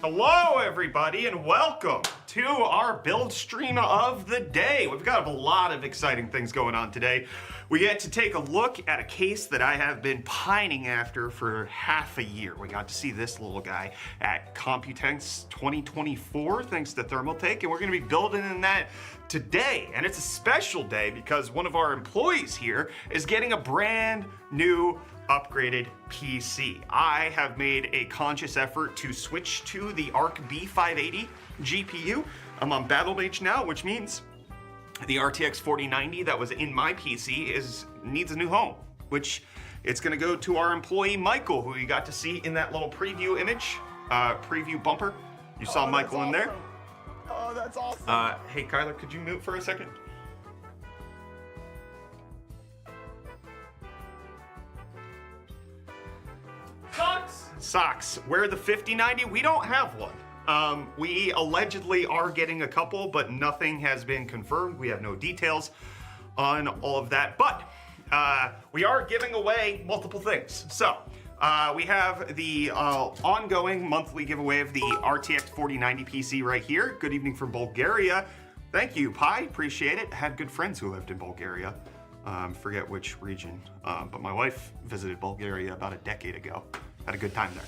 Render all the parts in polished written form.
Hello everybody and welcome to our build stream of the day. We've got a lot of exciting things going on today. We get to take a look at a case that I have been pining after for half a year. We got to see this little guy at Computex 2024 thanks to Thermaltake, and we're going to be building in that today. And it's a special day because one of our employees here is getting a brand new upgraded PC. I have made a conscious effort to switch to the Arc B580 GPU. I'm on BattleMage now, which means the RTX 4090 that was in my PC needs a new home, which it's gonna go to our employee Michael, who you got to see in that little preview image, preview bumper. You saw Michael in there. Oh, that's awesome. Hey Kyler, could you mute for a second? Socks. Where the 5090? We don't have one. We allegedly are getting a couple, but nothing has been confirmed. We have no details on all of that, but we are giving away multiple things. So we have the ongoing monthly giveaway of the RTX 4090 PC right here. Good evening from Bulgaria. Thank you, Pi. Appreciate it. Had good friends who lived in Bulgaria. Forget which region, but my wife visited Bulgaria about a decade ago. Had a good time there.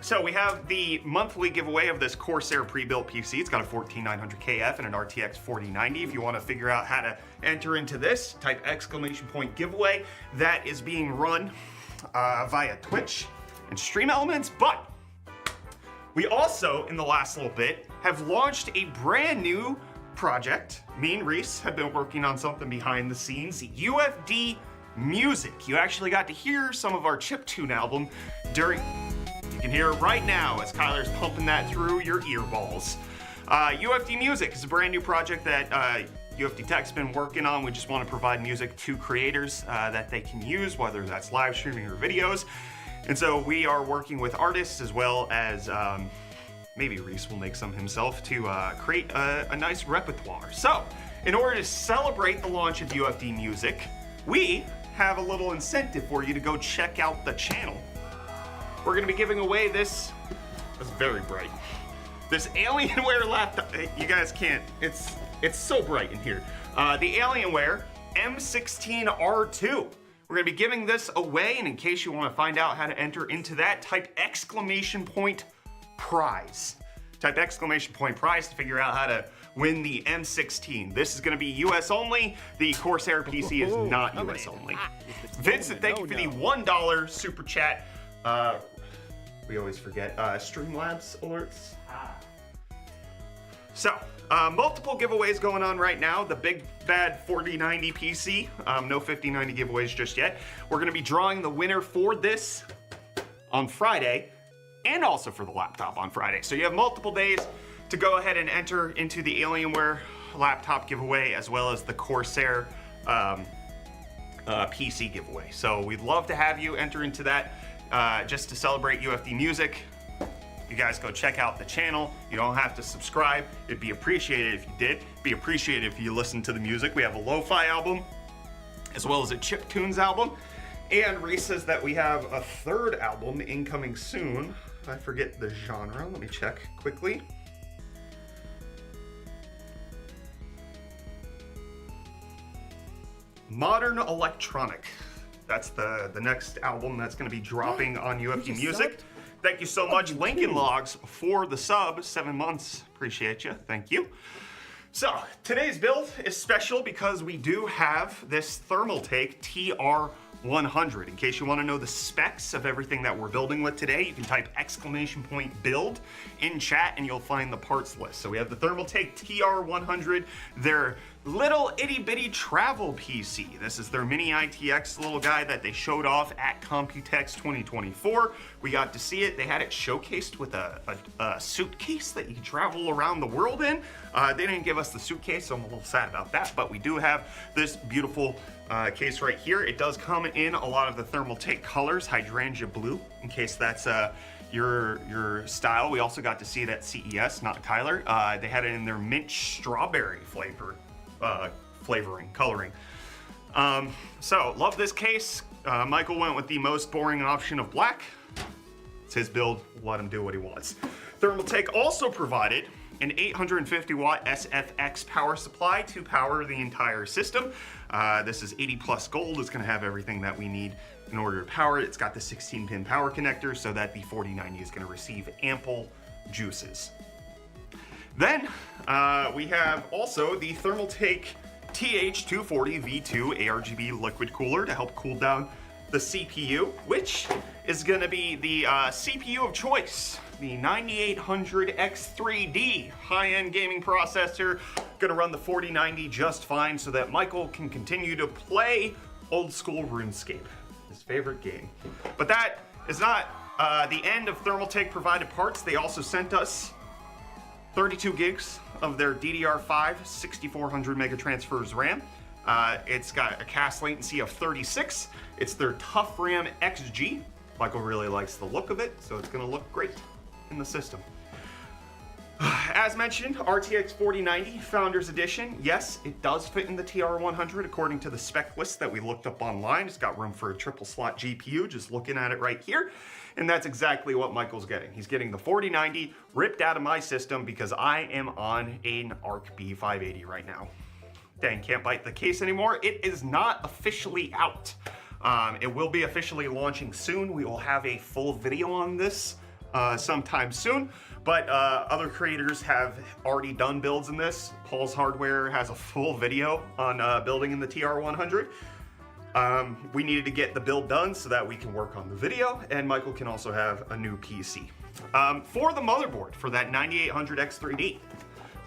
So we have the monthly giveaway of this Corsair pre-built PC. It's got a 14900KF and an RTX 4090. If you want to figure out how to enter into this, type ! giveaway. That is being run via Twitch and Stream Elements. But we also, in the last little bit, have launched a brand new project. Me and Reese have been working on something behind the scenes, UFD Music. You actually got to hear some of our chiptune album during, you can hear it right now as Kyler's pumping that through your earballs. UFD Music is a brand new project that UFD Tech's been working on. We just want to provide music to creators that they can use, whether that's live streaming or videos. And so we are working with artists as well as maybe Reese will make some himself to create a nice repertoire. So in order to celebrate the launch of UFD Music, we have a little incentive for you to go check out the channel. We're gonna be giving away this, it's very bright, this Alienware laptop. You guys can't, it's so bright in here. The Alienware M16R2. We're gonna be giving this away, and in case you wanna find out how to enter into that, type !prize. Type !prize to figure out how to win the M16. This is gonna be US only. The Corsair PC is not US only. Vincent, thank you for the $1 super chat. We always forget Streamlabs alerts. So, multiple giveaways going on right now. The big bad 4090 PC. No 5090 giveaways just yet. We're gonna be drawing the winner for this on Friday, and also for the laptop on Friday. So you have multiple days to go ahead and enter into the Alienware laptop giveaway as well as the Corsair PC giveaway. So we'd love to have you enter into that just to celebrate UFD Music. You guys go check out the channel. You don't have to subscribe. It'd be appreciated if you did. It'd be appreciated if you listened to the music. We have a lo-fi album as well as a chiptunes album. And Reese says that we have a third album incoming soon. I forget the genre. Let me check quickly. Modern Electronic. That's the next album that's going to be dropping on UFD Music. Thank you so much, Lincoln Logs, for the sub. 7 months. Appreciate you. Thank you. So today's build is special because we do have this Thermaltake TR100. In case you want to know the specs of everything that we're building with today, you can type !build in chat and you'll find the parts list. So we have the Thermaltake TR100, their little itty bitty travel PC. This is their mini ITX little guy that they showed off at Computex 2024. We got to see it. They had it showcased with a suitcase that you can travel around the world in. They didn't give us the suitcase, so I'm a little sad about that, but we do have this beautiful case right here. It does come in a lot of the Thermaltake colors, hydrangea blue, in case that's your style. We also got to see it at CES, not Kyler. They had it in their mint strawberry coloring. So love this case. Michael went with the most boring option of black. It's his build, let him do what he wants. Thermaltake also provided an 850 watt SFX power supply to power the entire system. This is 80 plus gold. It's gonna have everything that we need in order to power it. It's got the 16 pin power connector so that the 4090 is gonna receive ample juices. Then we have also the Thermaltake TH240 V2 ARGB liquid cooler to help cool down the CPU, which is gonna be the CPU of choice. The 9800 X3D high-end gaming processor, gonna run the 4090 just fine so that Michael can continue to play old school RuneScape, his favorite game. But that is not the end of Thermaltake provided parts. They also sent us 32 gigs of their DDR5 6400 megatransfers RAM. It's got a cast latency of 36. It's their Tough RAM XG. Michael really likes the look of it, so it's gonna look great in the system. As mentioned, RTX 4090 Founders Edition. Yes, it does fit in the TR100 according to the spec list that we looked up online. It's got room for a triple slot GPU, just looking at it right here. And that's exactly what Michael's getting. He's getting the 4090 ripped out of my system because I am on an ARC B580 right now. Dang, can't bite the case anymore. It is not officially out. It will be officially launching soon. We will have a full video on this sometime soon, but other creators have already done builds in this. Paul's Hardware has a full video on building in the TR100. We needed to get the build done so that we can work on the video, and Michael can also have a new PC. For the motherboard, for that 9800 X3D,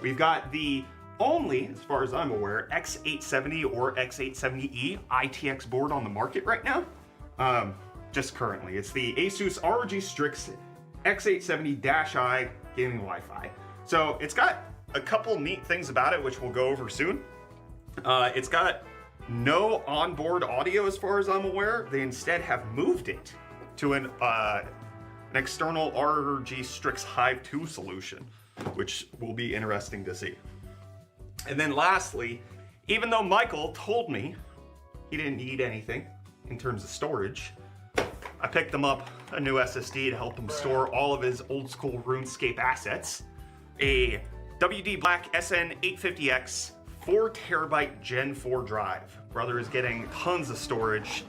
we've got the only, as far as I'm aware, X870 or X870E ITX board on the market right now. Just currently. It's the Asus ROG Strix X870-i gaming Wi-Fi. So it's got a couple neat things about it, which we'll go over soon. It's got no onboard audio as far as I'm aware. They instead have moved it to an external ROG Strix Hive 2 solution, which will be interesting to see. And then lastly, even though Michael told me he didn't need anything in terms of storage, I picked him up a new SSD to help him store all of his old school RuneScape assets. A WD Black SN850X 4TB Gen 4 drive. Brother is getting tons of storage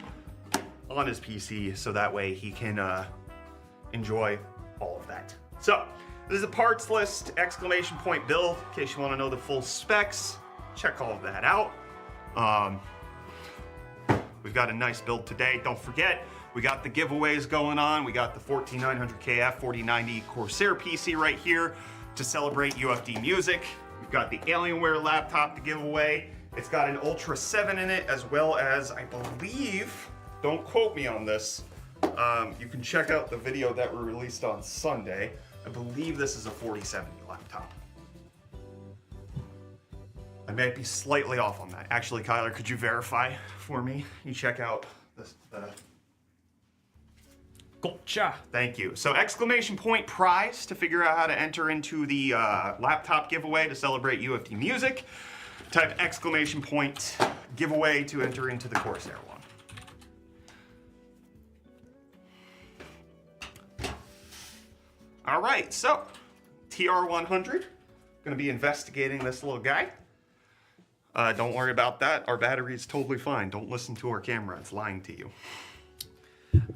on his PC so that way he can enjoy all of that. So, this is a parts list, exclamation point build, in case you want to know the full specs. Check all of that out. We've got a nice build today. Don't forget, we got the giveaways going on. We got the 14900KF 4090 Corsair PC right here to celebrate UFD music. We've got the Alienware laptop to give away. It's got an Ultra 7 in it, as well as, I believe, don't quote me on this, you can check out the video that we released on Sunday. I believe this is a 4070 laptop. I might be slightly off on that. Actually, Kyler, could you verify for me? You check out this. Gotcha. Thank you. So exclamation point prize to figure out how to enter into the laptop giveaway to celebrate UFD music. Type exclamation point giveaway to enter into the Corsair one. All right, so TR100, gonna be investigating this little guy. Don't worry about that. Our battery is totally fine. Don't listen to our camera. It's lying to you.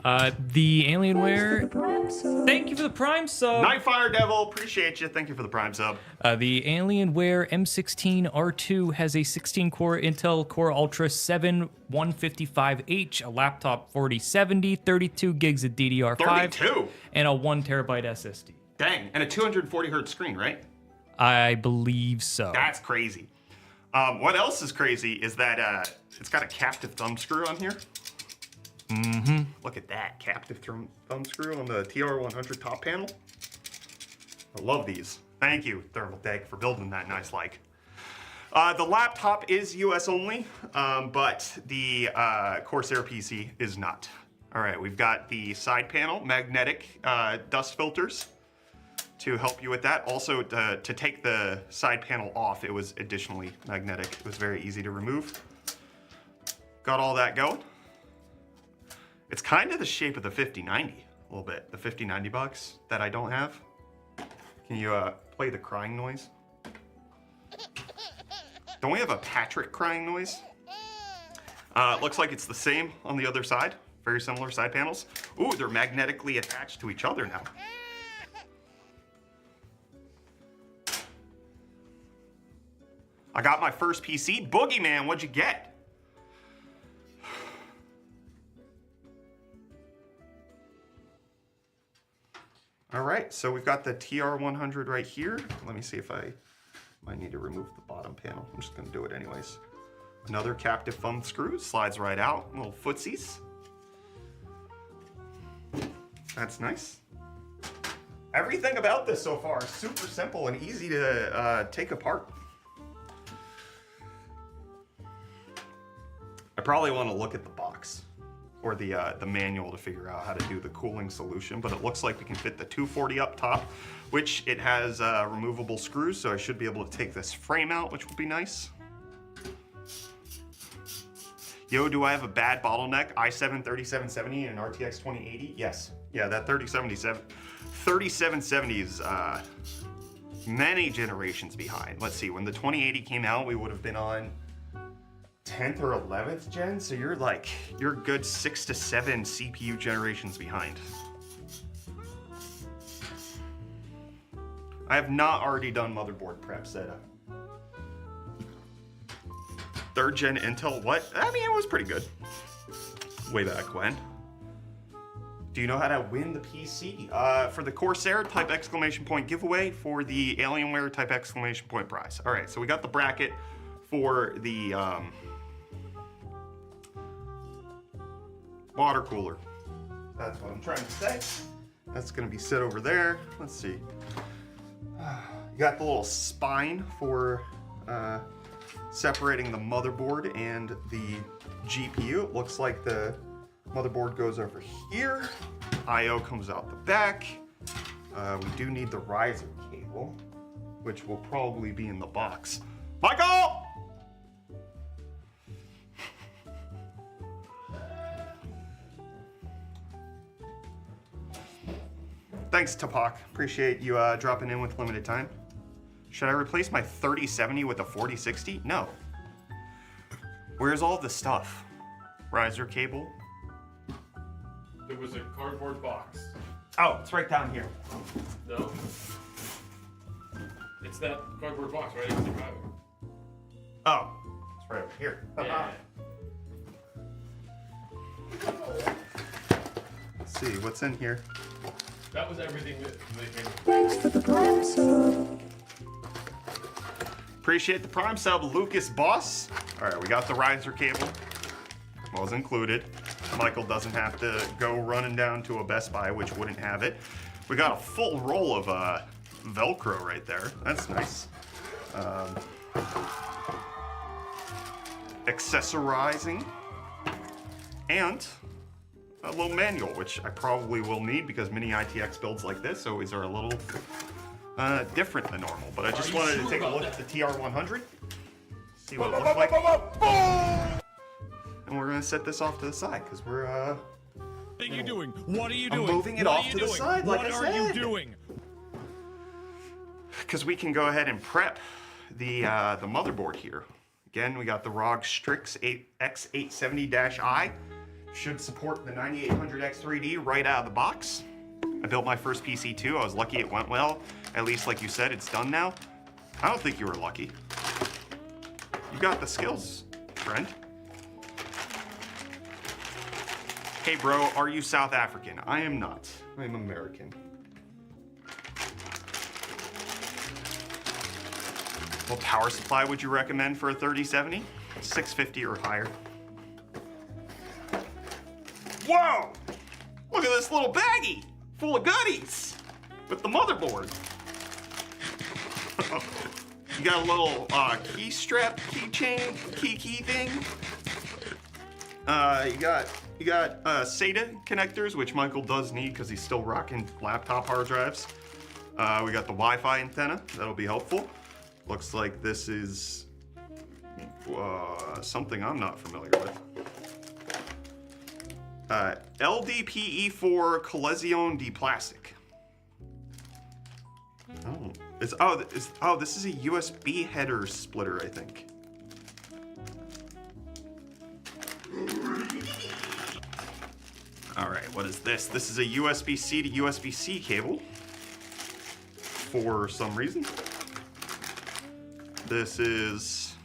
The Alienware. Thank you for the Prime sub. Nightfire Devil, appreciate you. Thank you for the Prime sub. The Alienware M16R2 has a 16-core Intel Core Ultra 7 155H, a laptop 4070, 32 gigs of DDR5, 32? and a 1 terabyte SSD. Dang, and a 240 hertz screen, right? I believe so. That's crazy. What else is crazy is that it's got a captive thumb screw on here. Mm-hmm. Look at that, captive thumb screw on the TR100 top panel. I love these. Thank you, Thermaltake, for building that nice like. The laptop is US only, but the Corsair PC is not. All right, we've got the side panel, magnetic dust filters to help you with that. Also, to take the side panel off, it was additionally magnetic. It was very easy to remove. Got all that going. It's kind of the shape of the 5090, a little bit. The 5090 box that I don't have. Can you play the crying noise? Don't we have a Patrick crying noise? Looks like it's the same on the other side. Very similar side panels. Ooh, they're magnetically attached to each other now. I got my first PC. Boogeyman, what'd you get? All right, so we've got the TR100 right here. Let me see if I might need to remove the bottom panel. I'm just gonna do it anyways. Another captive thumb screw, slides right out, little footsies. That's nice. Everything about this so far is super simple and easy to take apart. I probably want to look at the box or the manual to figure out how to do the cooling solution, but it looks like we can fit the 240 up top, which it has removable screws, so I should be able to take this frame out, which will be nice. Yo, do I have a bad bottleneck? i7 3770 and an RTX 2080? Yes. Yeah, that 3770 is many generations behind. Let's see, when the 2080 came out, we would have been on 10th or 11th gen, so you're good 6 to 7 CPU generations behind. I have not already done motherboard prep setup. 3rd gen Intel, what? I mean, it was pretty good. Way back when. Do you know how to win the PC? For the Corsair type exclamation point giveaway for the Alienware type exclamation point prize. All right, so we got the bracket for the water cooler. That's what I'm trying to say. That's gonna be set over there. Let's see. You got the little spine for separating the motherboard and the GPU. It looks like the motherboard goes over here. I/O comes out the back. We do need the riser cable, which will probably be in the box. Michael! Thanks, Tapak. Appreciate you dropping in with limited time. Should I replace my 3070 with a 4060? No. Where's all the stuff? Riser cable? There was a cardboard box. Oh, it's right down here. No. It's that cardboard box right next to the driver. Oh, it's right over here. Yeah. Let's see, what's in here? That was everything that came. Thanks for the prime sub. Appreciate the prime sub, Lucas Boss. All right, we got the riser cable. Was included. Michael doesn't have to go running down to a Best Buy, which wouldn't have it. We got a full roll of Velcro right there. That's nice. Accessorizing. And a little manual, which I probably will need because mini ITX builds like this always are a little different than normal. But I just wanted to take a look at the TR100, see what it looks like. And we're gonna set this off to the side because we're What are you doing? What are you I'm doing? moving it What off are you to the doing? side, like what I are you said. doing? because we can go ahead and prep the motherboard here. Again, we got the ROG Strix X870-i. Should support the 9800X3D right out of the box. I built my first PC too. I was lucky it went well. At least, like you said, it's done now. I don't think you were lucky. You got the skills, friend. Hey bro, are you South African? I am not. I am American. What power supply would you recommend for a 3070? 650 or higher. Whoa! Look at this little baggie full of goodies with the motherboard. You got a little key strap, keychain, key thing. You got SATA connectors, which Michael does need because he's still rocking laptop hard drives. We got the Wi-Fi antenna. That'll be helpful. Looks like this is something I'm not familiar with. LDPE4 Collision de Plastic. Oh. This is a USB header splitter, I think. All right, what is this? This is a USB-C to USB-C cable for some reason. This is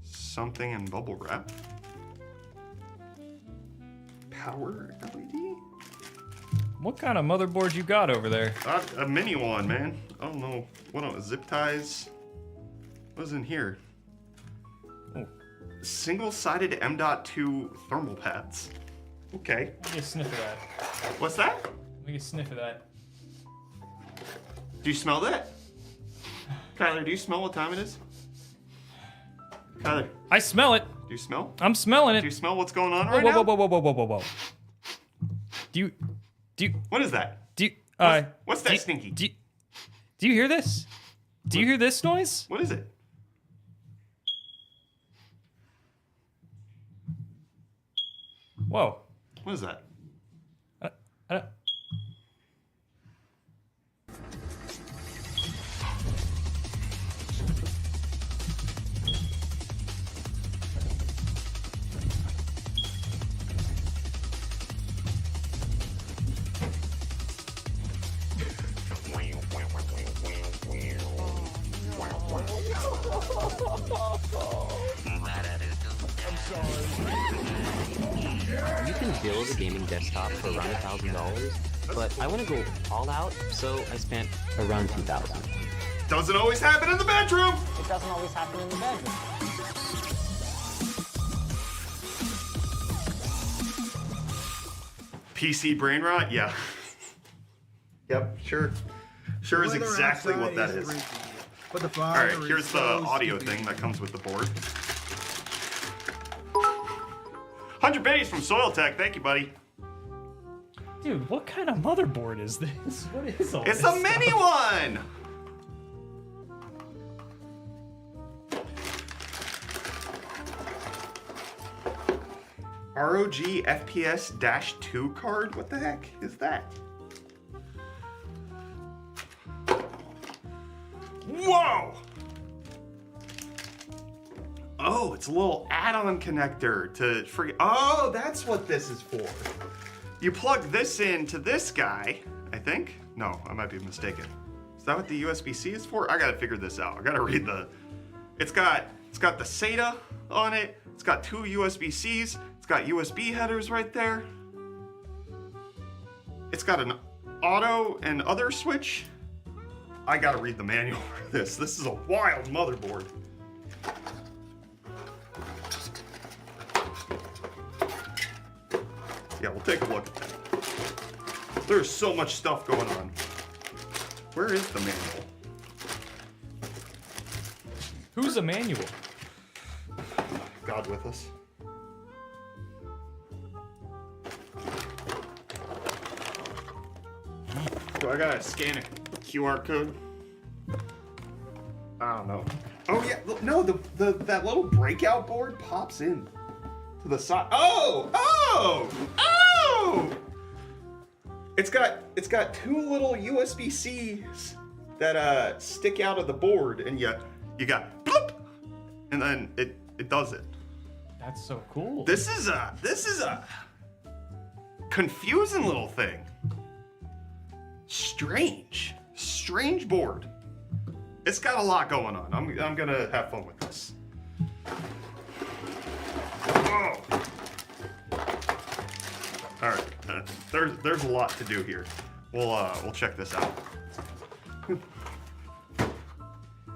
something in bubble wrap. Power LED? What kind of motherboard you got over there? A mini one, man. I don't know. What else? Zip ties? What's in here? Oh, single-sided M.2 thermal pads. Okay. Let me get a sniff of that. What's that? Let me get a sniff of that. Do you smell that? Kyler, do you smell what time it is? Kyler, I smell it. do you smell? I'm smelling it. Do you smell what's going on right Whoa, now? whoa, whoa, whoa, whoa, whoa, whoa. Do you? What is that? Do you? What's that, Stinky? Do you hear this? Do you hear this noise? What is it? Whoa. What is that? I don't. You can build a gaming desktop for around $1,000, but I want to go all out, so I spent around $2,000. Doesn't always happen in the bedroom. It doesn't always happen in the bedroom. PC brain rot? Yeah. Yep, sure. Sure is exactly what that is. But the All right, here's the audio thing that comes with the board. 100 biddies from Soiltech. Thank you, buddy. Dude, what kind of motherboard is this? What is all It's this a mini stuff? one. ROG FPS-2 card? What the heck is that? Whoa! Oh, it's a little add-on connector to oh, that's what this is for. You plug this into this guy, I think. No, I might be mistaken. Is that what the USB-C is for? I gotta figure this out. I gotta read the. It's got the SATA on it. It's got 2 USB-Cs. It's got USB headers right there. It's got an auto and other switch. I gotta read the manual for this. This is a wild motherboard. Yeah, we'll take a look at that. There's so much stuff going on. Where is the manual? Who's a manual? God with us. Do I gotta scan a QR code? I don't know. Oh yeah, no, that little breakout board pops in to the side. Oh! It's got 2 little USB-Cs that stick out of the board, and you got bloop, and then it does it. That's so cool. This is a confusing little thing. Strange board. It's got a lot going on. I'm gonna have fun with this. Oh. All right, there's a lot to do here. We'll check this out.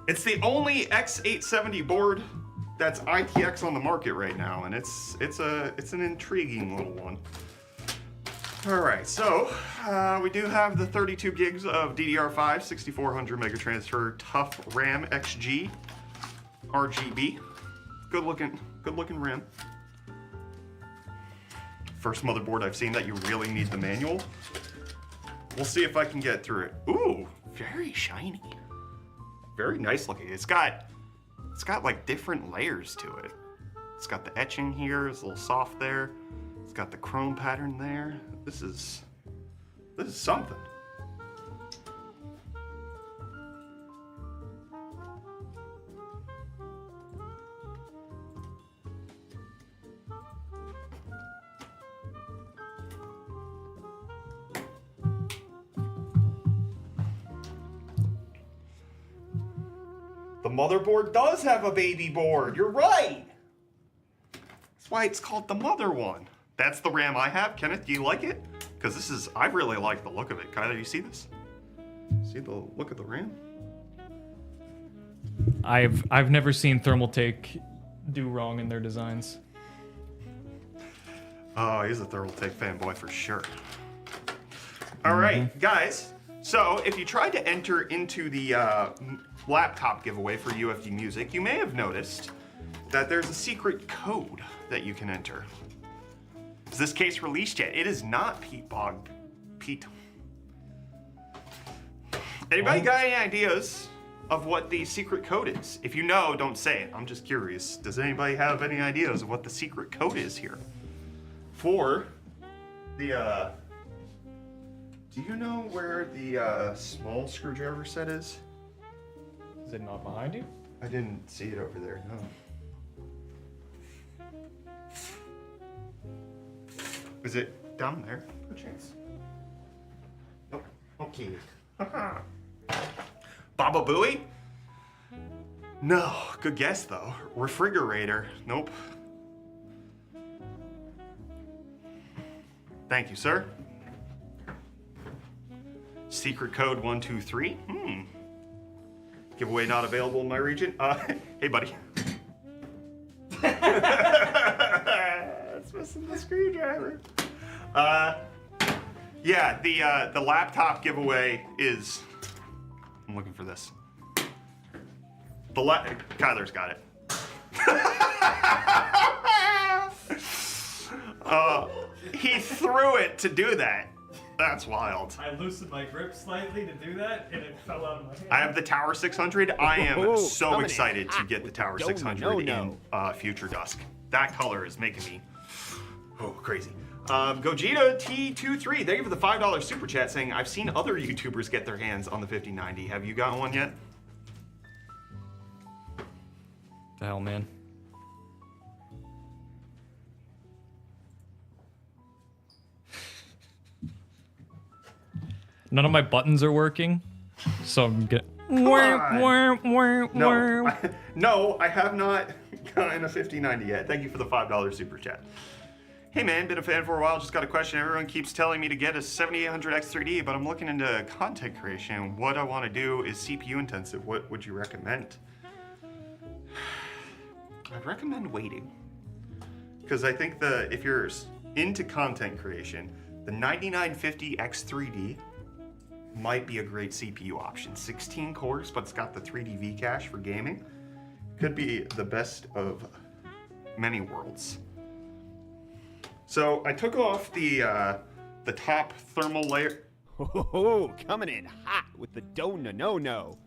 It's the only X870 board that's ITX on the market right now, and it's an intriguing little one. All right, so we do have the 32 gigs of DDR5, 6400 mega transfer, tough RAM XG, RGB. Good looking RAM. First motherboard I've seen that you really need the manual. We'll see if I can get through it. Ooh, very shiny. Very nice looking. It's got like different layers to it. It's got the etching here, it's a little soft there. It's got the chrome pattern there. This is something. motherboard does have a baby board. You're right. That's why it's called the mother one. That's the RAM I have. Kenneth, do you like it? Because this is, I really like the look of it. Kyler, you see this? See the look of the RAM? I've never seen Thermaltake do wrong in their designs. Oh, he's a Thermaltake fanboy for sure. All right, guys. So if you tried to enter into the laptop giveaway for UFD Music, you may have noticed that there's a secret code that you can enter. Is this case released yet? It is not, Pete. Anybody got any ideas of what the secret code is? If you know, don't say it. I'm just curious. Does anybody have any ideas of what the secret code is here? For the, do you know where the small screwdriver set is? Is it not behind you? I didn't see it over there, no. Is it down there? No chance. Nope. Okay. Baba Booey? No. Good guess, though. Refrigerator. Nope. Thank you, sir. Secret code 123. Giveaway not available in my region. Hey, buddy. It's missing the screwdriver. Yeah, the laptop giveaway is. I'm looking for this. Kyler's got it. He threw it to do that. That's wild. I loosened my grip slightly to do that, and it fell out of my hand. I have the Tower 600. I am Ooh, so coming in excited to hot get the with Tower the 600 no. in Future Dusk. That color is making me crazy. Gogeta T23, thank you for the $5 super chat saying, I've seen other YouTubers get their hands on the 5090. Have you gotten one yet? The hell, man. None of my buttons are working, so I'm getting. No, I have not gotten a 5090 yet. Thank you for the $5 super chat. Hey man, been a fan for a while, just got a question. Everyone keeps telling me to get a 7800X3D, but I'm looking into content creation. What I want to do is CPU intensive. What would you recommend? I'd recommend waiting. Because I think if you're into content creation, the 9950X3D might be a great CPU option. 16 cores, but it's got the 3D V cache for gaming. Could be the best of many worlds. So I took off the top thermal layer. Oh, coming in hot with the no.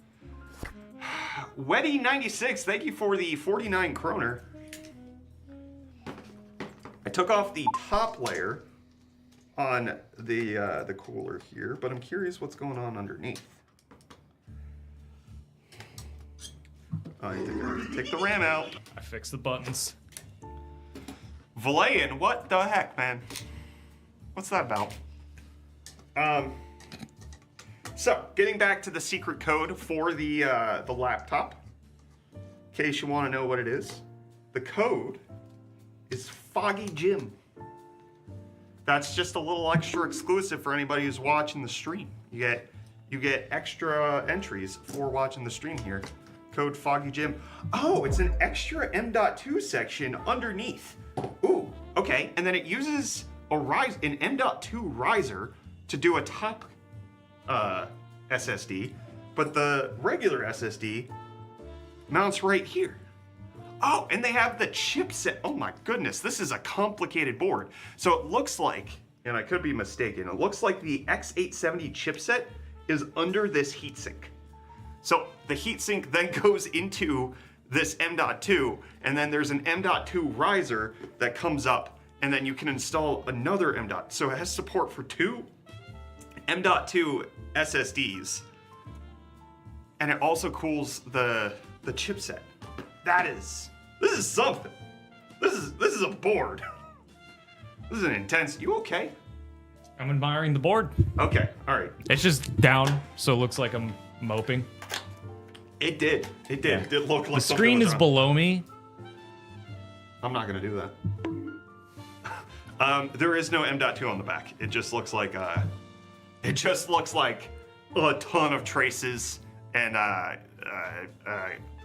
Weddy96, thank you for the 49 kroner. I took off the top layer on the cooler here, but I'm curious what's going on underneath. I think I take the RAM out. I fixed the buttons. Valayan, what the heck, man? What's that about? So, getting back to the secret code for the laptop, in case you want to know what it is, the code is Foggy Jim. That's just a little extra exclusive for anybody who's watching the stream. You get extra entries for watching the stream here. Code Foggy Jim. Oh, it's an extra M.2 section underneath. Ooh, okay. And then it uses an M.2 riser to do a top SSD, but the regular SSD mounts right here. Oh, and they have the chipset. Oh my goodness, this is a complicated board. So it looks like, and I could be mistaken, it looks like the X870 chipset is under this heatsink. So the heatsink then goes into this M.2, and then there's an M.2 riser that comes up, and then you can install another M.2. So it has support for two M.2 SSDs, and it also cools the chipset. This is something. This is a board. This is an intense. You okay? I'm admiring the board. Okay, all right. It's just down, so it looks like I'm moping. It did. It did. It did look like The something screen was is on. below me. I'm not gonna do that. There is no M.2 on the back. It just looks like a ton of traces and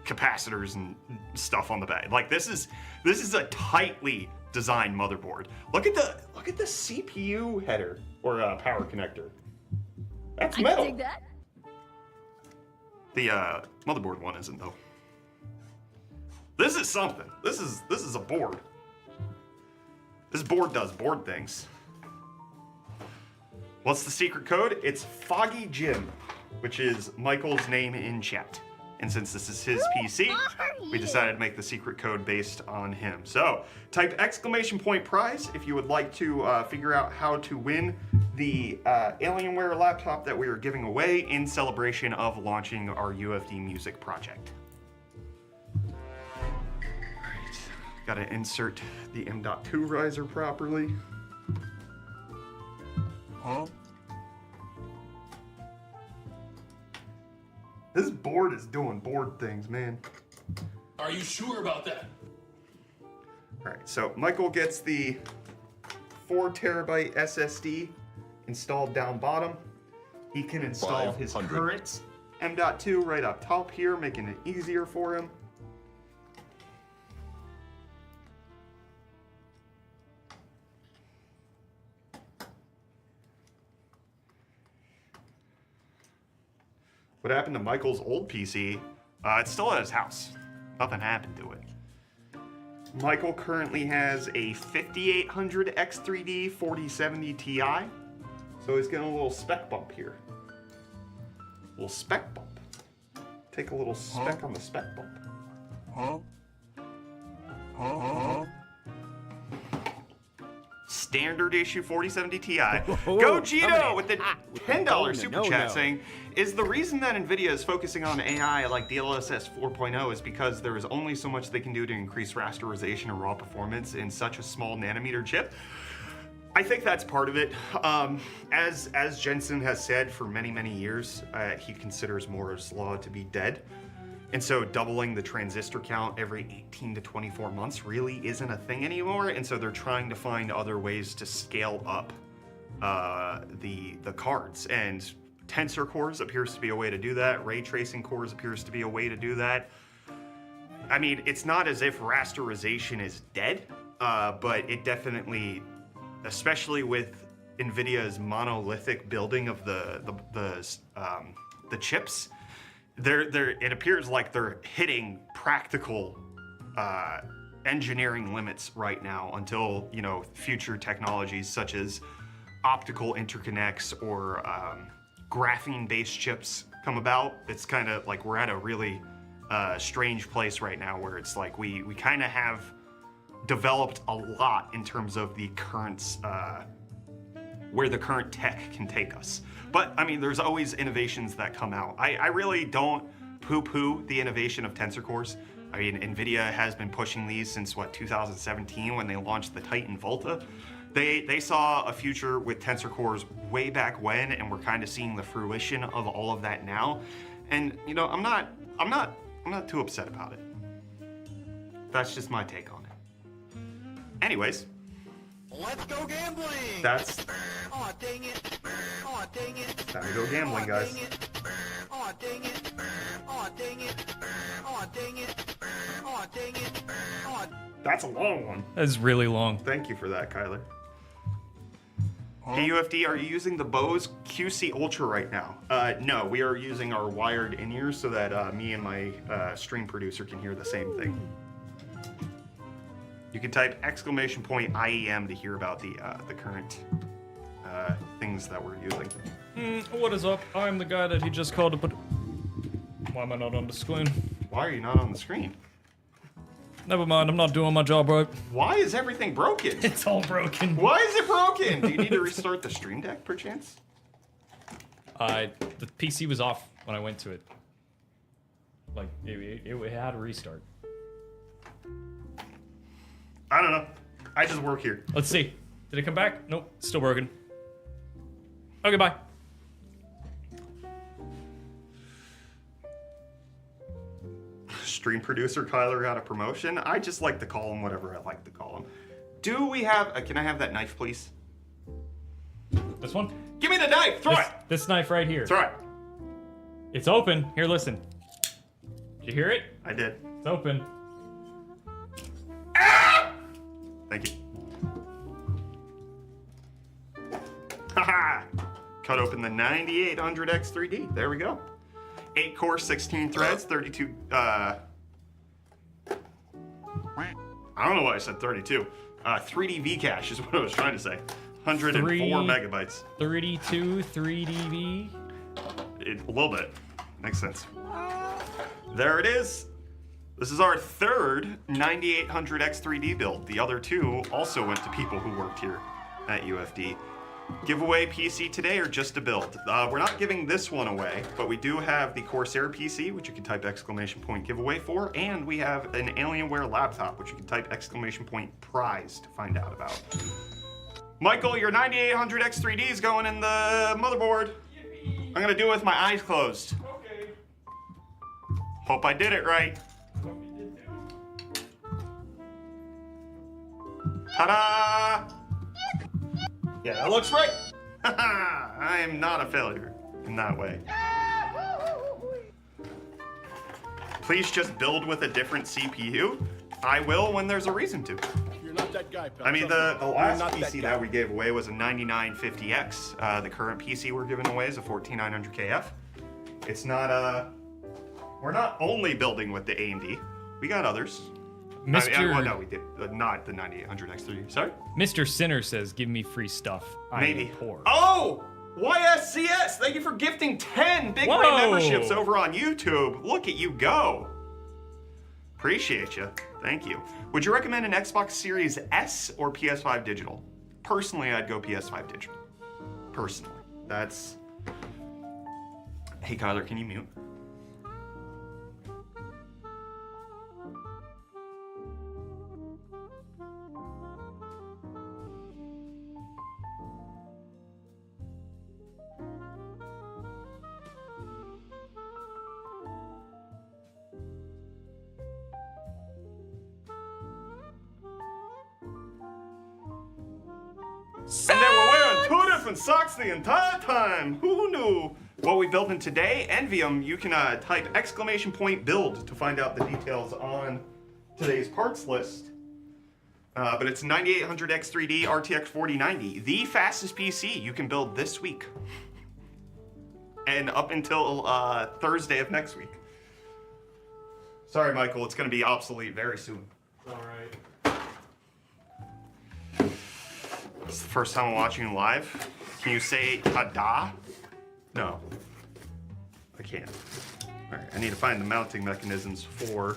capacitors and stuff on the back. Like this is a tightly designed motherboard. Look at the CPU header or power connector. That's metal. I dig that. The motherboard one isn't though. This is something. This is a board. This board does board things. What's the secret code? It's Foggy Jim, which is Michael's name in chat. And since this is his PC, we decided to make the secret code based on him. So type !prize if you would like to figure out how to win the Alienware laptop that we are giving away in celebration of launching our UFD music project. Alright, gotta insert the M.2 riser properly. Huh? This board is doing board things, man. Are you sure about that? Alright, so Michael gets the 4 terabyte SSD installed down bottom. He can install his 500. current M.2 right up top here, making it easier for him. What happened to Michael's old PC? It's still at his house. Nothing happened to it. Michael currently has a 5800 X3D 4070 Ti. So he's getting a little spec bump here. A little spec bump. Take a little spec on the spec bump. Huh? Huh? Standard issue 4070 Ti. Go coming Gito in with the hot with the $10 Dono super no-no. chat saying, is the reason that NVIDIA is focusing on AI like DLSS 4.0 is because there is only so much they can do to increase rasterization and raw performance in such a small nanometer chip? I think that's part of it. As Jensen has said for many, many years, he considers Moore's law to be dead. And so doubling the transistor count every 18 to 24 months really isn't a thing anymore. And so they're trying to find other ways to scale up the cards. And tensor cores appears to be a way to do that. Ray tracing cores appears to be a way to do that. I mean, it's not as if rasterization is dead, but it definitely, especially with NVIDIA's monolithic building of the chips, it appears like they're hitting practical engineering limits right now until, you know, future technologies such as optical interconnects or graphene-based chips come about. It's kind of like we're at a really strange place right now where it's like we kind of have developed a lot in terms of the current where the current tech can take us. But I mean, there's always innovations that come out. I really don't poo-poo the innovation of tensor cores. I mean, NVIDIA has been pushing these since what, 2017 when they launched the Titan Volta. They saw a future with tensor cores way back when, and we're kind of seeing the fruition of all of that now. And you know, I'm not too upset about it. That's just my take on it. Anyways, Let's go gambling! that's Aw, dang it! Aw, dang it! time to go gambling, guys. Aw, dang it! Aw, dang it! Aw, dang it! Aw, dang it! Aw, That's a long one. That's really long. Thank you for that, Kyler. Hey UFD, are you using the Bose QC Ultra right now? No, we are using our wired in-ears so that me and my stream producer can hear the same thing. You can type !IEM to hear about the current things that we're using. What is up? I'm the guy that he just called to put... Why am I not on the screen? Why are you not on the screen? Never mind, I'm not doing my job right. Why is everything broken? It's all broken. Why is it broken? Do you need to restart the Stream Deck, perchance? The PC was off when I went to it. Like, it had a restart. I don't know. I just work here. Let's see. Did it come back? Nope, still broken. Okay, bye. stream producer Kyler got a promotion. I just like to call him whatever I like to call him. Do we have, can I have that knife, please? This one? Give me the knife, throw it! This knife right here. Throw it. It's open. Here, listen. Did you hear it? I did. It's open. Ah! Thank you. Haha! Cut open the 9800X3D. There we go. 8 core, 16 threads, 32. I don't know why I said 32. 3D V cache is what I was trying to say. 104 megabytes. 32 3DV. A little bit. Makes sense. There it is. This is our third 9800X3D build. The other two also went to people who worked here at UFD. Giveaway PC today or just a build? We're not giving this one away, but we do have the Corsair PC, which you can type !! giveaway for, and we have an Alienware laptop, which you can type ! prize to find out about. Michael, your 9800X3D is going in the motherboard. Yippee. I'm gonna do it with my eyes closed. Okay. Hope I did it right. Hope you did too. Ta-da! Yeah, that looks right. I am not a failure in that way. Please just build with a different CPU. I will when there's a reason to. You're not that guy, pal. I mean, the last not PC that we gave away was a 9950X. The current PC we're giving away is a 14900KF. It's not, we're not only building with the AMD. We got others. Well, no, we did not the 9800X3D. Sorry? Mr. Sinner says, give me free stuff. Maybe. I am poor. Oh! YSCS! Thank you for gifting 10 Big Brain memberships over on YouTube. Look at you go. Appreciate you. Thank you. Would you recommend an Xbox Series S or PS5 digital? Personally, I'd go PS5 digital. Personally. That's... Hey, Kyler, can you mute? And then we're wearing 2 different socks the entire time. Who knew? What we built in today, Envium, you can type !build to find out the details on today's parts list. But it's 9800X3D RTX 4090, the fastest PC you can build this week. And up until Thursday of next week. Sorry, Michael, it's going to be obsolete very soon. All right. It's the first time I'm watching you live. Can you say "tada"? No, I can't. All right, I need to find the mounting mechanisms for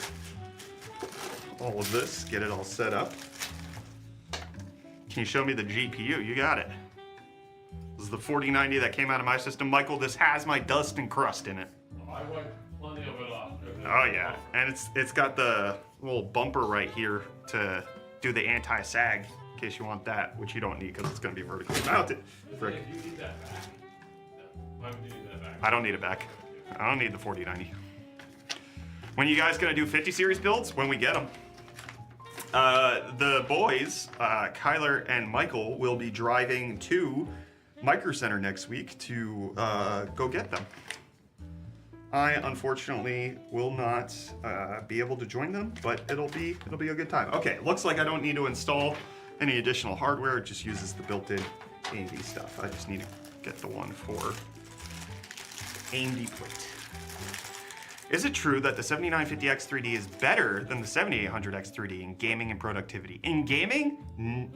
all of this. Get it all set up. Can you show me the GPU? You got it. This is the 4090 that came out of my system. Michael, this has my dust and crust in it. I wiped plenty of it off. Oh yeah, and it's got the little bumper right here to do the anti-sag. In case you want that, which you don't need because it's going to be vertically mounted. Frick. If you need that back. Why would you need that back? I don't need it back. I don't need the 4090. When you guys going to do 50 series builds? When we get them. The boys, Kyler and Michael, will be driving to Micro Center next week to go get them. I unfortunately will not be able to join them, but it'll be a good time. Okay, looks like I don't need to install any additional hardware. It just uses the built-in AMD stuff. I just need to get the one for AMD plate. Is it true that the 7950X3D is better than the 7800X3D in gaming and productivity? In gaming,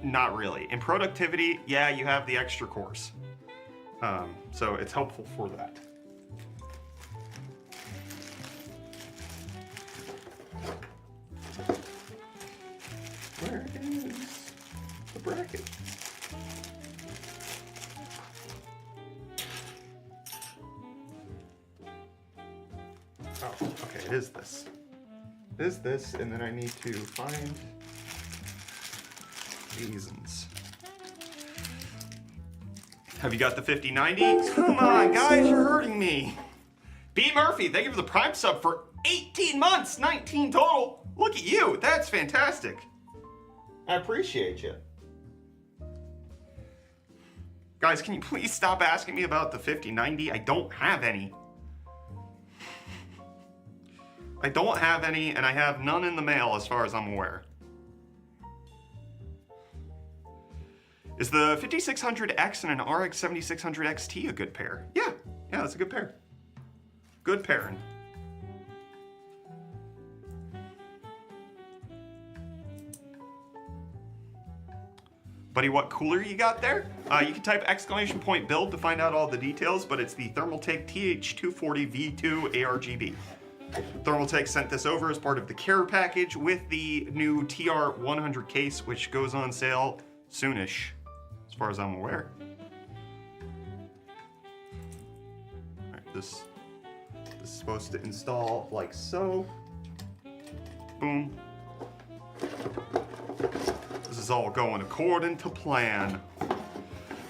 not really. In productivity, yeah, you have the extra cores. So it's helpful for that. Where is the bracket? Oh, okay, it is this. It is this, and then I need to find reasons. Have you got the 5090? Come on, guys, you're hurting me. B. Murphy, thank you for the Prime sub for 18 months, 19 total. Look at you. That's fantastic. I appreciate you. Guys, can you please stop asking me about the 5090? I don't have any. I don't have any, and I have none in the mail as far as I'm aware. Is the 5600X and an RX 7600 XT a good pair? Yeah, that's a good pair. Good pairing. Buddy, what cooler you got there? You can type ! build to find out all the details, but it's the Thermaltake TH240 V2 ARGB. Thermaltake sent this over as part of the care package with the new TR100 case, which goes on sale soonish, as far as I'm aware. All right, this is supposed to install like so. Boom. This is all going according to plan.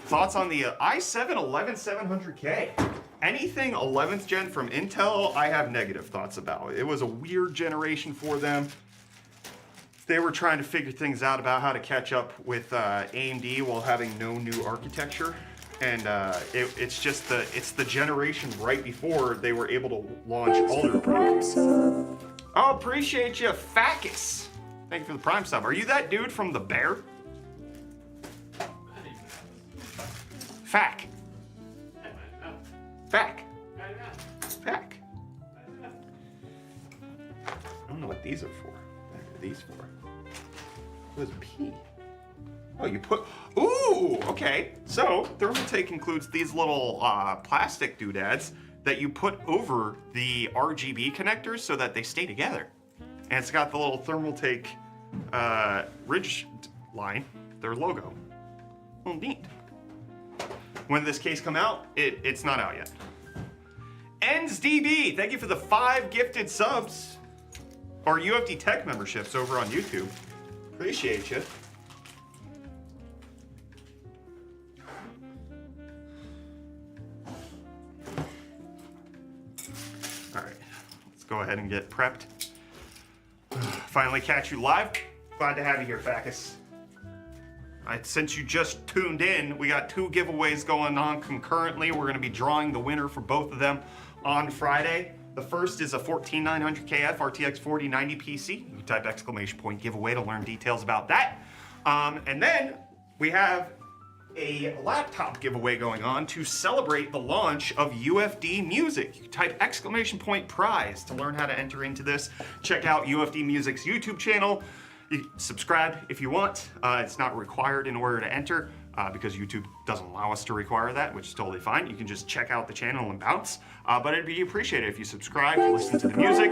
Thoughts on the i7-11700K? Anything 11th gen from Intel, I have negative thoughts about. It was a weird generation for them. They were trying to figure things out about how to catch up with AMD while having no new architecture. And it's just the generation right before they were able to launch all their products. Oh, appreciate you, Facus. Thank you for the Prime sub. Are you that dude from The Bear? Fac. Fac. Fac. I don't know what these are for. What are these for? What is P? Oh, you put... Ooh, okay. So, Thermaltake includes these little plastic doodads that you put over the RGB connectors so that they stay together. And it's got the little Thermaltake ridge line, their logo. Oh, neat. When did this case come out? It's not out yet. EnsDB, thank you for the 5 gifted subs. Or UFD Tech memberships over on YouTube. Appreciate you. All right, let's go ahead and get prepped. Finally catch you live. Glad to have you here, Facus. Since you just tuned in, we got 2 giveaways going on concurrently. We're gonna be drawing the winner for both of them on Friday. The first is a 14900KF RTX 4090 PC. You can type !giveaway to learn details about that. And then we have a laptop giveaway going on to celebrate the launch of UFD Music. You can type !prize to learn how to enter into this. Check out UFD Music's YouTube channel. You can subscribe if you want. It's not required in order to enter because YouTube doesn't allow us to require that, which is totally fine. You can just check out the channel and bounce. But it'd be appreciated if you subscribe, listen to the music,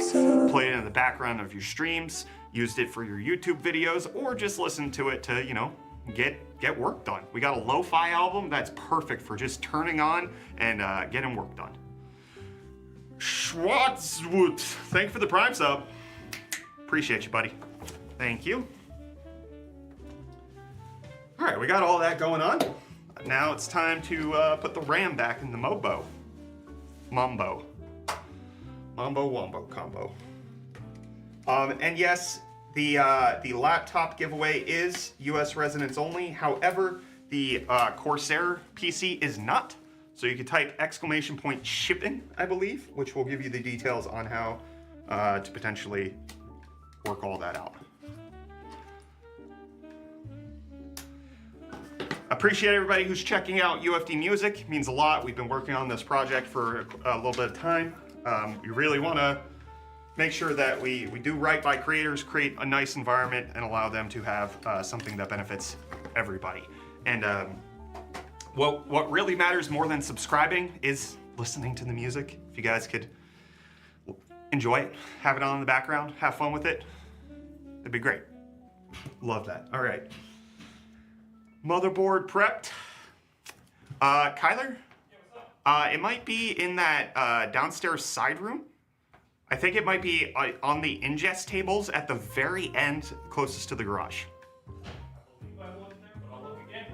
play it in the background of your streams, used it for your YouTube videos, or just listen to it to, you know, get work done. We got a lo-fi album that's perfect for just turning on and getting work done. Schwarzwood, thank you for the Prime sub. Appreciate you, buddy. Thank you. All right, we got all that going on. Now it's time to put the RAM back in the Mambo Wombo combo. And yes, the laptop giveaway is US residents only. However, the Corsair PC is not. So you can type !shipping, I believe, which will give you the details on how to potentially work all that out. Appreciate everybody who's checking out UFD Music. It means a lot. We've been working on this project for a little bit of time. We really want to make sure that we do right by creators, create a nice environment, and allow them to have something that benefits everybody. And what really matters more than subscribing is listening to the music. If you guys could enjoy it, have it on in the background, have fun with it, it'd be great. Love that. All right. Motherboard prepped. Kyler? It might be in that downstairs side room. I think it might be on the ingest tables at the very end, closest to the garage.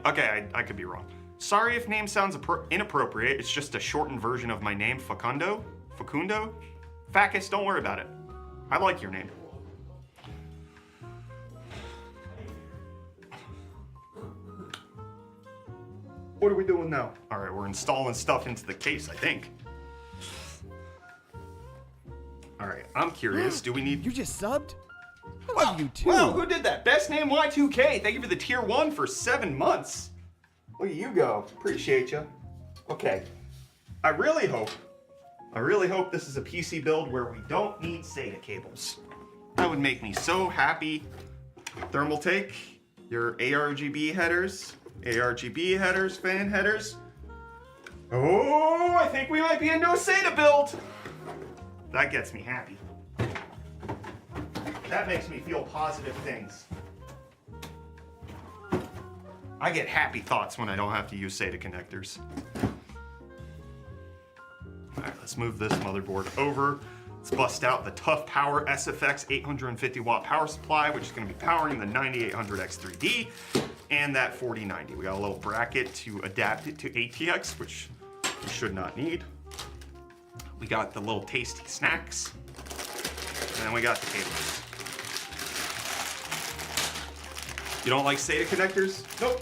Okay, I could be wrong. Sorry if name sounds inappropriate. It's just a shortened version of my name, Facundo. Facus, don't worry about it. I like your name. What are we doing now? All right, we're installing stuff into the case, I think. All right, I'm curious. Do we need... You just subbed? I love you too. Wow, who did that? Best name Y2K. Thank you for the tier 1 for 7 months. Look at you go. Appreciate you. Okay. I really hope this is a PC build where we don't need SATA cables. That would make me so happy. Thermaltake, your ARGB headers, fan headers. Oh, I think we might be a no SATA build. That gets me happy. That makes me feel positive things. I get happy thoughts when I don't have to use SATA connectors. All right, let's move this motherboard over. Let's bust out the Tough Power SFX 850 watt power supply, which is going to be powering the 9800X3D and that 4090. We got a little bracket to adapt it to ATX, which we should not need. We got the little tasty snacks, and then we got the cables. You don't like SATA connectors? Nope.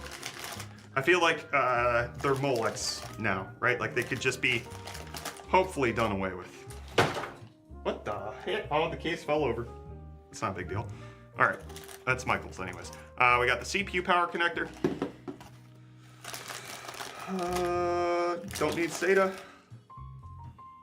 I feel like they're Molex now, right? Like they could just be hopefully done away with. What the heck? Oh, the case fell over. It's not a big deal. All right, that's Michael's anyways. We got the CPU power connector. Don't need SATA.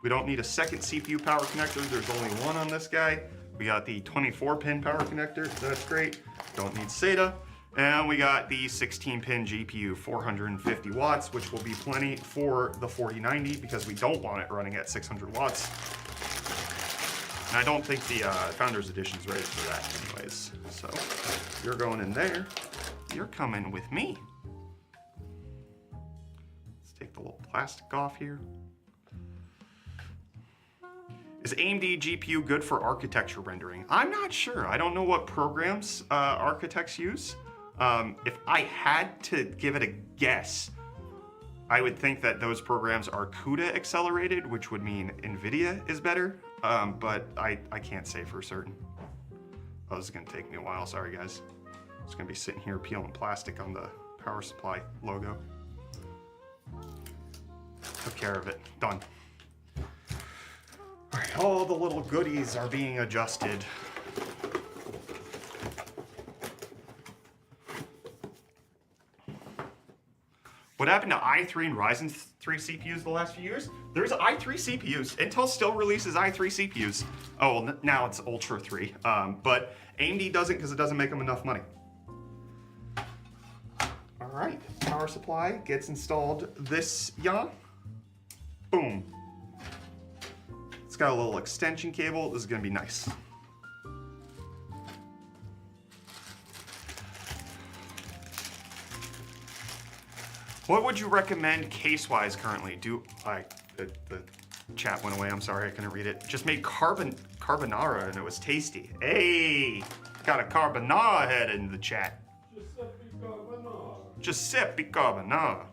We don't need a second CPU power connector. There's only one on this guy. We got the 24-pin power connector. That's great. Don't need SATA. And we got the 16-pin GPU, 450 watts, which will be plenty for the 4090 because we don't want it running at 600 watts. And I don't think the Founders Edition is ready for that anyways. So you're going in there. You're coming with me. Let's take the little plastic off here. Is AMD GPU good for architecture rendering? I'm not sure. I don't know what programs architects use. If I had to give it a guess, I would think that those programs are CUDA accelerated, which would mean NVIDIA is better, but I can't say for certain. Oh, this is gonna take me a while, sorry guys. I'm just gonna be sitting here peeling plastic on the power supply logo. Took care of it, done. All right, all the little goodies are being adjusted. What happened to i3 and Ryzen 3 CPUs the last few years? There's i3 CPUs. Intel still releases i3 CPUs. Oh, well, now it's Ultra 3. But AMD doesn't because it doesn't make them enough money. All right, power supply gets installed this young. Boom. It's got a little extension cable. This is gonna be nice. What would you recommend case-wise currently? The chat went away, I'm sorry, I couldn't read it. Just made carbonara and it was tasty. Hey, got a carbonara head in the chat. Giuseppe Carbonara.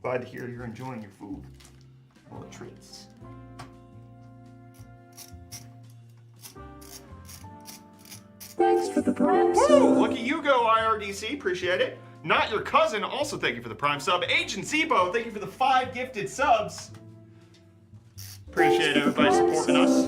Glad to hear you're enjoying your food. All the treats. Thanks for the prime Woo! sub. Look at you go, IRDC. Appreciate it. Not Your Cousin, also thank you for the prime sub. Agent Zebo, thank you for the 5 gifted subs. Appreciate everybody supporting us.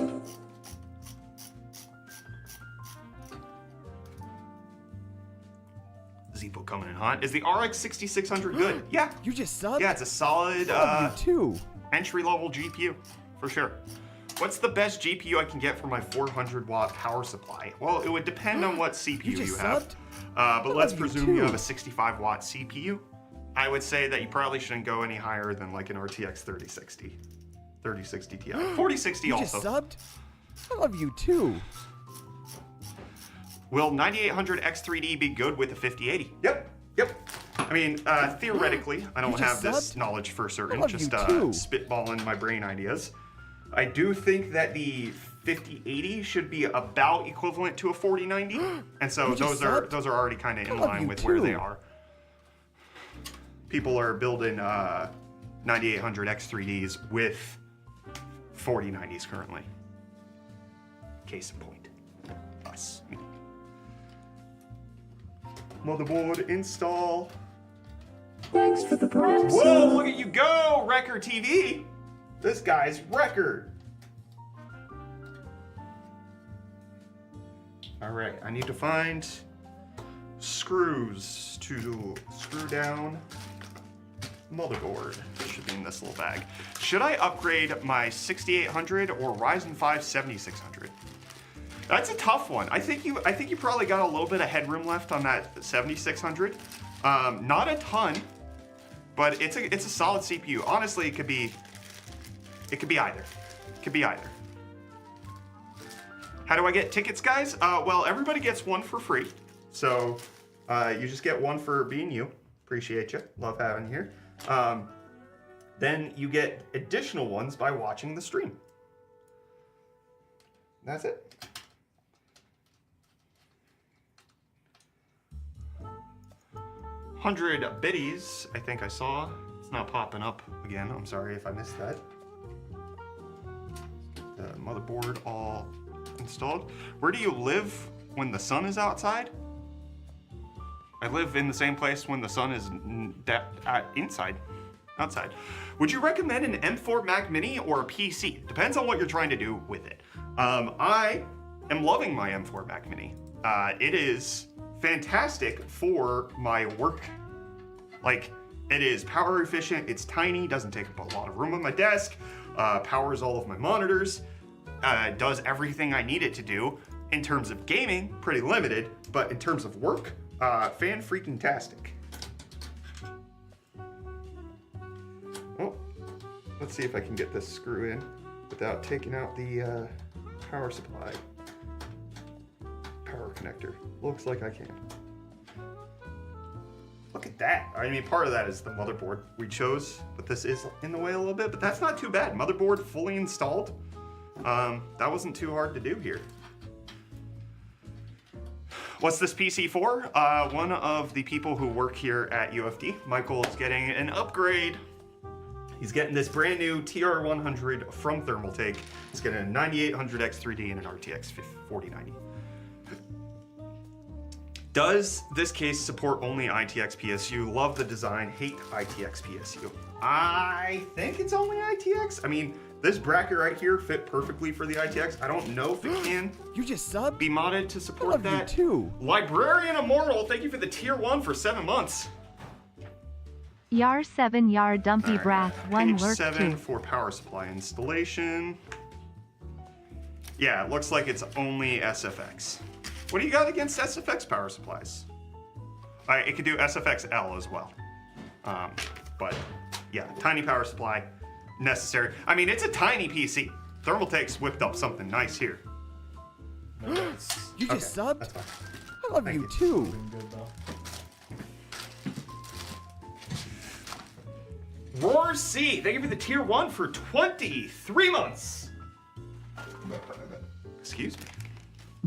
Zebo coming in hot. Is the RX 6600 good? Yeah. You just subbed? Yeah, it's a solid I love you too. entry-level GPU, for sure. What's the best GPU I can get for my 400 watt power supply? Well, it would depend on what CPU You just you have. subbed? But let's you presume you too. have a 65 watt CPU. I would say that you probably shouldn't go any higher than like an RTX 3060. 3060 Ti. 4060 You also. just subbed? I love you too. Will 9800 X3D be good with a 5080? Yep. I mean, theoretically, I don't You have just this subbed? knowledge for certain, I love just you too. spitballing my brain ideas. I do think that the 5080 should be about equivalent to a 4090, and so You just subbed? those are already kind of in love line you with where they too. are. People are building 9800 X3Ds with 4090s currently. Case in point, us. Motherboard install. Thanks for the prompts. Whoa, look at you go, Wrecker TV. This guy's Wrecker. All right, I need to find screws to screw down motherboard. Should be in this little bag. Should I upgrade my 6800 or Ryzen 5 7600? That's a tough one. I think you probably got a little bit of headroom left on that 7600. Not a ton, but it's a solid CPU. Honestly, it could be either. It could be either. How do I get tickets, guys? Well, everybody gets one for free. So you just get one for being you. Appreciate you. Love having you here. Then you get additional ones by watching the stream. That's it. $100 biddies, I think I saw. It's not popping up again. I'm sorry if I missed that. The motherboard all installed. Where do you live when the sun is outside? I live in the same place when the sun is inside. Outside. Would you recommend an M4 Mac Mini or a PC? Depends on what you're trying to do with it. I am loving my M4 Mac Mini. It is fantastic for my work. Like, it is power efficient, it's tiny, doesn't take up a lot of room on my desk, powers all of my monitors, does everything I need it to do. In terms of gaming, pretty limited, but in terms of work, fan-freaking-tastic. Oh, let's see if I can get this screw in without taking out the power supply. Power connector. Looks like I can. Look at that. I mean, part of that is the motherboard we chose, but this is in the way a little bit, but that's not too bad. Motherboard fully installed. That wasn't too hard to do here. What's this PC for? One of the people who work here at UFD, Michael, is getting an upgrade. He's getting this brand new TR100 from Thermaltake. He's getting a 9800X3D and an RTX 4090. Does this case support only ITX PSU? Love the design, hate ITX PSU. I think it's only ITX. I mean, this bracket right here fit perfectly for the ITX. I don't know if it can You just subbed? be modded to support that. I love you too. Librarian Immortal, thank you for the tier 1 for 7 months. Yar 7 Yar Dumpy All right, Brath 1 Page Lurk 7 2. for power supply installation. Yeah, it looks like it's only SFX. What do you got against SFX power supplies? It could do SFX-L as well. But yeah, tiny power supply, necessary. I mean, it's a tiny PC. Thermaltake's whipped up something nice here. You just subbed? That's fine. I love Thank you you. too. Doing good though. Roar C, thank you for the tier 1 for 23 months. Excuse me.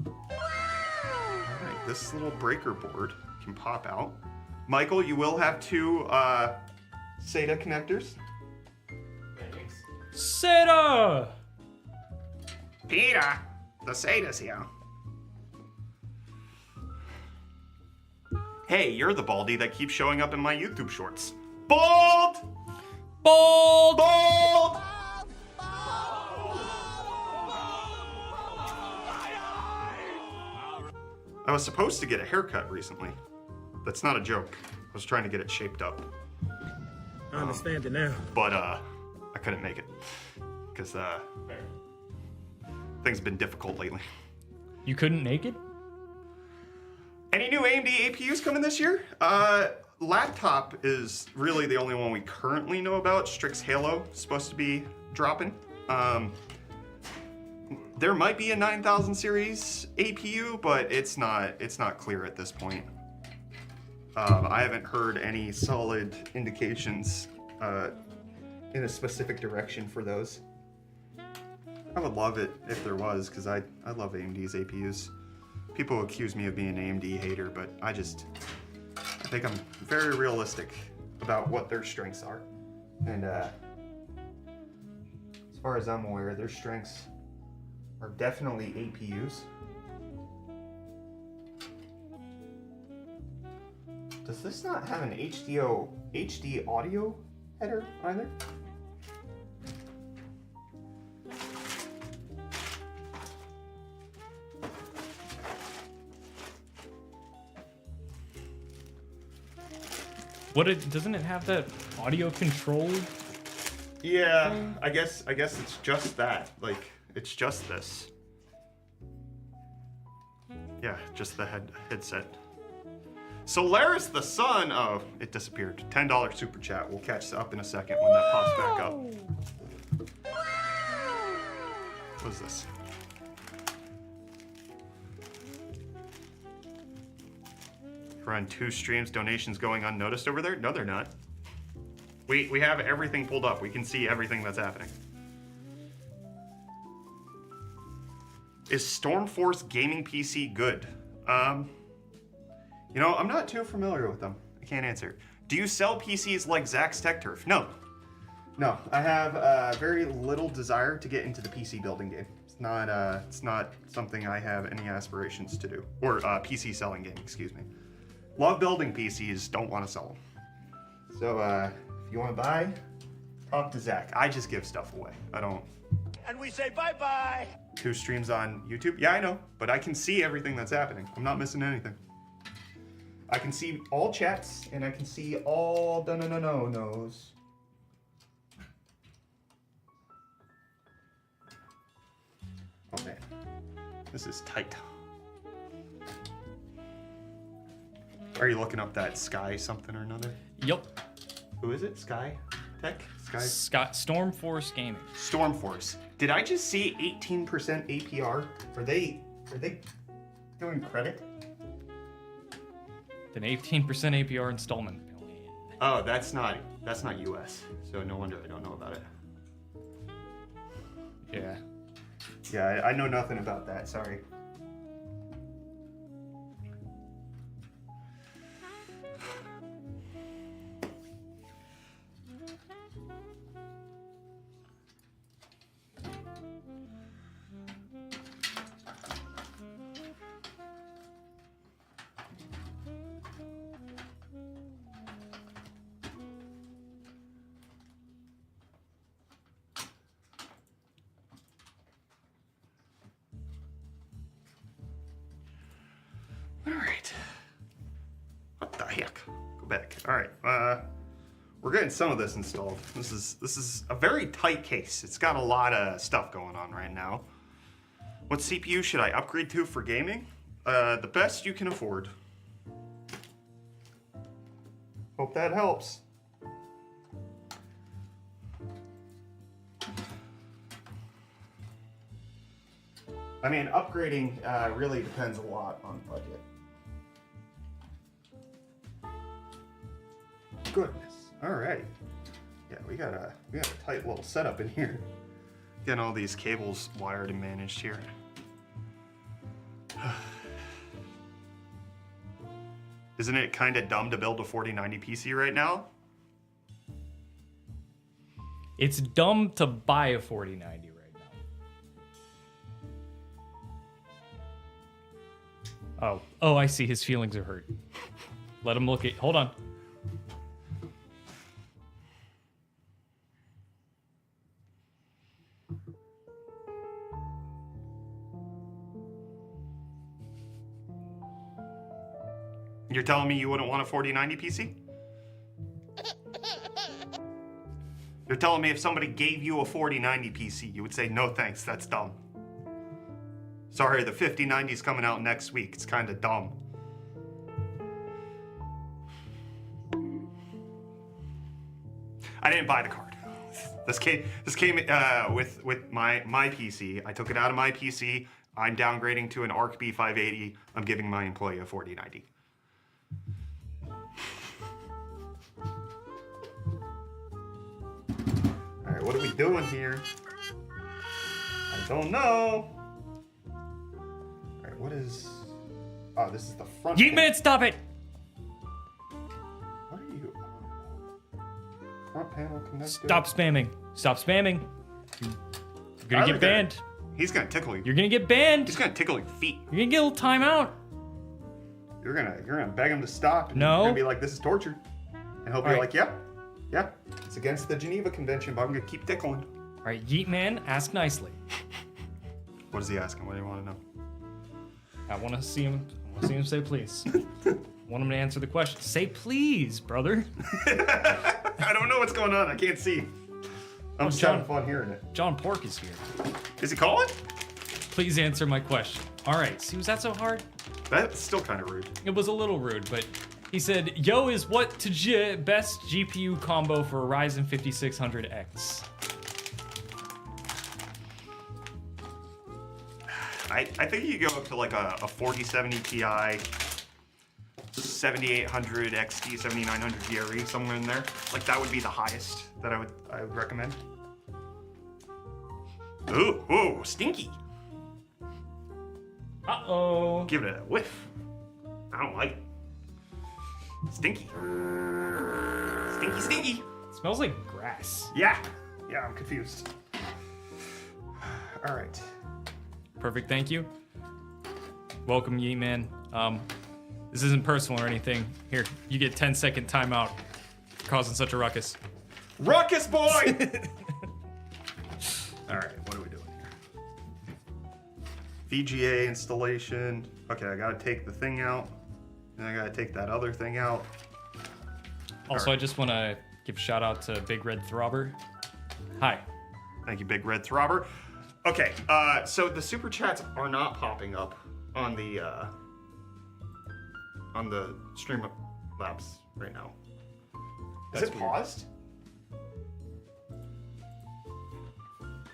Alright, this little breaker board can pop out. Michael, you will have 2 SATA connectors. Thanks. SATA! Peter, the SATA's here. Hey, you're the baldy that keeps showing up in my YouTube shorts. Bald! Bold! Bald! I was supposed to get a haircut recently. That's not a joke. I was trying to get it shaped up. I understand it now. But I couldn't make it. Because things have been difficult lately. You couldn't make it? Any new AMD APUs coming this year? Laptop is really the only one we currently know about. Strix Halo is supposed to be dropping. There might be a 9000 series APU, but it's not clear at this point. I haven't heard any solid indications in a specific direction for those. I would love it if there was, because I love AMD's APUs. People accuse me of being an AMD hater, but I think I'm very realistic about what their strengths are. And as far as I'm aware, their strengths are definitely APUs. Does this not have an HD audio header either? Doesn't it have that audio control? Yeah, I guess it's just that. Like, it's just this. Yeah, just the headset. Solaris the Sun. Oh, it disappeared. $10 super chat. We'll catch up in a second when that pops back up. What is this? Run 2 streams, donations going unnoticed over there? No, they're not. We have everything pulled up. We can see everything that's happening. Is Stormforce gaming PC good? You know, I'm not too familiar with them. I can't answer. Do you sell PCs like Zach's Tech Turf? No. No, I have very little desire to get into the PC building game. It's not something I have any aspirations to do. Or PC selling game, excuse me. Love building PCs, don't want to sell them. So if you want to buy, talk to Zach. I just give stuff away. I don't. And we say bye-bye. 2 streams on YouTube? Yeah, I know, but I can see everything that's happening. I'm not missing anything. I can see all chats, and I can see all no-no-no-no-nos. Oh man, this is tight. Are you looking up that Sky something or another? Yep. Who is it? Sky Tech? Stormforce Gaming. Stormforce. Did I just see 18% APR? Are they doing credit? An 18% APR installment. Oh, that's not US. So no wonder I don't know about it. Yeah. Yeah, I know nothing about that. Sorry. All right, we're getting some of this installed. This is a very tight case. It's got a lot of stuff going on right now. What CPU should I upgrade to for gaming? The best you can afford. Hope that helps. I mean, upgrading really depends a lot on budget. Goodness. All right. Yeah, we got a tight little setup in here. Getting all these cables wired and managed here. Isn't it kind of dumb to build a 4090 PC right now? It's dumb to buy a 4090 right now. Oh, I see. His feelings are hurt. Let him look at. Hold on. You're telling me you wouldn't want a 4090 PC? You're telling me if somebody gave you a 4090 PC, you would say, no thanks, that's dumb. Sorry, the 5090's coming out next week. It's kind of dumb. I didn't buy the card. This came with my PC. I took it out of my PC. I'm downgrading to an ARC B580. I'm giving my employee a 4090. All right, what are we doing here? I don't know. All right, what is? Oh, this is the front. Yeetman, stop it! What are you? Front panel connector. Stop spamming. Stop spamming. You're gonna get banned. He's gonna tickle you. You're gonna get banned. He's gonna tickle your feet. You're gonna get a little timeout. You're gonna beg him to stop. And No. You're gonna be like, this is torture. And he'll be Alright. like, yeah. It's against the Geneva Convention, but I'm gonna keep tickling. All right, Yeet Man, ask nicely. What is he asking? What do you want to know? I want to see him. I want to see him say please. I want him to answer the question. Say please, brother. I don't know what's going on. I can't see. I'm just having fun hearing it. John Pork is here. Is he calling? Please answer my question. All right. See, was that so hard? That's still kind of rude. It was a little rude, but he said, "Yo, is what to best GPU combo for a Ryzen 5600X?" I think you go up to like a 4070 Ti, 7800 XT, 7900 GRE, somewhere in there. Like that would be the highest that I would recommend. Ooh, stinky. Uh-oh. Give it a whiff. I don't like it. Stinky. Stinky. Smells like grass. Yeah, I'm confused. All right. Perfect, thank you. Welcome, Yeet Man. This isn't personal or anything. Here, you get 10-second timeout for causing such a ruckus. Ruckus boy! All right, what are we doing here? VGA installation. Okay, I gotta take the thing out, and I gotta take that other thing out. Also, I just want to give a shout out to Big Red Throbber. Hi. Thank you, Big Red Throbber. Okay, so the super chats are not popping up on the Streamlabs right now. Is it paused?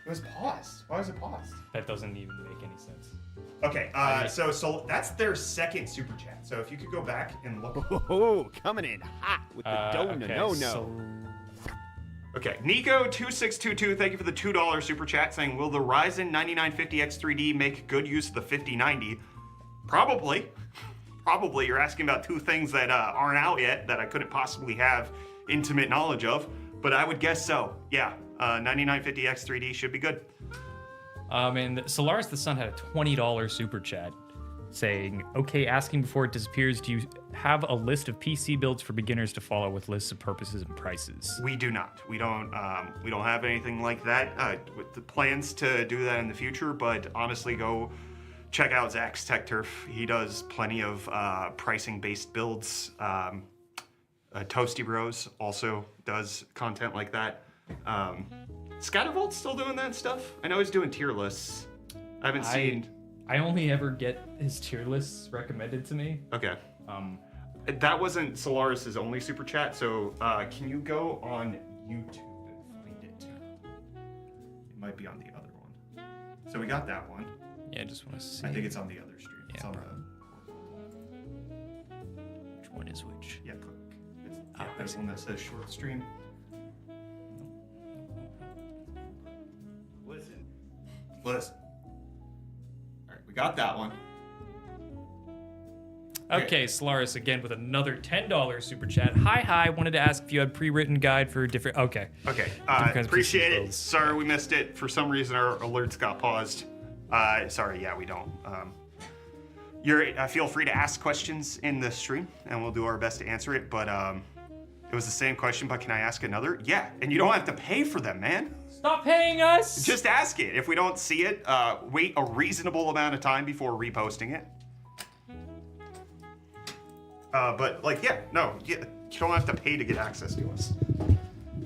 It was paused. Why was it paused? That doesn't even make any sense. Okay, so that's their second super chat. So if you could go back and look. Oh, coming in hot with the no. Okay, Nico2622, thank you for the $2 super chat saying, will the Ryzen 9950X3D make good use of the 5090? Probably. You're asking about two things that aren't out yet that I couldn't possibly have intimate knowledge of, but I would guess so. Yeah, 9950X3D should be good. And Solaris the Sun had a $20 super chat saying, okay, asking before it disappears, do you have a list of PC builds for beginners to follow with lists of purposes and prices? We do not. We don't have anything like that with the plans to do that in the future, but honestly, go check out Zach's Tech Turf. He does plenty of pricing-based builds. Toasty Bros also does content like that. Scattervault's still doing that stuff. I know he's doing tier lists. I haven't seen... I only ever get his tier lists recommended to me. Okay. That wasn't Solaris's only super chat, so can you go on YouTube and find it? It might be on the other one. So we got that one. Yeah, I just want to see. I think it's on the other stream. Yeah, it's on which one is which? Yeah, click. There's one that says short stream. Listen. All right, we got that one. Okay, Solaris again with another $10 super chat. Hi, wanted to ask if you had pre-written guide for different... Okay. Okay, Different kinds of appreciate PC it. builds. Sorry we missed it. For some reason our alerts got paused. Sorry, yeah, we don't. Feel free to ask questions in the stream, and we'll do our best to answer it, but it was the same question, but can I ask another? Yeah, and you don't have to pay for them, man. Stop paying us! Just ask it. If we don't see it, wait a reasonable amount of time before reposting it. But you don't have to pay to get access to us.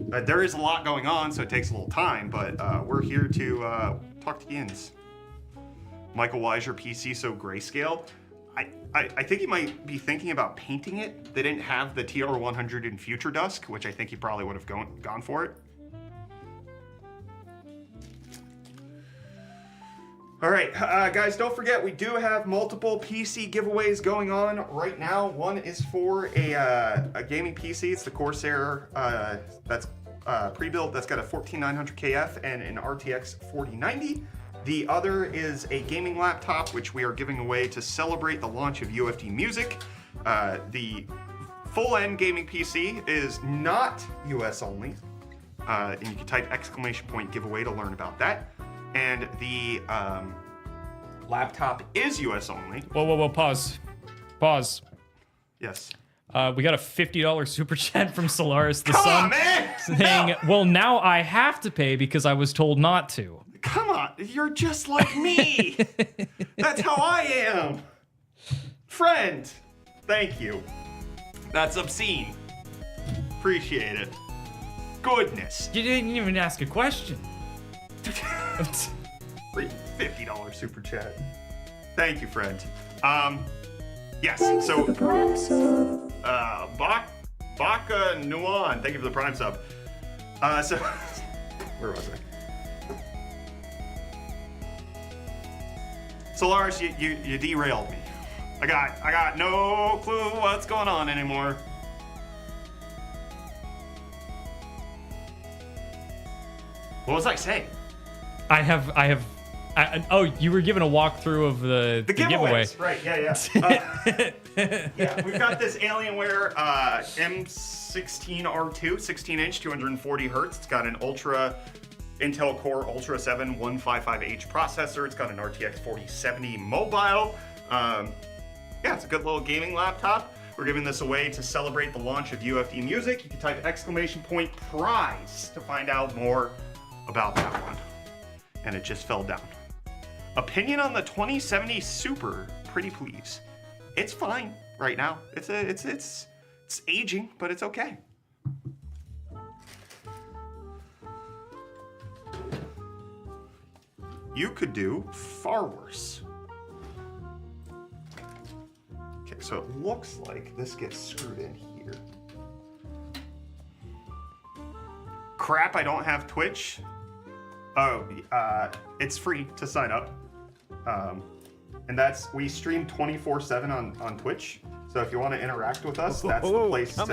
There is a lot going on, so it takes a little time, but we're here to talk to Yins. Michael Weiser, PC so grayscale. I think he might be thinking about painting it. They didn't have the TR100 in Future Dusk, which I think he probably would have gone for it. All right, guys, don't forget, we do have multiple PC giveaways going on right now. One is for a gaming PC. It's the Corsair that's pre-built. That's got a 14900 KF and an RTX 4090. The other is a gaming laptop, which we are giving away to celebrate the launch of UFD Music. The full-end gaming PC is not US only. And you can type !giveaway to learn about that. and the laptop is US only. Whoa, pause. Yes. We got a $50 super chat from Solaris the Come Sun on, man! saying, well, now I have to pay because I was told not to. Come on, you're just like me. That's how I am. Friend, thank you. That's obscene. Appreciate it. Goodness. You didn't even ask a question. $50 super chat. Thank you, friend. Yes, so Baka Nuan, thank you for the Prime sub. So where was I? Solaris, you derailed me. I got no clue what's going on anymore. What was I saying? Oh, you were given a walkthrough of the giveaway. Right, yeah. Yeah, we've got this Alienware M16R2, 16-inch, 240 hertz. It's got an Intel Core Ultra 7 155H processor. It's got an RTX 4070 mobile. Yeah, it's a good little gaming laptop. We're giving this away to celebrate the launch of UFD Music. You can type !prize to find out more about that one. And it just fell down. Opinion on the 2070 Super, pretty please. It's fine right now. It's aging, but it's okay. You could do far worse. Okay, so it looks like this gets screwed in here. Crap, I don't have Twitch. Oh, it's free to sign up. And we stream 24/7 on Twitch. So if you want to interact with us, that's the place to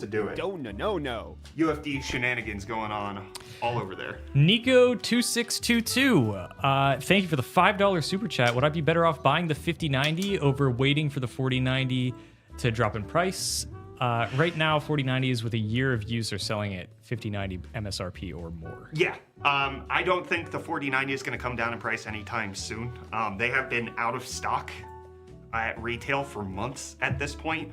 do it. No. UFD shenanigans going on all over there. Nico2622, thank you for the $5 super chat. Would I be better off buying the 5090 over waiting for the 4090 to drop in price? Right now, 4090s with a year of use are selling at 5090 MSRP or more. Yeah, I don't think the 4090 is going to come down in price anytime soon. They have been out of stock at retail for months at this point.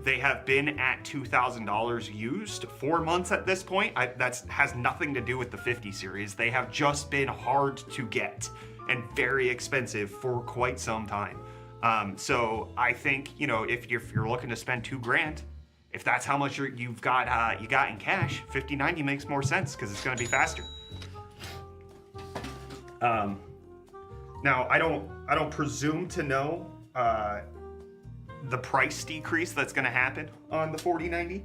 They have been at $2,000 used for months at this point. That has nothing to do with the 50 series. They have just been hard to get and very expensive for quite some time. So I think, if you're looking to spend $2,000, if that's how much you got in cash, 5090 makes more sense because it's going to be faster. Now I don't presume to know the price decrease that's going to happen on the 4090.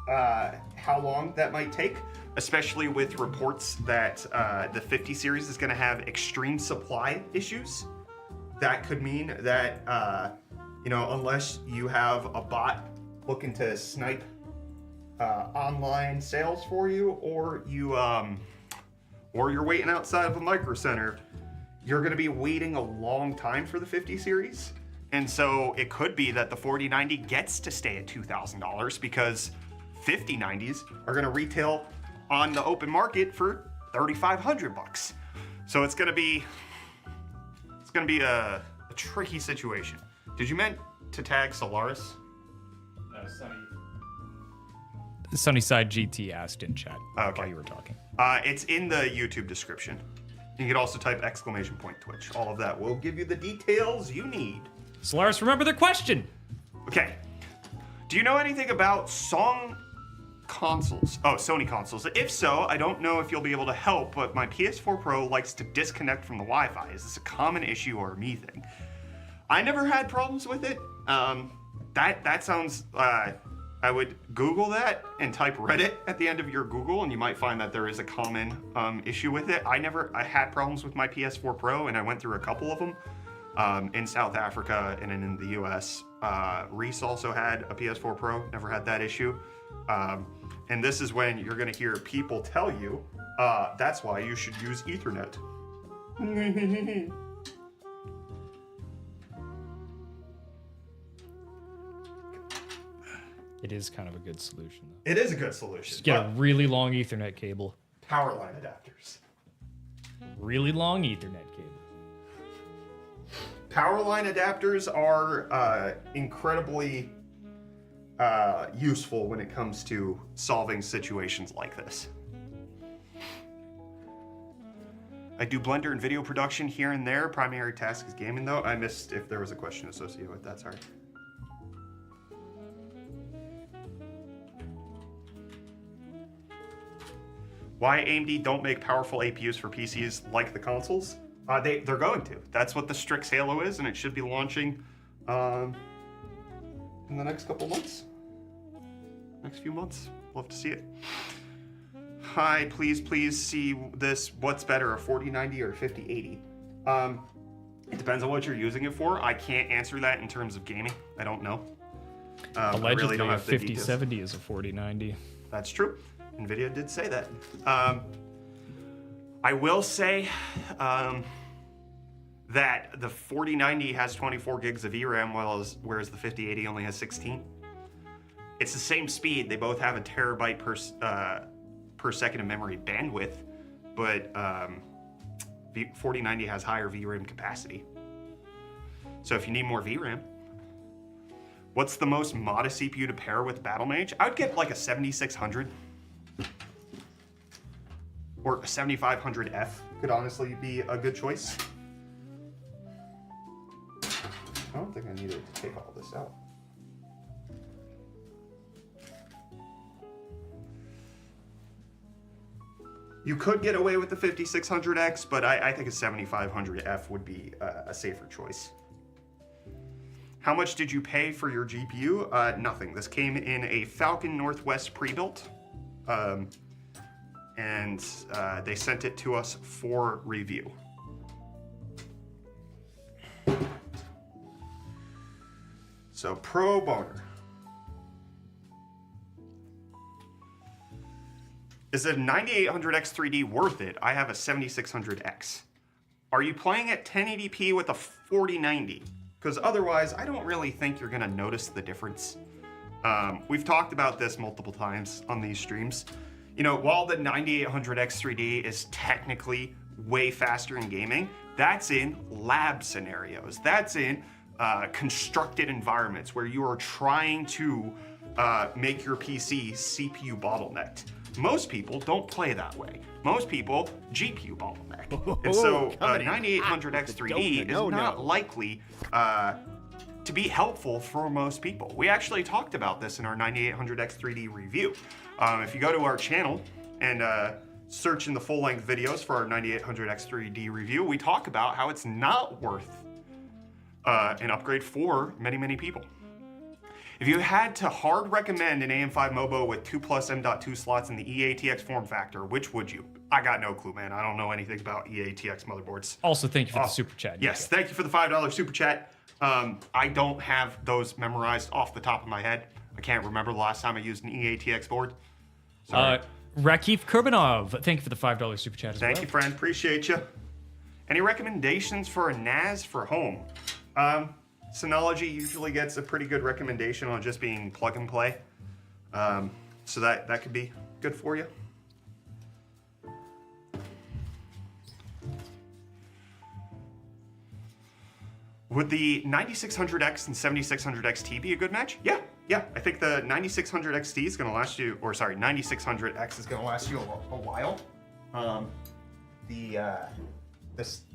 How long that might take, especially with reports that the 50 series is going to have extreme supply issues. That could mean that, unless you have a bot looking to snipe online sales for you, or you're waiting outside of a micro center, you're going to be waiting a long time for the 50 series. And so it could be that the 4090 gets to stay at $2,000 because 5090s are going to retail on the open market for $3,500. So it's going to be a tricky situation. Did you meant to tag Solaris? No, Sunnyside GT asked in chat Okay. while you were talking. It's in the YouTube description. You can also type !Twitch. All of that will give you the details you need. Solaris, remember the question. Okay. Do you know anything about Sony consoles? If so, I don't know if you'll be able to help, but my PS4 Pro likes to disconnect from the Wi-Fi. Is this a common issue or a me thing? I never had problems with it. That sounds, I would Google that and type Reddit at the end of your Google, and you might find that there is a common issue with it. I had problems with my PS4 Pro, and I went through a couple of them in South Africa and in the US. Reese also had a PS4 Pro, never had that issue. And this is when you're gonna hear people tell you, that's why you should use Ethernet. It is kind of a good solution, though. It is a good solution. Just get a really long Ethernet cable. Power line adapters. really long Ethernet cable. Power line adapters are incredibly useful when it comes to solving situations like this. I do Blender and video production here and there. Primary task is gaming, though. I missed if there was a question associated with that. Sorry. Why AMD don't make powerful APUs for PCs like the consoles? They're going to. That's what the Strix Halo is, and it should be launching in the next couple months. Next few months. Love to see it. Hi, please see this. What's better, a 4090 or a 5080? It depends on what you're using it for. I can't answer that in terms of gaming. I don't know. Allegedly, I really don't a have the 5070 is a 4090. That's true. NVIDIA did say that. I will say that the 4090 has 24 gigs of VRAM, whereas the 5080 only has 16. It's the same speed. They both have a terabyte per second of memory bandwidth, but 4090 has higher VRAM capacity. So if you need more VRAM, what's the most modest CPU to pair with Battlemage? I would get like a 7600 or a 7500F could honestly be a good choice. I don't think I needed to take all this out. You could get away with the 5600X, but I think a 7500F would be a safer choice. How much did you pay for your GPU? Nothing. This came in a Falcon Northwest pre-built, and they sent it to us for review. So pro boner. Is a 9800X 3D worth it? I have a 7600X. Are you playing at 1080p with a 4090? Because otherwise, I don't really think you're gonna notice the difference. We've talked about this multiple times on these streams. You know, while the 9800X 3D is technically way faster in gaming, that's in lab scenarios. That's in constructed environments where you are trying to make your PC CPU bottlenecked. Most people don't play that way. Most people GPU bottleneck. And so 9800X 3D is not likely to be helpful for most people. We actually talked about this in our 9800X 3D review. If you go to our channel and search in the full-length videos for our 9800X 3D review, we talk about how it's not worth an upgrade for many people. If you had to hard recommend an AM5 Mobo with 2+ M.2 slots in the EATX form factor, which would you? I got no clue, man. I don't know anything about EATX motherboards. Also, thank you for the super chat. Yes, thank you for the $5 super chat. I don't have those memorized off the top of my head. I can't remember the last time I used an EATX board. Sorry. Rakif Kurbanov, thank you for the $5 super chat as well. Thank you, friend. Appreciate you. Any recommendations for a NAS for home? Synology usually gets a pretty good recommendation on just being plug and play. So that could be good for you. Would the 9600X and 7600 XT be a good match? Yeah. I think the 9600 XT is going to last you, or sorry, 9600X is going to last you a while. The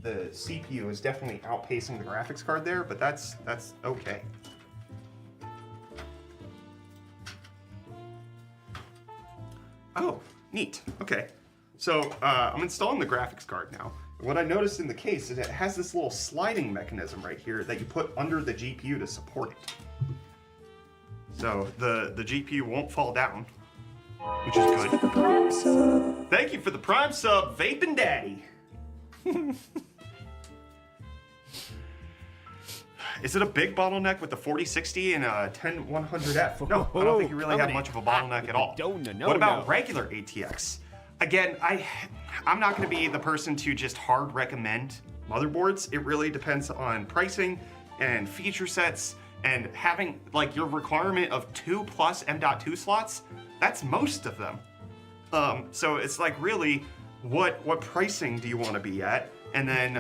CPU is definitely outpacing the graphics card there, but that's okay. Oh, neat. Okay. So I'm installing the graphics card now. What I noticed in the case is it has this little sliding mechanism right here that you put under the GPU to support it. So the GPU won't fall down, which is good. Thank you for the Prime sub, Vapin' Daddy. Is it a big bottleneck with the 4060 and a 10100F? No, I don't think you really have much of a bottleneck at all. What about regular ATX? Again, I'm not going to be the person to just hard recommend motherboards. It really depends on pricing and feature sets, and having like your requirement of 2+ M.2 slots. That's most of them. So it's like really what pricing do you want to be at, and then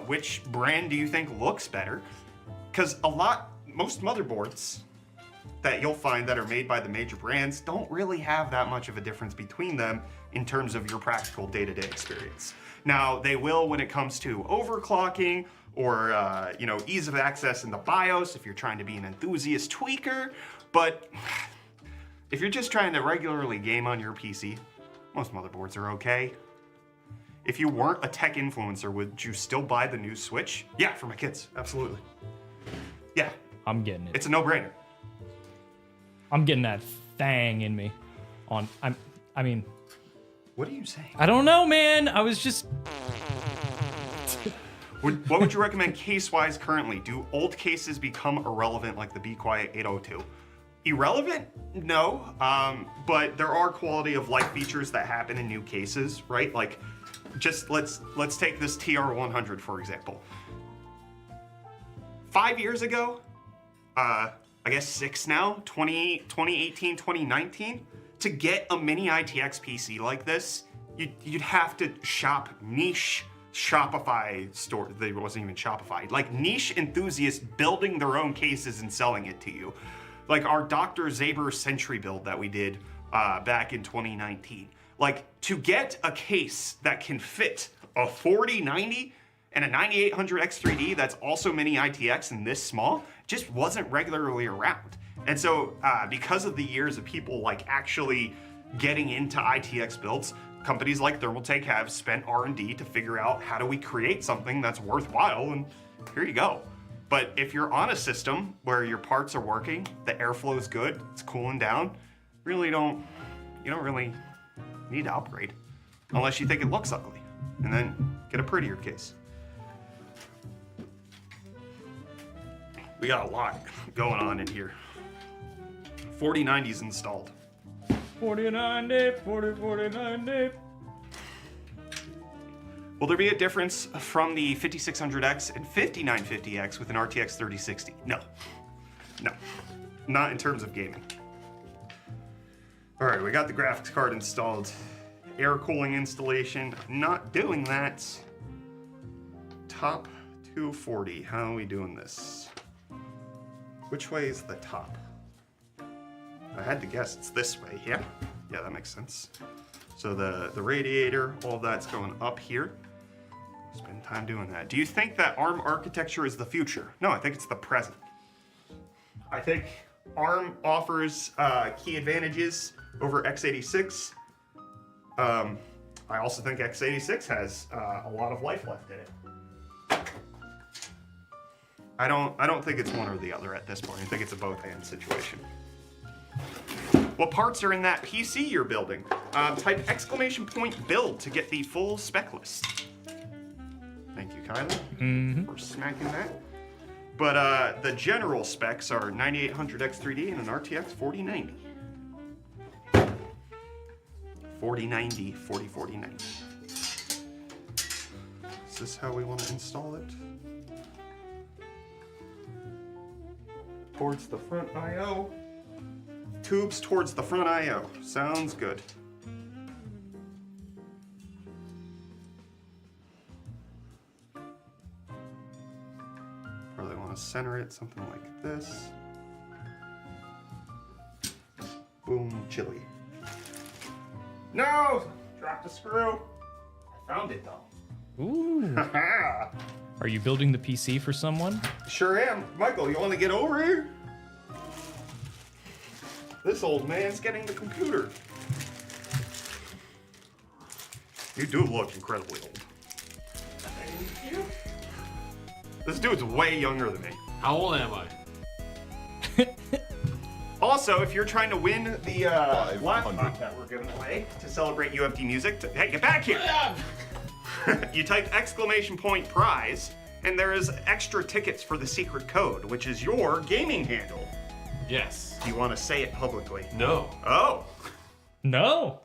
which brand do you think looks better? Because most motherboards that you'll find that are made by the major brands don't really have that much of a difference between them in terms of your practical day-to-day experience. Now, they will when it comes to overclocking or ease of access in the BIOS if you're trying to be an enthusiast tweaker, but if you're just trying to regularly game on your PC, most motherboards are okay. If you weren't a tech influencer, would you still buy the new Switch? Yeah, for my kids, absolutely. Yeah. I'm getting it. It's a no-brainer. I'm getting that thing in me. I mean, what are you saying? I don't know, man. I was just. What would you recommend case-wise currently? Do old cases become irrelevant like the Be Quiet 802? Irrelevant? No. But there are quality of life features that happen in new cases, right? Like, just let's take this TR100 for example. 5 years ago, I guess 6 now, 2018, 2019, to get a mini ITX PC like this, you'd have to shop niche Shopify store. There wasn't even Shopify. Like niche enthusiasts building their own cases and selling it to you. Like our Dr. Zaber Sentry build that we did back in 2019. Like to get a case that can fit a 4090 and a 9800 X3D that's also mini ITX and this small just wasn't regularly around. And so because of the years of people like actually getting into ITX builds, companies like Thermaltake have spent R&D to figure out how do we create something that's worthwhile, and here you go. But if you're on a system where your parts are working, the airflow is good, it's cooling down, you don't really need to upgrade unless you think it looks ugly, and then get a prettier case. We got a lot going on in here. 4090's installed. 4090, 4090. Will there be a difference from the 5600X and 5950X with an RTX 3060? No, not in terms of gaming. All right, we got the graphics card installed. Air cooling installation, not doing that. Top 240, how are we doing this? Which way is the top? I had to guess it's this way, yeah? Yeah, that makes sense. So the radiator, all of that's going up here. Spend time doing that. Do you think that ARM architecture is the future? No, I think it's the present. I think ARM offers key advantages over x86. I also think x86 has a lot of life left in it. I don't think it's one or the other at this point. I think it's a both-and situation. What parts are in that PC you're building? Type !build to get the full spec list. Thank you, Kylie, for smacking that. But the general specs are 9800 X3D and an RTX 4090. 4090, 4090. Is this how we want to install it? Towards the front I/O. Tubes towards the front I/O. Sounds good. Probably want to center it something like this. Boom, chili. No! Dropped a screw. I found it though. Ooh. Are you building the PC for someone? Sure am. Michael, you want to get over here? This old man's getting the computer. You do look incredibly old. Thank you. This dude's way younger than me. How old am I? Also, if you're trying to win the laptop that we're giving away to celebrate UFD music, hey, get back here! You type !prize, and there is extra tickets for the secret code, which is your gaming handle. Yes. Do you want to say it publicly? No. Oh. No.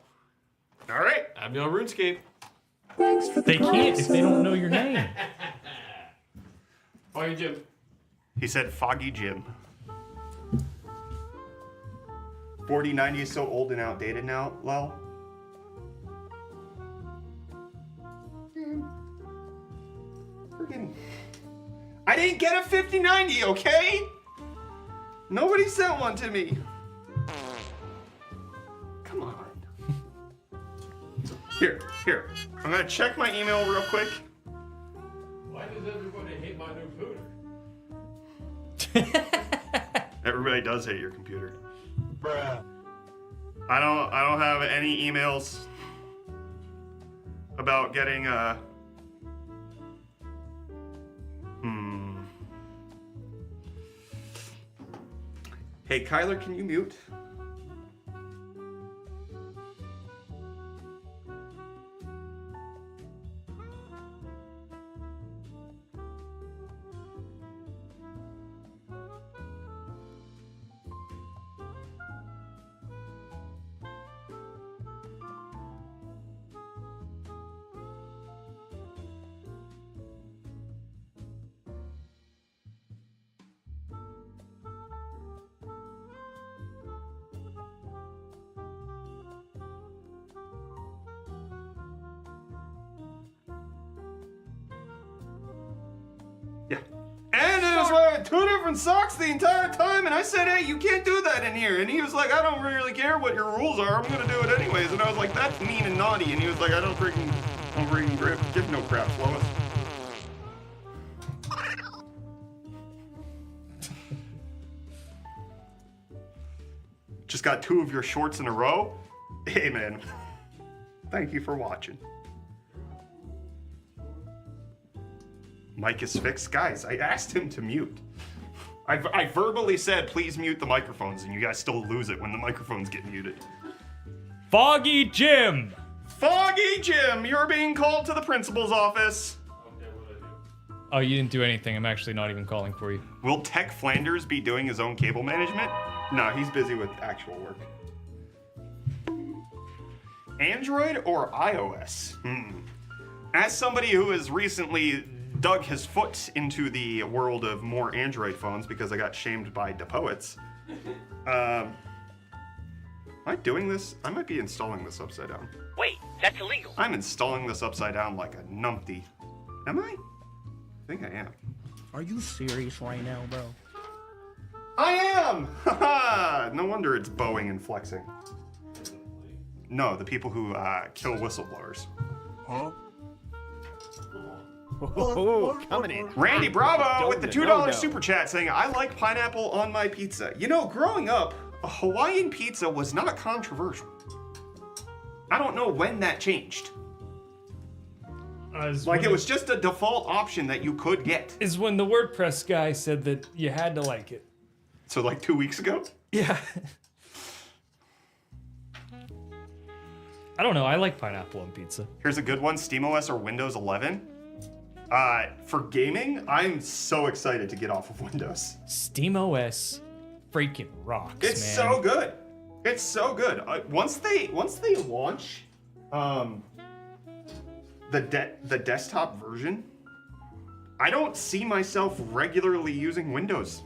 All right. I'm no RuneScape. Thanks for the They can't if they don't know your name. Foggy Jim. He said Foggy Jim. 4090 is so old and outdated now, Lel. didn't get a 5090, okay? Nobody sent one to me. Come on. Here. I'm gonna check my email real quick. Why does everybody hate my new pooter? Everybody does hate your computer. Bruh. I don't have any emails about getting Hey Kyler, can you mute? Yeah. And it was wearing 2 different socks the entire time, and I said, hey, you can't do that in here. And he was like, I don't really care what your rules are, I'm gonna do it anyways. And I was like, that's mean and naughty. And he was like, I don't freaking give no crap, Lois. Just got 2 of your shorts in a row? Hey man, thank you for watching. Mic is fixed. Guys, I asked him to mute. I verbally said, please mute the microphones, and you guys still lose it when the microphones get muted. Foggy Jim! Foggy Jim, you're being called to the principal's office. Okay, what do I do? Oh, you didn't do anything. I'm actually not even calling for you. Will Tech Flanders be doing his own cable management? No, he's busy with actual work. Android or iOS? As somebody who has recently dug his foot into the world of more Android phones because I got shamed by the poets. Am I doing this? I might be installing this upside down. Wait, that's illegal. I'm installing this upside down like a numpty. Am I? I think I am. Are you serious right now, bro? I am! Haha! No wonder it's bowing and flexing. No, the people who kill whistleblowers. Huh? Oh, coming in. Randy Bravo with the $2 No. super chat saying, I like pineapple on my pizza. You know, growing up, a Hawaiian pizza was not controversial. I don't know when that changed. Like, it was just a default option that you could get. Is when the WordPress guy said that you had to like it. So, like 2 weeks ago? Yeah. I don't know. I like pineapple on pizza. Here's a good one, SteamOS or Windows 11. For gaming, I'm so excited to get off of Windows. SteamOS freaking rocks, It's man. so good. It's so good. Once they launch the desktop version, I don't see myself regularly using Windows.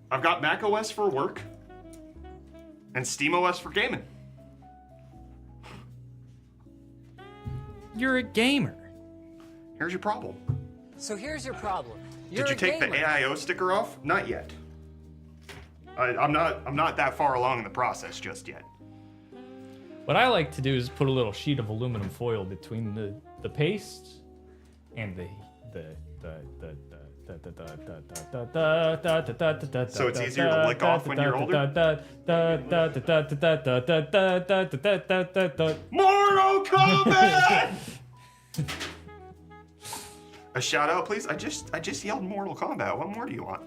I've got macOS for work and SteamOS for gaming. You're a gamer. Here's your problem. So here's your problem. Did you take the AIO sticker off? Not yet. I'm not that far along in the process just yet. What I like to do is put a little sheet of aluminum foil between the paste and So it's easier to lick off when you're older? Mortal Kombat! A shout out, please. I just yelled Mortal Kombat. What more do you want?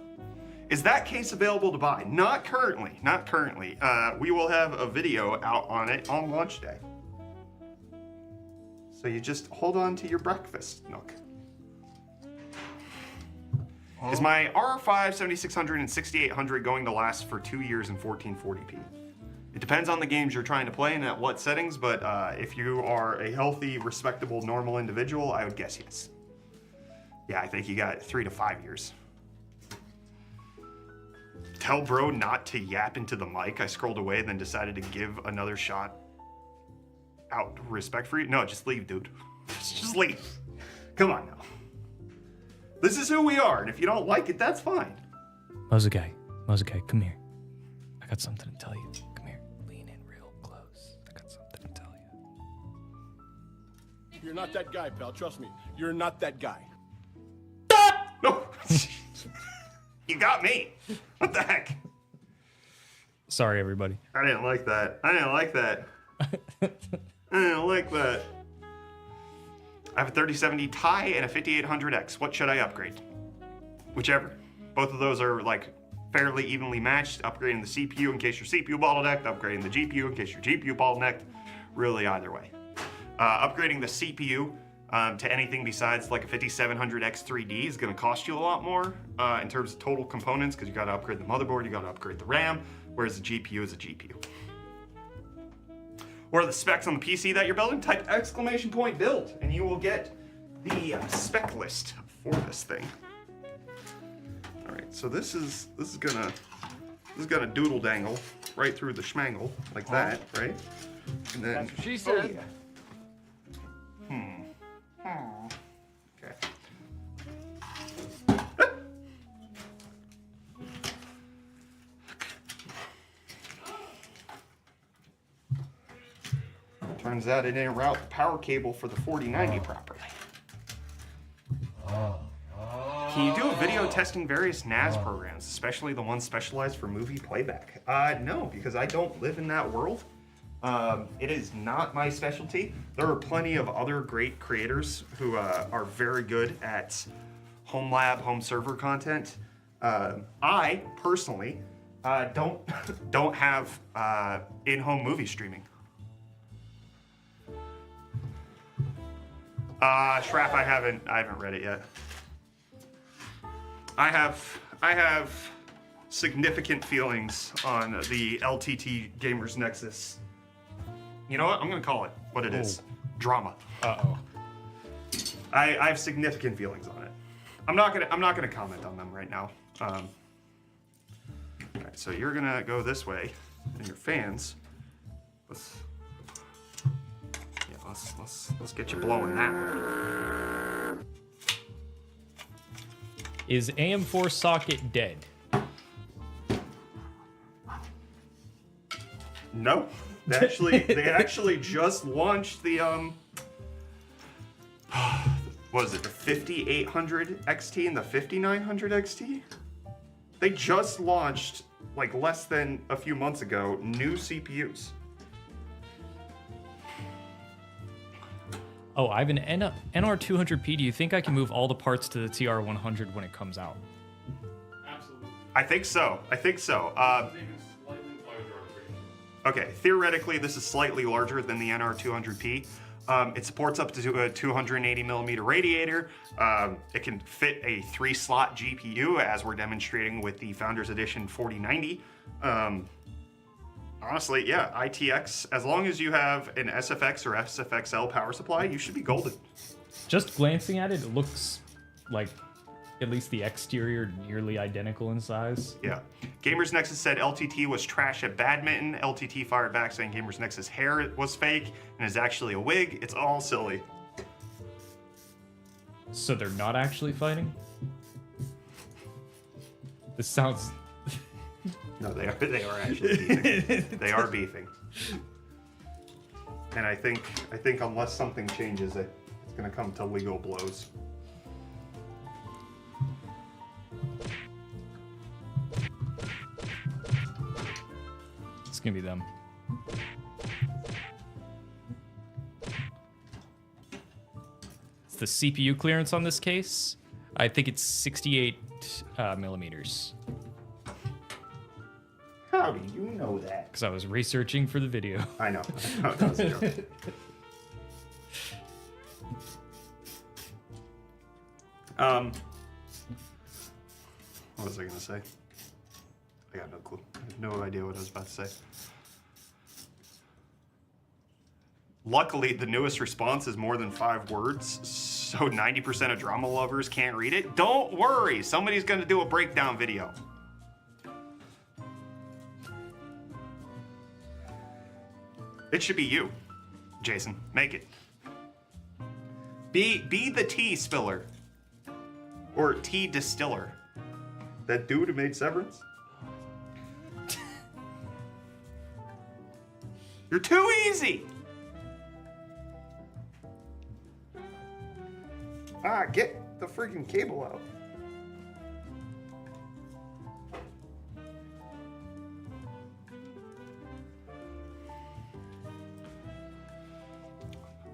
Is that case available to buy? Not currently. Not currently. We will have a video out on it on launch day. So you just hold on to your breakfast nook. Is my R5 7600 and 6800 going to last for 2 years in 1440p? It depends on the games you're trying to play and at what settings, but if you are a healthy, respectable, normal individual, I would guess yes. Yeah, I think you got 3 to 5 years. Tell bro not to yap into the mic. I scrolled away, then decided to give another shot out respect for you. No, just leave, dude. Just leave. Come on now. This is who we are, and if you don't like it, that's fine. Mozukai, come here. I got something to tell you. Come here. Lean in real close. I got something to tell you. You're not that guy, pal. Trust me. You're not that guy. No. You got me. What the heck? Sorry, everybody. I didn't like that. I didn't like that. I have a 3070 Ti and a 5800X. What should I upgrade? Whichever. Both of those are like fairly evenly matched. Upgrading the CPU in case your CPU bottlenecked. Upgrading the GPU in case your GPU bottlenecked. Really either way. Upgrading the CPU to anything besides like a 5700X 3D is going to cost you a lot more in terms of total components because you got to upgrade the motherboard, you got to upgrade the RAM, whereas the GPU is a GPU. What are the specs on the PC that you're building? Type !build and you will get the spec list for this thing. All right, so this is gonna doodle dangle right through the schmangle like that, right? And then That's what she said. Okay. Turns out it didn't route the power cable for the 4090 properly. Can you do a video testing various NAS programs, especially the ones specialized for movie playback? No, because I don't live in that world. It is not my specialty. There are plenty of other great creators who are very good at home lab, home server content. I personally don't have in-home movie streaming. Shrap, I haven't read it yet. I have significant feelings on the LTT Gamers Nexus. You know what? I'm gonna call it what it is. Drama. Uh-oh. I have significant feelings on it. I'm not gonna comment on them right now. All right, so you're gonna go this way, and your fans. Let's get you blowing that. Is AM4 socket dead? No, they actually just launched the what is it? The 5800 XT and the 5900 XT. They just launched like less than a few months ago new CPUs. Oh, I have an NR200P. Do you think I can move all the parts to the TR100 when it comes out? Absolutely. I think so. Even slightly larger upgrade. Okay, theoretically, this is slightly larger than the NR200P. It supports up to a 280 millimeter radiator. It can fit a 3-slot GPU, as we're demonstrating with the Founders Edition 4090. Honestly, yeah, ITX, as long as you have an SFX or SFXL power supply, you should be golden. Just glancing at it, it looks like at least the exterior nearly identical in size. Yeah. Gamers Nexus said LTT was trash at badminton. LTT fired back saying Gamers Nexus hair was fake and is actually a wig. It's all silly. So they're not actually fighting? This sounds... No, they are actually beefing. They are beefing. And I think unless something changes, it's gonna come to legal blows. It's gonna be them. It's the CPU clearance on this case. I think it's 68 millimeters. How do you know that? Because I was researching for the video. I know. That was a joke. What was I gonna say? I got no clue. I have no idea what I was about to say. Luckily, the newest response is more than 5 words, so 90% of drama lovers can't read it. Don't worry, somebody's gonna do a breakdown video. It should be you, Jason. Make it. Be the tea spiller. Or tea distiller. That dude who made Severance? You're too easy! Ah, get the freaking cable out.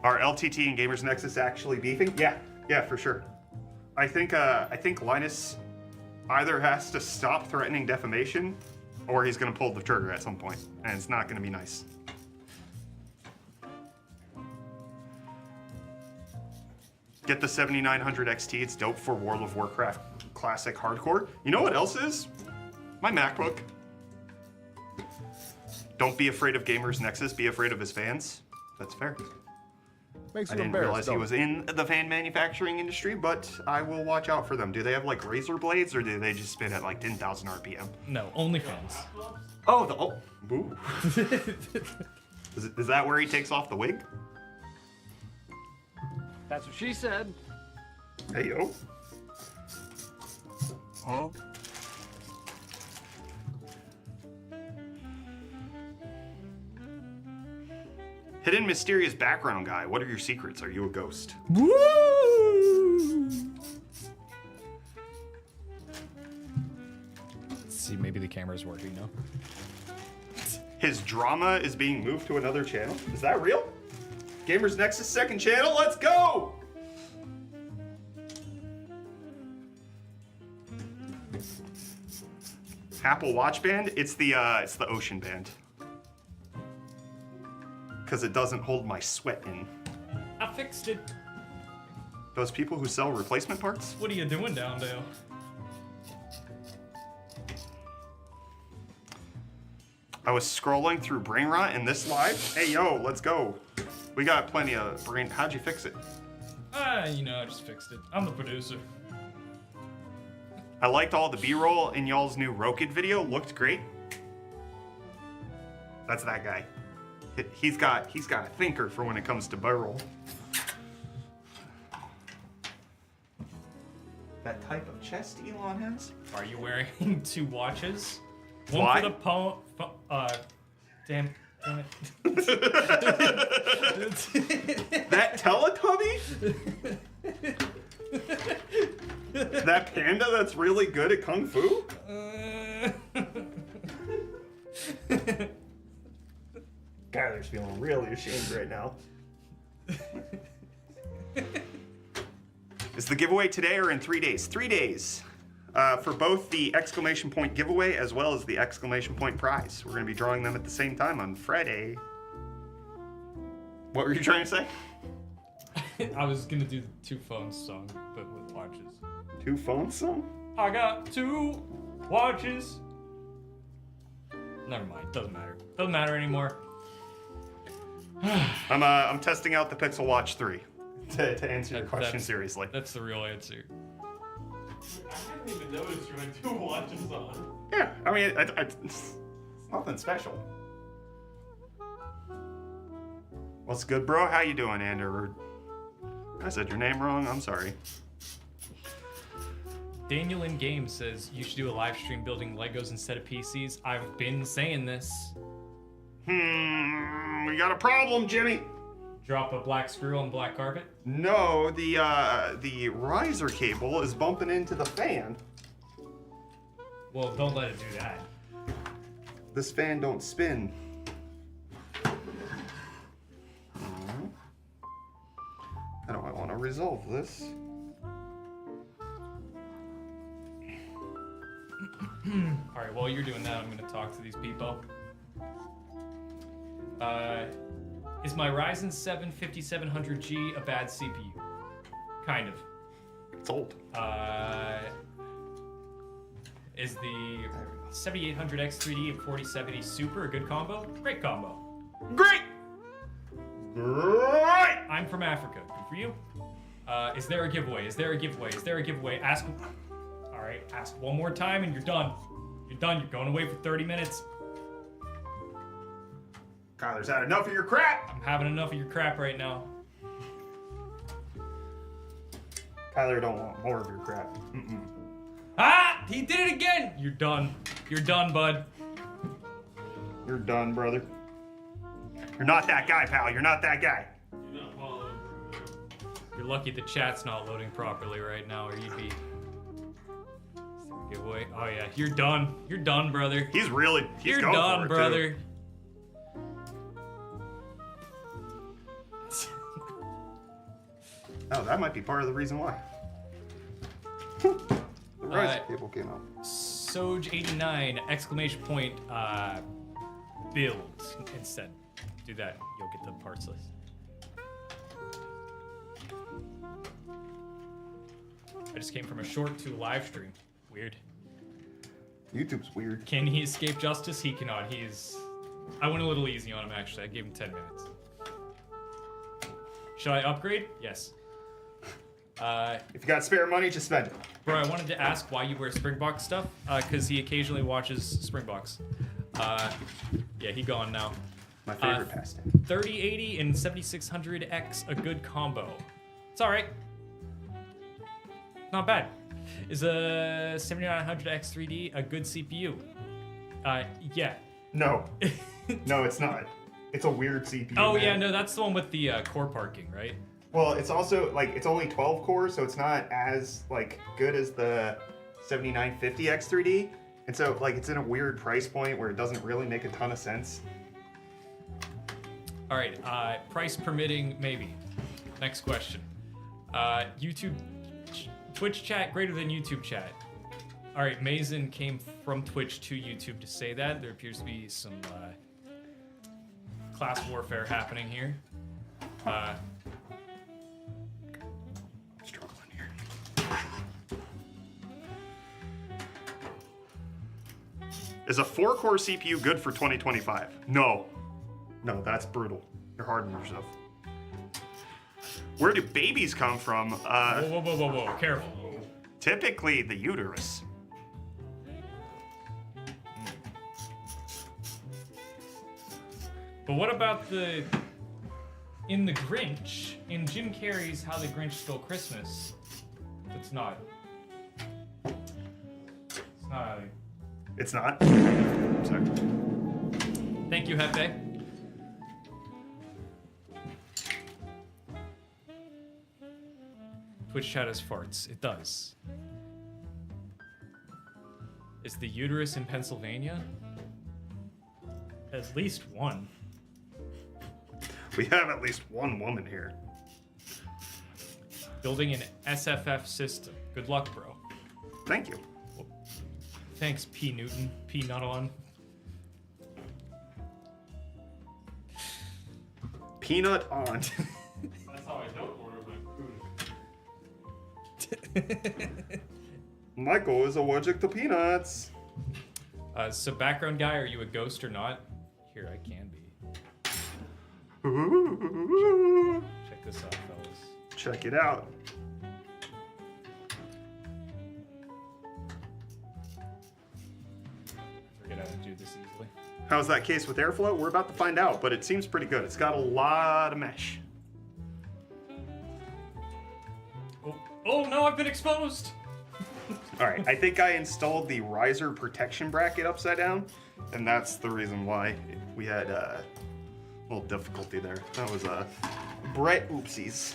Are LTT and Gamers Nexus actually beefing? Yeah, for sure. I think Linus either has to stop threatening defamation, or he's gonna pull the trigger at some point, and it's not gonna be nice. Get the 7900 XT. It's dope for World of Warcraft Classic Hardcore. You know what else is? My MacBook. Don't be afraid of Gamers Nexus. Be afraid of his fans. That's fair. Makes I you didn't embarrassed, realize he don't was it? in the fan manufacturing industry, but I will watch out for them. Do they have like razor blades, or do they just spin at like 10,000 RPM? No, OnlyFans. Oh, ooh. Is that where he takes off the wig? That's what she said. Hey, yo. Huh? Hidden mysterious background guy. What are your secrets? Are you a ghost? Woo! Let's see, maybe the camera's working now. His drama is being moved to another channel. Is that real? Gamers Nexus second channel. Let's go! Apple Watch Band. It's the Ocean Band. Because it doesn't hold my sweat in. I fixed it. Those people who sell replacement parts? What are you doing down there? I was scrolling through Brain Rot and this live. Hey, yo, let's go. We got plenty of brain. How'd you fix it? You know, I just fixed it. I'm the producer. I liked all the B-roll in y'all's new Rokid video. Looked great. That's that guy. He's got a thinker for when it comes to B-roll. That type of chest Elon has? Are you wearing two watches? One Why? for the damn it. That Teletubby? That panda that's really good at Kung Fu? Skylar's feeling really ashamed right now. Is the giveaway today or in 3 days? 3 days. For both the exclamation point giveaway as well as the exclamation point prize. We're going to be drawing them at the same time on Friday. What were you trying to say? I was gonna do the two phones song, but with watches. Two phones song? I got two watches. Never mind. Doesn't matter. Doesn't matter anymore. I'm testing out the Pixel Watch 3 to answer your question That's- seriously. That's the real answer. I didn't even notice you had two watches on. Yeah, I mean, it's nothing special. What's good, bro? How you doing, Andrew? I said your name wrong. I'm sorry. Daniel in Game says you should do a live stream building Legos instead of PCs. I've been saying this. We got a problem, Jimmy. Drop a black screw on the black carpet. No, the riser cable is bumping into the fan. Well, don't let it do that. This fan don't spin. How do I want to resolve this? All right, while you're doing that, I'm going to talk to these people. Is my Ryzen 7 5700G a bad CPU? Kind of. It's old. Is the 7800X3D and 4070 Super a good combo? Great combo. Great! Great! I'm from Africa. Good for you. Is there a giveaway? Is there a giveaway? Is there a giveaway? Ask. All right, ask one more time and you're done. You're done. You're going away for 30 minutes. Kyler's had enough of your crap. I'm having enough of your crap right now. Kyler don't want more of your crap. Mm-mm. Ah! He did it again! You're done. You're done, bud. You're done, brother. You're not that guy, pal. You're not that guy. You're not following. You're lucky the chat's not loading properly right now, or you'd be... Giveaway. Oh yeah, you're done. You're done, brother. He's You're going done, for it, brother. Too. Oh, that might be part of the reason why. The Rise cable came out. Soj89 exclamation point build instead. Do that. You'll get the parts list. I just came from a short to a live stream. Weird. YouTube's weird. Can he escape justice? He cannot. He is. I went a little easy on him actually. I gave him 10 minutes. Should I upgrade? Yes. If you got spare money, just spend it. Bro, I wanted to ask why you wear Springbox stuff, because he occasionally watches Springbox. Yeah, he gone now. My favorite pastime. 3080 and 7600X, a good combo. It's all right. Not bad. Is a 7900X 3D a good CPU? Yeah. No. No, it's not. It's a weird CPU. Oh man. yeah, no, that's the one with the core parking, right? Well, it's also like it's only 12 cores, so it's not as like good as the 7950X 3D, and so like it's in a weird price point where it doesn't really make a ton of sense. All right, price permitting, maybe. Next question. YouTube, Twitch chat greater than YouTube chat. All right, Mason came from Twitch to YouTube to say that. There appears to be some class warfare happening here. Struggling here. Is a 4-core CPU good for 2025? No. No, that's brutal. You're hard on yourself. Where do babies come from? Whoa, careful. Typically the uterus. But what about in the Grinch, in Jim Carrey's How the Grinch Stole Christmas? It's not. It's not. It's not? I'm sorry. Thank you, Hefe. Twitch chat has farts. It does. Is the uterus in Pennsylvania? At least one. We have at least one woman here. Building an SFF system. Good luck, bro. Thank you. Thanks, P. Newton. P. Not on. Peanut on. That's how I don't order my food. Michael is allergic to peanuts. So background guy, are you a ghost or not? Here, I can be. Check this out, fellas. Check it out. Forget how to do this easily. How's that case with airflow? We're about to find out, but it seems pretty good. It's got a lot of mesh. Oh no, I've been exposed! All right, I think I installed the riser protection bracket upside down, and that's the reason why we had a little difficulty there. That was a bright oopsies.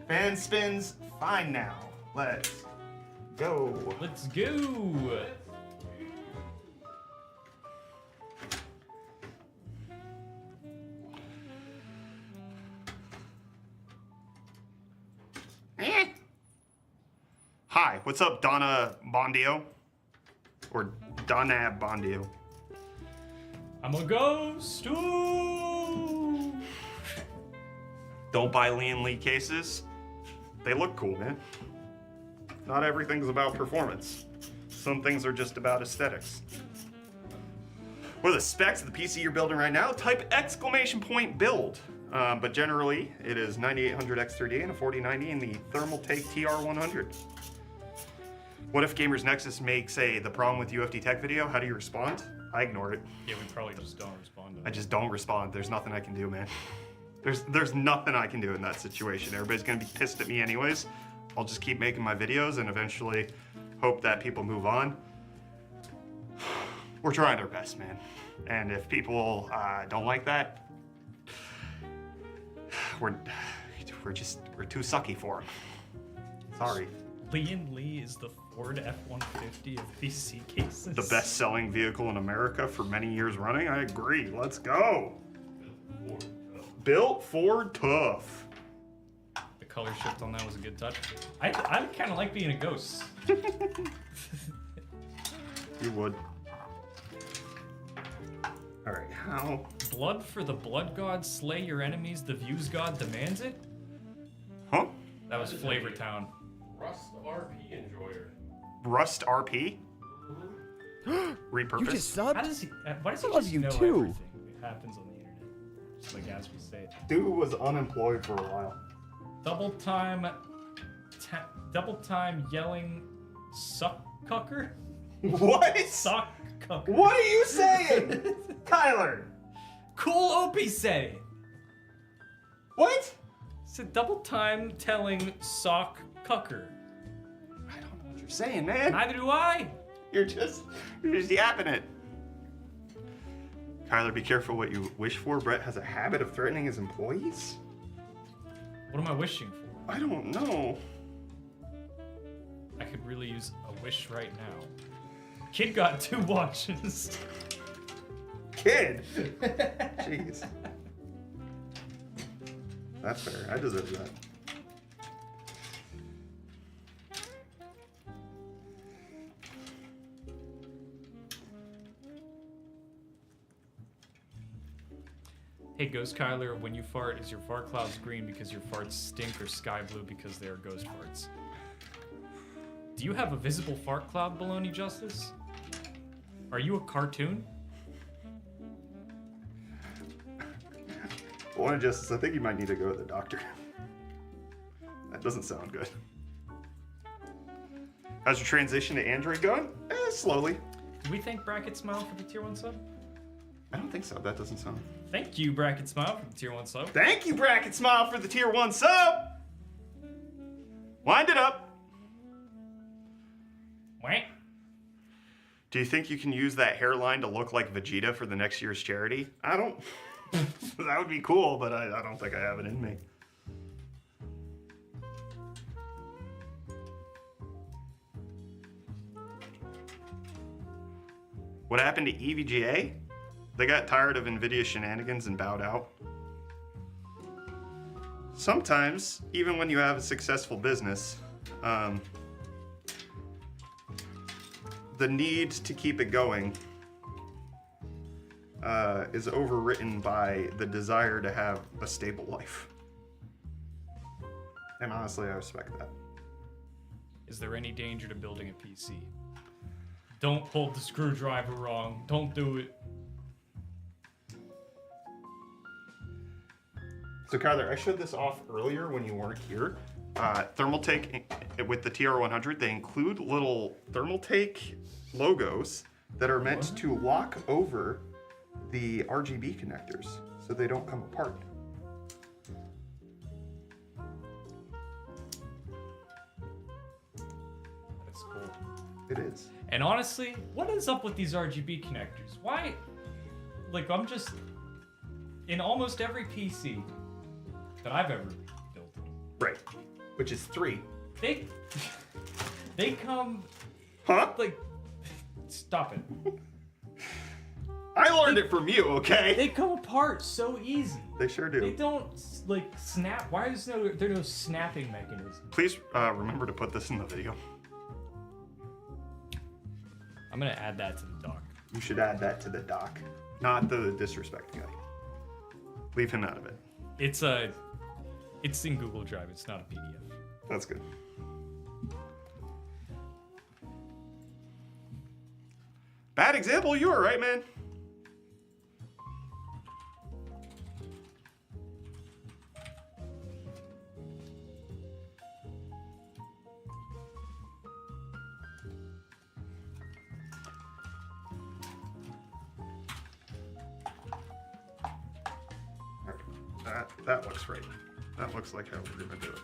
Fan spins fine now. Let's go. Let's go! Hi, what's up, Donna Bondio? Or Donna Bondio. I'm a ghost! Ooh. Don't buy Lian Lee cases. They look cool, man. Not everything's about performance. Some things are just about aesthetics. What are the specs of the PC you're building right now? Type exclamation point build. But generally, it is 9800X30 and a 4090 in the Thermaltake TR100. What if Gamers Nexus makes a the problem with UFD Tech video? How do you respond? I ignore it. Yeah, we probably just don't respond to it. I just don't respond. There's nothing I can do, man. There's nothing I can do in that situation. Everybody's gonna be pissed at me anyways. I'll just keep making my videos and eventually hope that people move on. We're trying our best, man. And if people don't like that, we're too sucky for them. Sorry. Lian Li is the Ford F-150 of PC cases. The best-selling vehicle in America for many years running. I agree. Let's go. Built Ford tough. The color shift on that was a good touch. I kind of like being a ghost. You would. All right, how? Blood for the blood god, slay your enemies, the views god demands it? Huh? That was Flavor Town. Rust RP enjoyer. Rust RP? Repurpose? You just subbed? How does he, why does he Love just you know too. everything that happens on the internet? Just like as we say it. Dude was unemployed for a while. Double time yelling suck cucker? What? Sock cucker. What are you saying? Tyler! Cool Opie said it. What? Said double time telling sock cucker. I don't know what you're saying, man. Neither do I. You're just yapping it. Kyler, be careful what you wish for. Brett has a habit of threatening his employees? What am I wishing for? I don't know. I could really use a wish right now. Kid got 2 watches. Kid? Jeez. That's fair. I deserve that. Hey, Ghost Kyler, when you fart, is your fart clouds green because your farts stink or sky blue because they are ghost farts? Do you have a visible fart cloud, Baloney Justice? Are you a cartoon? Baloney Justice, I think you might need to go to the doctor. That doesn't sound good. How's your transition to Android going? Slowly. Do we thank Bracket Smile for the tier 1 sub? I don't think so. That doesn't sound... Thank you, Bracket Smile, for the tier 1 sub. Thank you, Bracket Smile, for the tier 1 sub! Wind it up. Wait. Do you think you can use that hairline to look like Vegeta for the next year's charity? I don't... That would be cool, but I don't think I have it in me. What happened to EVGA? They got tired of NVIDIA shenanigans and bowed out. Sometimes, even when you have a successful business, the need to keep it going is overwritten by the desire to have a stable life. And honestly, I respect that. Is there any danger to building a PC? Don't pull the screwdriver wrong. Don't do it. So Kyler, I showed this off earlier when you weren't here. Thermaltake with the TR100, they include little Thermaltake logos that are meant to lock over the RGB connectors so they don't come apart. That's cool. It is. And honestly, what is up with these RGB connectors? Why? Like, I'm just... In almost every PC that I've ever built. Right. Which is 3. They come... Huh? Like... Stop it. I learned it from you, okay? They come apart so easy. They sure do. They don't, like, snap. Why is there no snapping mechanism? Please remember to put this in the video. I'm gonna add that to the doc. You should add that to the doc, not the disrespect guy. Leave him out of it. It's in Google Drive. It's not a PDF. That's good. Bad example, you were right, man. That looks right. That looks like how we're gonna do it.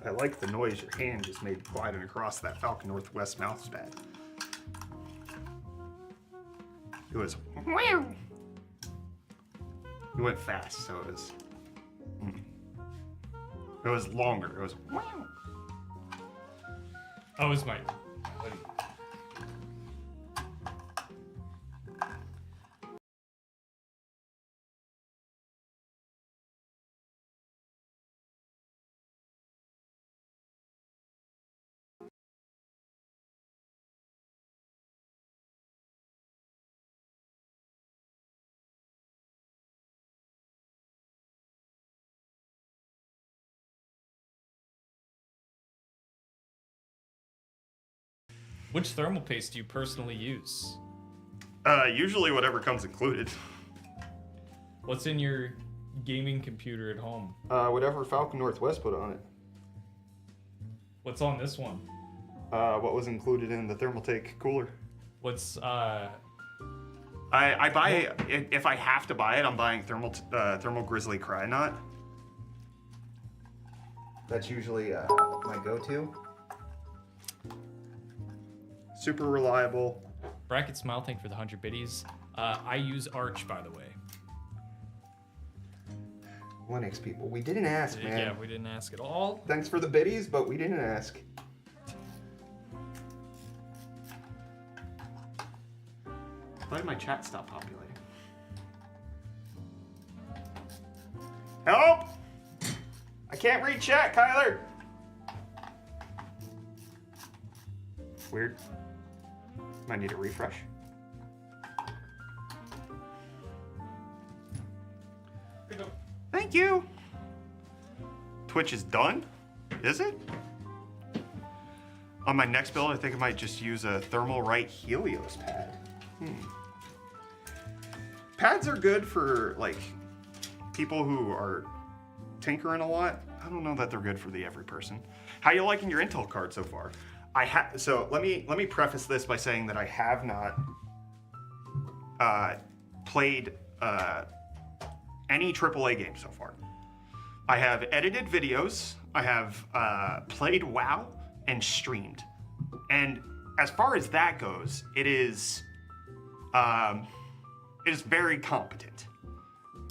I like the noise your hand just made gliding across that Falcon Northwest mouse pad. It was wow. It went fast, so it was. It was longer. It was wow. Oh, it's my. Which thermal paste do you personally use? Usually whatever comes included. What's in your gaming computer at home? Whatever Falcon Northwest put on it. What's on this one? What was included in the Thermaltake cooler. What's I buy if I have to buy it, I'm buying Thermal Grizzly Cryonaught. That's usually my go-to. Super reliable. Bracket smile, thank you for the 100 biddies. I use Arch, by the way. Linux people, we didn't ask, man. Yeah, we didn't ask at all. Thanks for the biddies, but we didn't ask. Why did my chat stop populating? Help! I can't read chat, Kyler! Weird. Might need a refresh. Thank you! Twitch is done? Is it? On my next build, I think I might just use a Thermalrite Helios pad. Pads are good for, like, people who are tinkering a lot. I don't know that they're good for the every person. How you liking your Intel card so far? So let me preface this by saying that I have not played any AAA game so far. I have edited videos, I have played WoW, and streamed. And as far as that goes, it is very competent.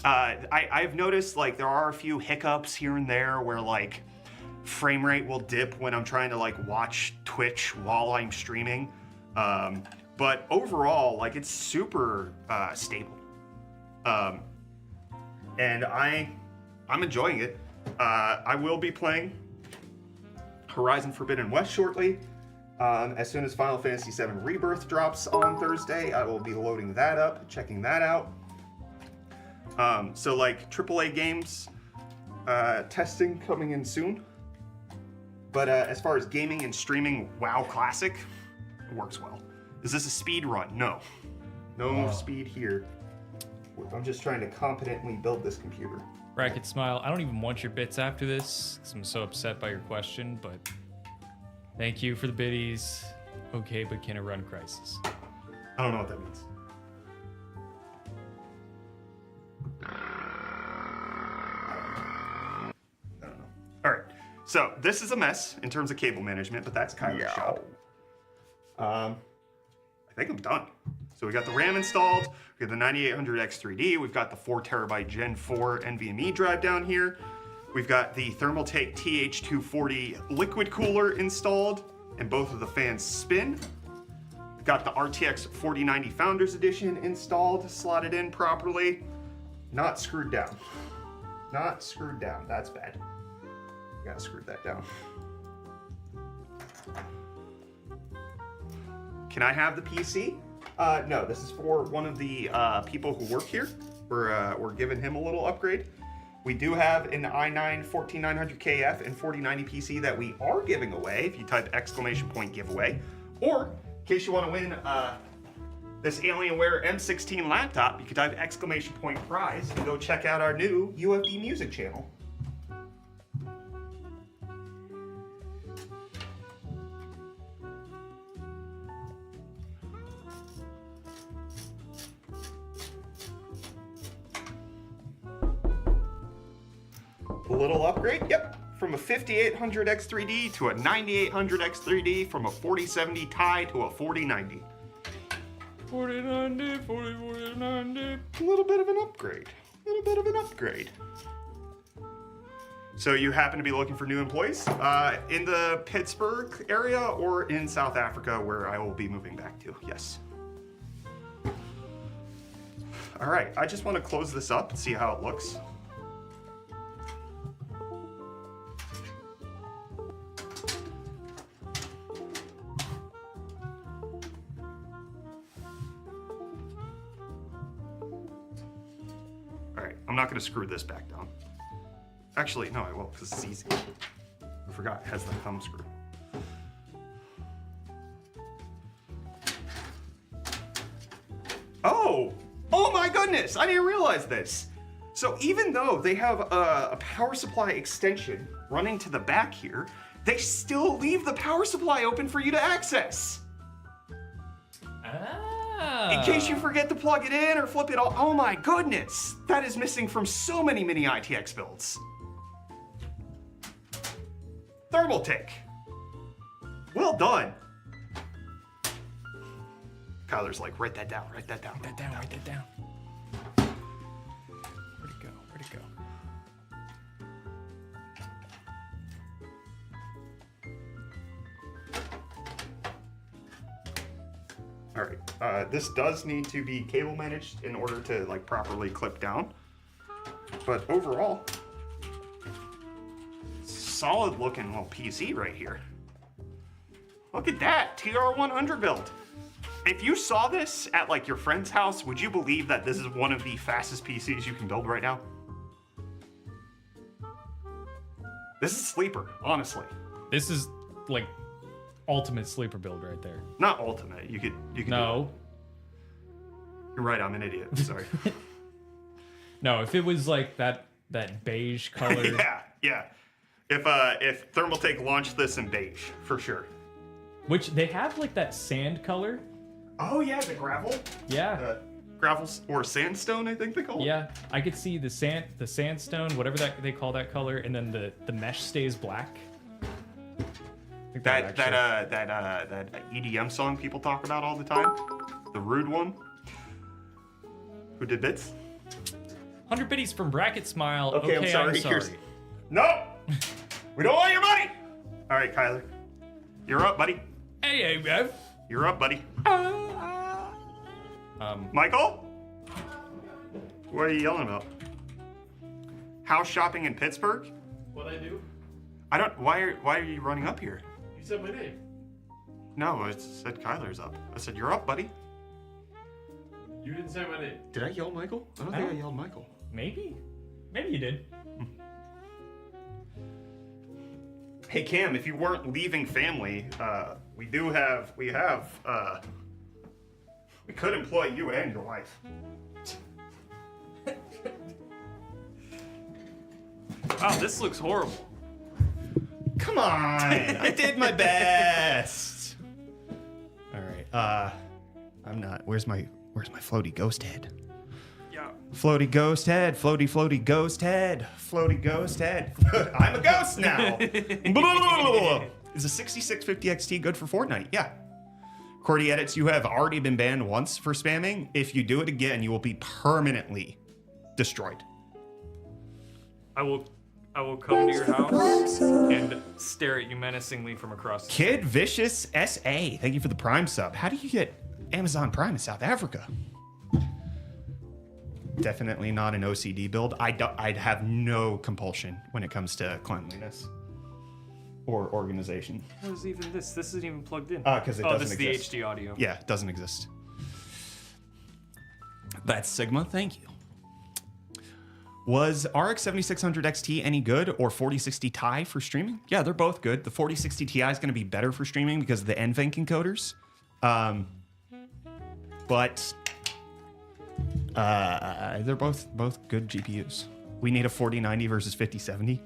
I've noticed like there are a few hiccups here and there where like frame rate will dip when I'm trying to like watch Twitch while I'm streaming. But overall, like it's super stable. And I'm enjoying it. I will be playing Horizon Forbidden West shortly. As soon as Final Fantasy VII Rebirth drops on Thursday, I will be loading that up, checking that out. So like AAA games, testing coming in soon. But as far as gaming and streaming WoW Classic, it works well. Is this a speed run? No. No speed here. I'm just trying to competently build this computer. Bracket smile, I don't even want your bits after this because I'm so upset by your question, but thank you for the biddies. Okay, but can it run Crisis? I don't know what that means. I don't know. All right. So this is a mess in terms of cable management, but that's kind of a shop. I think I'm done. So we got the RAM installed, we got the 9800X3D, we've got the 4TB Gen 4 NVMe drive down here, we've got the Thermaltake TH240 liquid cooler installed, and both of the fans spin. We've got the RTX 4090 Founders Edition installed, slotted in properly, not screwed down. Not screwed down, that's bad. Gotta screw that down. Can I have the PC? No, this is for one of the people who work here. We're giving him a little upgrade. We do have an i9 14900KF and 4090 PC that we are giving away if you type !giveaway. Or, in case you want to win this Alienware M16 laptop, you can type !prize and go check out our new UFD music channel. A little upgrade, yep. From a 5800 X3D to a 9800 X3D, from a 4070 Ti to a 4090. 4090, 4090. A little bit of an upgrade. A little bit of an upgrade. So you happen to be looking for new employees in the Pittsburgh area or in South Africa, where I will be moving back to, yes. All right, I just want to close this up and see how it looks. All right, I'm not going to screw this back down. Actually, no, I will, because it's easy. I forgot it has the thumb screw. Oh my goodness, I didn't realize this. So even though they have a power supply extension running to the back here, they still leave the power supply open for you to access. In case you forget to plug it in or flip it all. Oh my goodness, that is missing from so many mini ITX builds. Thermaltake. Well done. Kyler's like, write that down, write that down. Write that down, write that down. Where'd it go? Where'd it go? All right, this does need to be cable managed in order to like properly clip down. But overall, solid looking little PC right here. Look at that, TR100 build. If you saw this at like your friend's house, would you believe that this is one of the fastest PCs you can build right now? This is sleeper, honestly. This is like ultimate sleeper build right there. Not ultimate. You could. No. You're right. I'm an idiot. Sorry. No, if it was like that beige color. yeah. If Thermaltake launched this in beige, for sure. Which they have like that sand color. Oh yeah, the gravel. Yeah. Gravels or sandstone, I think they call it. Yeah, I could see the sandstone, whatever that they call that color, and then the mesh stays black. That EDM song people talk about all the time, the rude one. Who did bits? 100 biddies from Bracket Smile. Okay, I'm sorry. No, we don't want your money. All right, Kyler, you're up, buddy. Hey, Bev. You're up, buddy. Michael? What are you yelling about? House shopping in Pittsburgh? What'd I do? I don't. Why are you running up here? You said my name. No, I said Kyler's up. I said you're up, buddy. You didn't say my name. Did I yell Michael? I don't think I yelled Michael. Maybe you did. Hey Cam, if you weren't leaving family, we could employ you and your wife. Wow, this looks horrible. Come on, I did my best. All right, I'm not. Where's my floaty ghost head? Yeah. Floaty ghost head, floaty ghost head, floaty ghost head. I'm a ghost now. Is a 6650 XT good for Fortnite? Yeah. Cordy edits, you have already been banned once for spamming. If you do it again, you will be permanently destroyed. I will come to your house and stare at you menacingly from across the Kid Vicious SA, thank you for the Prime sub. How do you get Amazon Prime in South Africa? Definitely not an OCD build. I'd have no compulsion when it comes to cleanliness or organization. What is even this? This isn't even plugged in. Because it doesn't this is exist. the HD audio. Yeah, it doesn't exist. That's Sigma, thank you. Was RX 7600 XT any good or 4060 Ti for streaming? Yeah, they're both good. The 4060 Ti is going to be better for streaming because of the NVENC encoders. But they're both good GPUs. We need a 4090 versus 5070.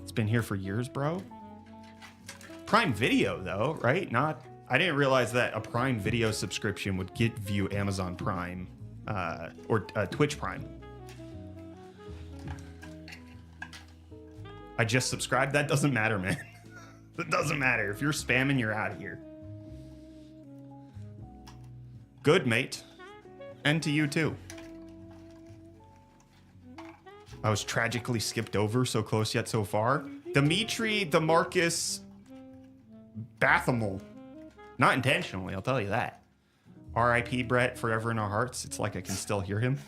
It's been here for years, bro. Prime Video, though, right? I didn't realize that a Prime Video subscription would give you Amazon Prime Twitch Prime. I just subscribed. That doesn't matter, man. That doesn't matter. If you're spamming, you're out of here. Good, mate. And to you, too. I was tragically skipped over, so close yet so far. Dimitri DeMarcus Bathamel. Not intentionally, I'll tell you that. R.I.P. Brett, forever in our hearts. It's like I can still hear him.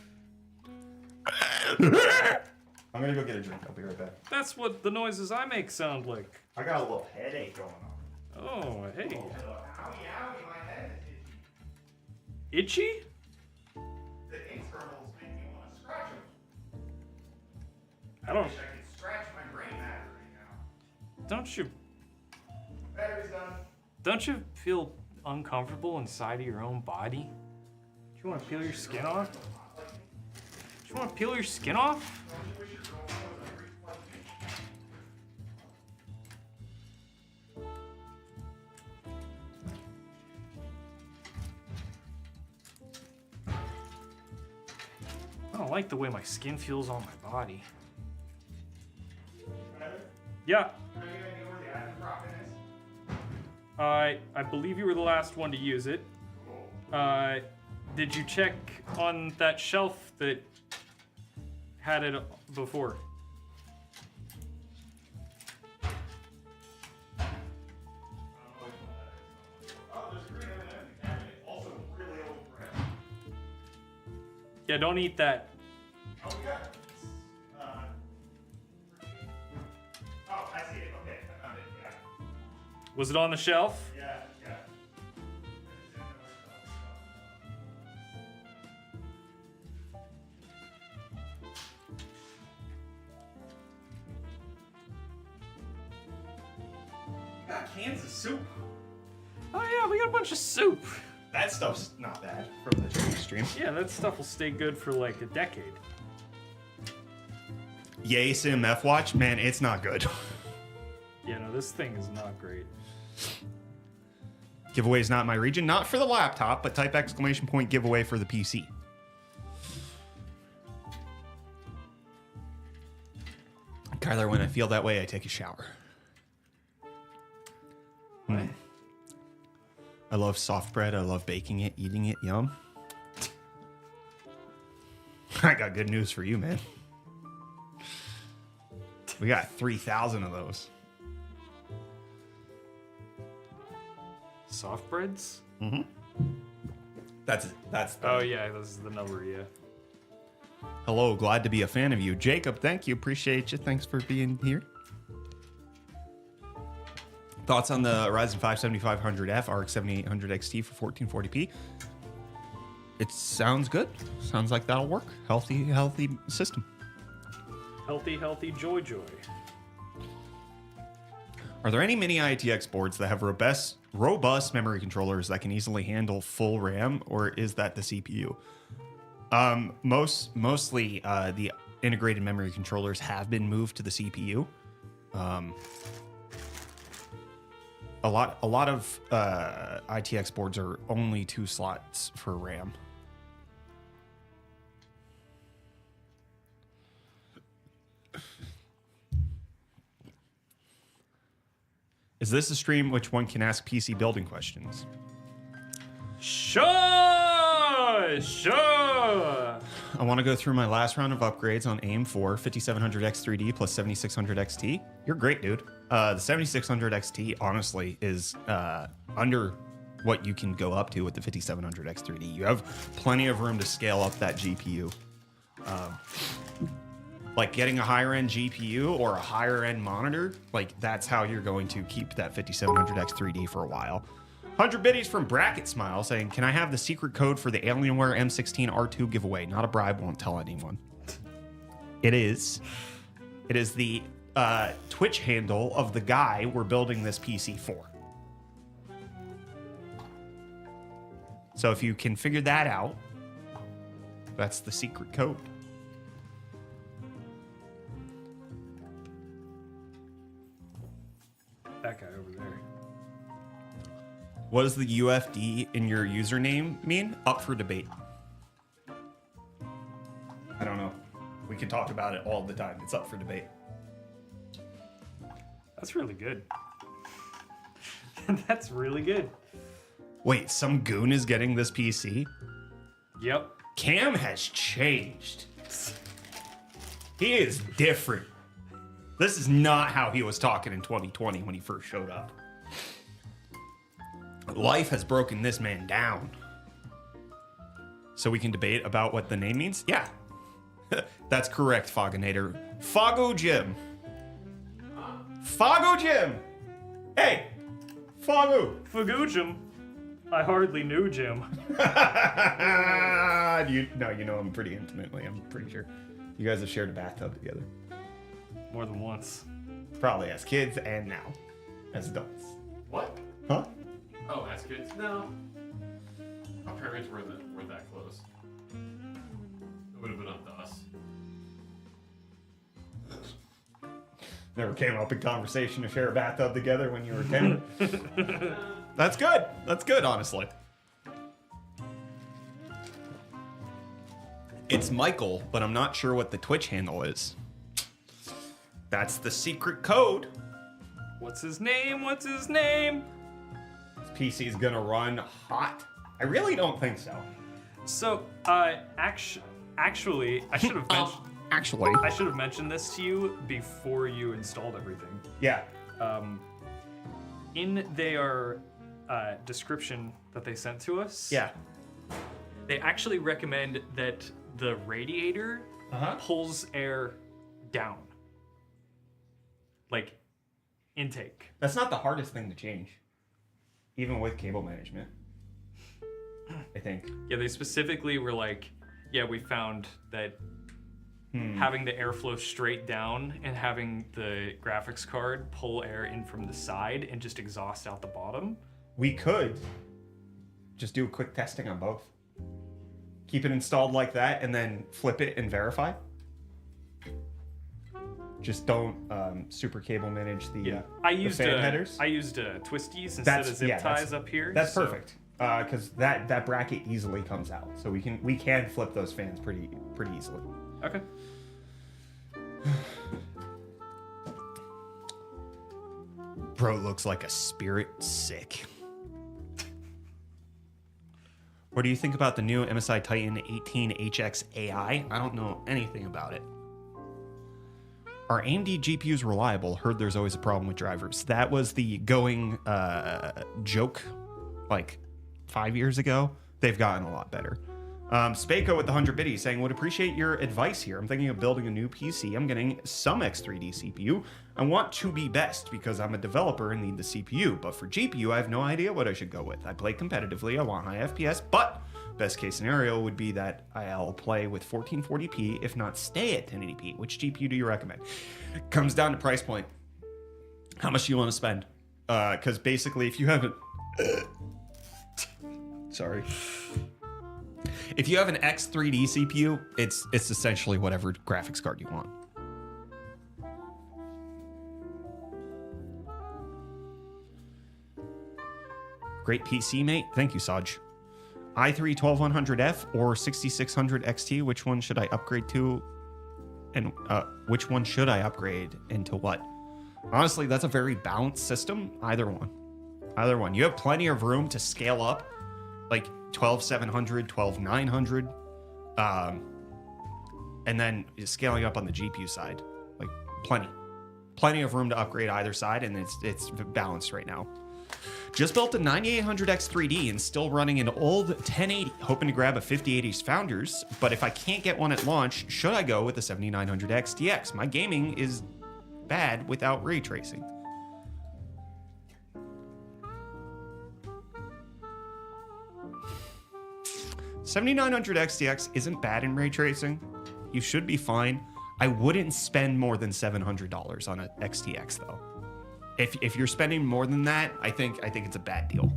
I'm gonna go get a drink. I'll be right back. That's what the noises I make sound like. I got a little headache going on. Oh, hey. Owie, owie, my head is Itchy? itchy. The internals make me want to scratch them. I don't. I wish I could scratch my brain matter right now. Don't you? Battery's done. Don't you feel uncomfortable inside of your own body? Do you want to peel your skin off? Do you want to peel your skin off? I don't like the way my skin feels on my body. Yeah. I believe you were the last one to use it. Did you check on that shelf that had it before? Yeah, don't eat that. Oh, we got oh, I see it. Okay, I found it. Yeah. Was it on the shelf? Yeah, yeah. We got cans of soup. Oh yeah, we got a bunch of soup. That stuff's not bad from the training stream. Yeah, that stuff will stay good for like a decade. Yay, Sim F-Watch? Man, it's not good. Yeah, no, this thing is not great. Giveaway is not my region. Not for the laptop, but type exclamation point giveaway for the PC. Kyler, when I feel that way, I take a shower. I love soft bread. I love baking it, eating it. Yum. I got good news for you, man. We got 3,000 of those. Soft breads? Mm-hmm. That's the... Oh yeah, this is the number, yeah. Hello, glad to be a fan of you. Jacob, thank you. Appreciate you. Thanks for being here. Thoughts on the Ryzen 5 7500F RX 7800 XT for 1440p? It sounds good. Sounds like that'll work. Healthy system. Healthy joy. Are there any mini ITX boards that have robust memory controllers that can easily handle full RAM, or is that the CPU? Mostly the integrated memory controllers have been moved to the CPU. A lot of ITX boards are only 2 slots for RAM. Is this a stream which one can ask PC building questions? Sure. I want to go through my last round of upgrades on AIM-4 5700X3D plus 7600 XT. You're great, dude. The 7600 XT, honestly, is under what you can go up to with the 5700 X3D. You have plenty of room to scale up that GPU. Like getting a higher end GPU or a higher end monitor, like that's how you're going to keep that 5700 X3D for a while. 100 biddies from Bracket Smile saying, can I have the secret code for the Alienware M16 R2 giveaway? Not a bribe, won't tell anyone. It is the Twitch handle of the guy we're building this PC for. So if you can figure that out, that's the secret code. That guy over there. What does the UFD in your username mean? Up for debate. don't know. We could talk about it all the time. It's up for debate. That's really good. That's really good. Wait, some goon is getting this PC? Yep. Cam has changed. He is different. This is not how he was talking in 2020 when he first showed up. Life has broken this man down. So we can debate about what the name means? Yeah. That's correct, Fogginator. Foggo Jim. Foggo Jim! Hey! Foggo! Fagoojum. I hardly knew Jim. You know him pretty intimately, I'm pretty sure. You guys have shared a bathtub together. More than once. Probably as kids and now. As adults. What? Huh? Oh, as kids? No. Our parents weren't that close. It would have been up to us. Never came up in conversation to share a bathtub together when you were 10. That's good. That's good, honestly. It's Michael, but I'm not sure what the Twitch handle is. That's the secret code. What's his name? What's his name? This PC's gonna run hot. I really don't think so. So, actually, I should have mentioned. Actually. I should have mentioned this to you before you installed everything. Yeah. In their description that they sent to us, Yeah. they actually recommend that the radiator pulls air down, like intake. That's not the hardest thing to change, even with cable management, I think. Yeah, they specifically were like, yeah, we found that having the airflow straight down and having the graphics card pull air in from the side and just exhaust out the bottom. We could just do a quick testing on both. Keep it installed like that and then flip it and verify. Just don't super cable manage the, the fan headers. I used twisties instead of zip ties up here. That's perfect. Because that bracket easily comes out. So we can flip those fans pretty easily. Okay. Bro looks like a spirit sick. What do you think about the new MSI Titan 18HX AI? I don't know anything about it. Are AMD GPUs reliable? Heard there's always a problem with drivers. That was the going joke like 5 years ago. They've gotten a lot better. Spako with the 100 biddies saying, would appreciate your advice here. I'm thinking of building a new PC. I'm getting some X3D CPU. I want to be best because I'm a developer and need the CPU, but for GPU, I have no idea what I should go with. I play competitively, I want high FPS, but best case scenario would be that I'll play with 1440p, if not stay at 1080p. Which GPU do you recommend? Comes down to price point. How much do you want to spend? Because basically, if you haven't... Sorry. If you have an X3D CPU, it's essentially whatever graphics card you want. Great PC, mate. Thank you, Saj. i3 12100F or 6600 XT, which one should I upgrade to? And which one should I upgrade into what? Honestly, that's a very balanced system. Either one. Either one. You have plenty of room to scale up. Like 12700, 12900, and then scaling up on the GPU side, like plenty of room to upgrade either side, and it's balanced right now. Just built a 9800X3D and still running an old 1080, hoping to grab a 5080's Founders, but if I can't get one at launch, should I go with a 7900X TX? My gaming is bad without ray tracing. $7900 XTX isn't bad in ray tracing. You should be fine. I wouldn't spend more than $700 on an XTX though. If you're spending more than that, I think it's a bad deal.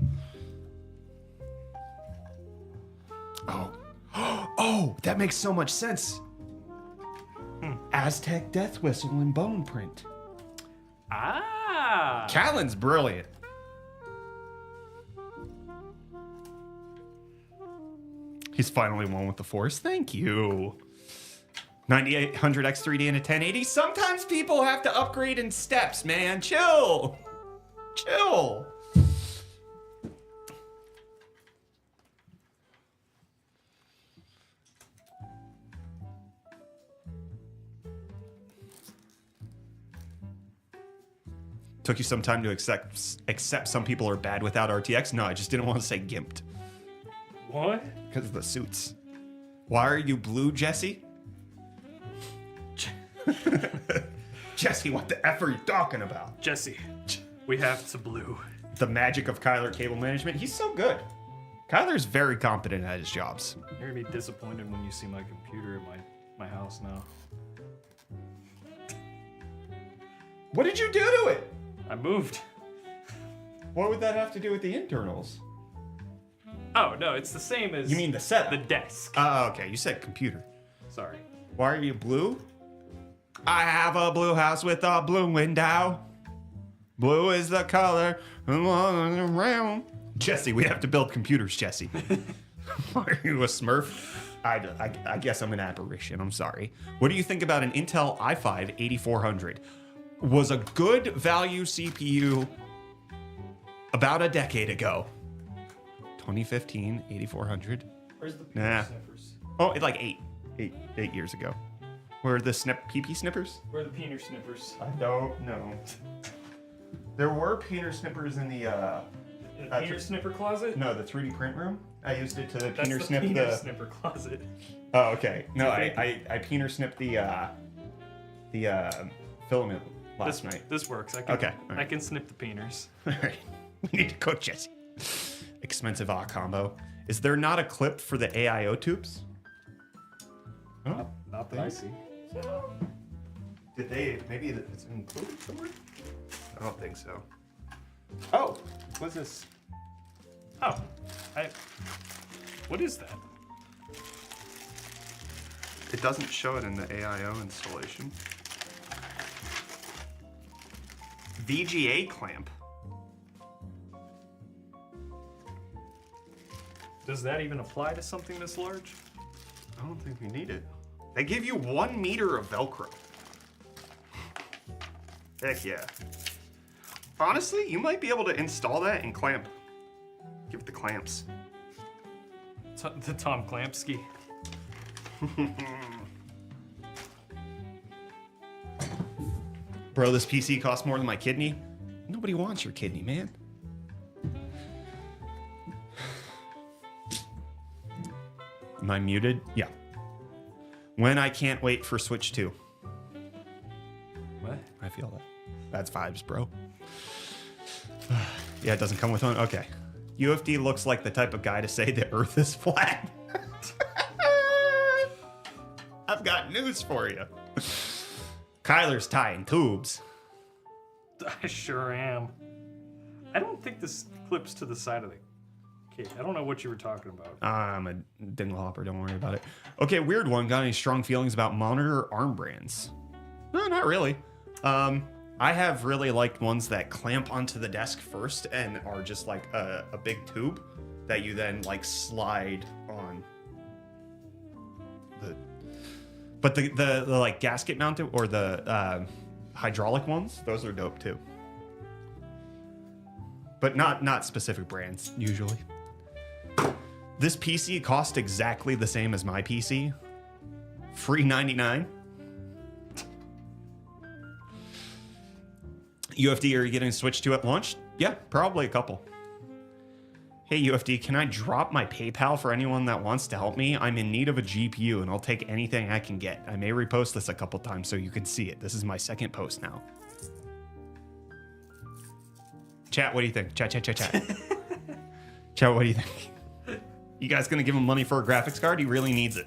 Oh, that makes so much sense. Aztec Death Whistle and Bone Print. Ah. Callan's brilliant. He's finally won with the Force. Thank you. 9800 X3D and a 1080. Sometimes people have to upgrade in steps, man. Chill. Chill. Took you some time to accept some people are bad without RTX? No, I just didn't want to say gimped. What? Because of the suits. Why are you blue, Jesse? Jesse, what the F are you talking about? Jesse, we have to blue. The magic of Kyler cable management. He's so good. Kyler's very competent at his jobs. You're gonna be disappointed when you see my computer at my house now. What did you do to it? I moved. What would that have to do with the internals? Oh, no, it's the same as... You mean the setup? The desk. Oh, okay. You said computer. Sorry. Why are you blue? I have a blue house with a blue window. Blue is the color around. Jesse, we have to build computers, Jesse. Are you a Smurf? I guess I'm an apparition. I'm sorry. What do you think about an Intel i5 8400? Was a good value CPU about a decade ago. 2015, 8400. Where's the Nah. snippers? Oh, like eight years ago. Where are the PP snippers? Where are the peener snippers? I don't know. There were peener snippers in the In the peener snipper closet? no, the 3D print room. I used it to That's peener the snip peener the. snipper closet. Oh, okay. No, I peener snipped the filament last night. This works. I can, Okay, all right. I can snip the peeners. All right, we need to cook Jesse. Expensive combo. Is there not a clip for the AIO tubes? Oh, Not that I see. did they? Maybe it's included somewhere. I don't think so. Oh, what's this? Oh, what is that? It doesn't show it in the AIO installation. VGA clamp. Does that even apply to something this large? I don't think we need it. They give you 1 meter of Velcro. Heck yeah. Honestly, you might be able to install that and clamp. Give it the clamps. The Tom Klampsky. Bro, this PC costs more than my kidney. Nobody wants your kidney, man. Am I muted? Yeah. When I can't wait for Switch 2. What? I feel that. That's vibes, bro. Yeah, it doesn't come with one? Okay. UFD looks like the type of guy to say the earth is flat. I've got news for you. Kyler's tying tubes. I sure am. I don't think this clips to the side of the case. I don't know what you were talking about. I'm a dingle hopper, don't worry about it. Okay, weird one. Got any strong feelings about monitor arm brands? No, not really. I have really liked ones that clamp onto the desk first and are just like a big tube that you then like slide on. But the like gasket mounted or the hydraulic ones, those are dope too. But not specific brands usually. This PC cost exactly the same as my PC. Free 99. UFD, are you getting Switch 2 at launch? Yeah, probably a couple. Hey UFD, can I drop my PayPal for anyone that wants to help me? I'm in need of a GPU and I'll take anything I can get. I may repost this a couple times so you can see it. This is my second post now. Chat, what do you think? Chat. Chat, what do you think? You guys gonna give him money for a graphics card? He really needs it.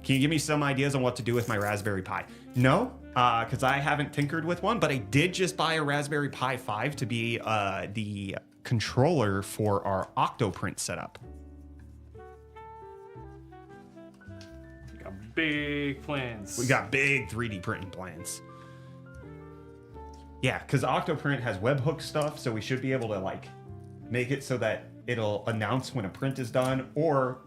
Can you give me some ideas on what to do with my Raspberry Pi? No, because I haven't tinkered with one, but I did just buy a Raspberry Pi 5 to be the controller for our Octoprint setup. Got big plans. We got big 3D printing plans. Yeah, because Octoprint has webhook stuff, so we should be able to like make it so that it'll announce when a print is done, or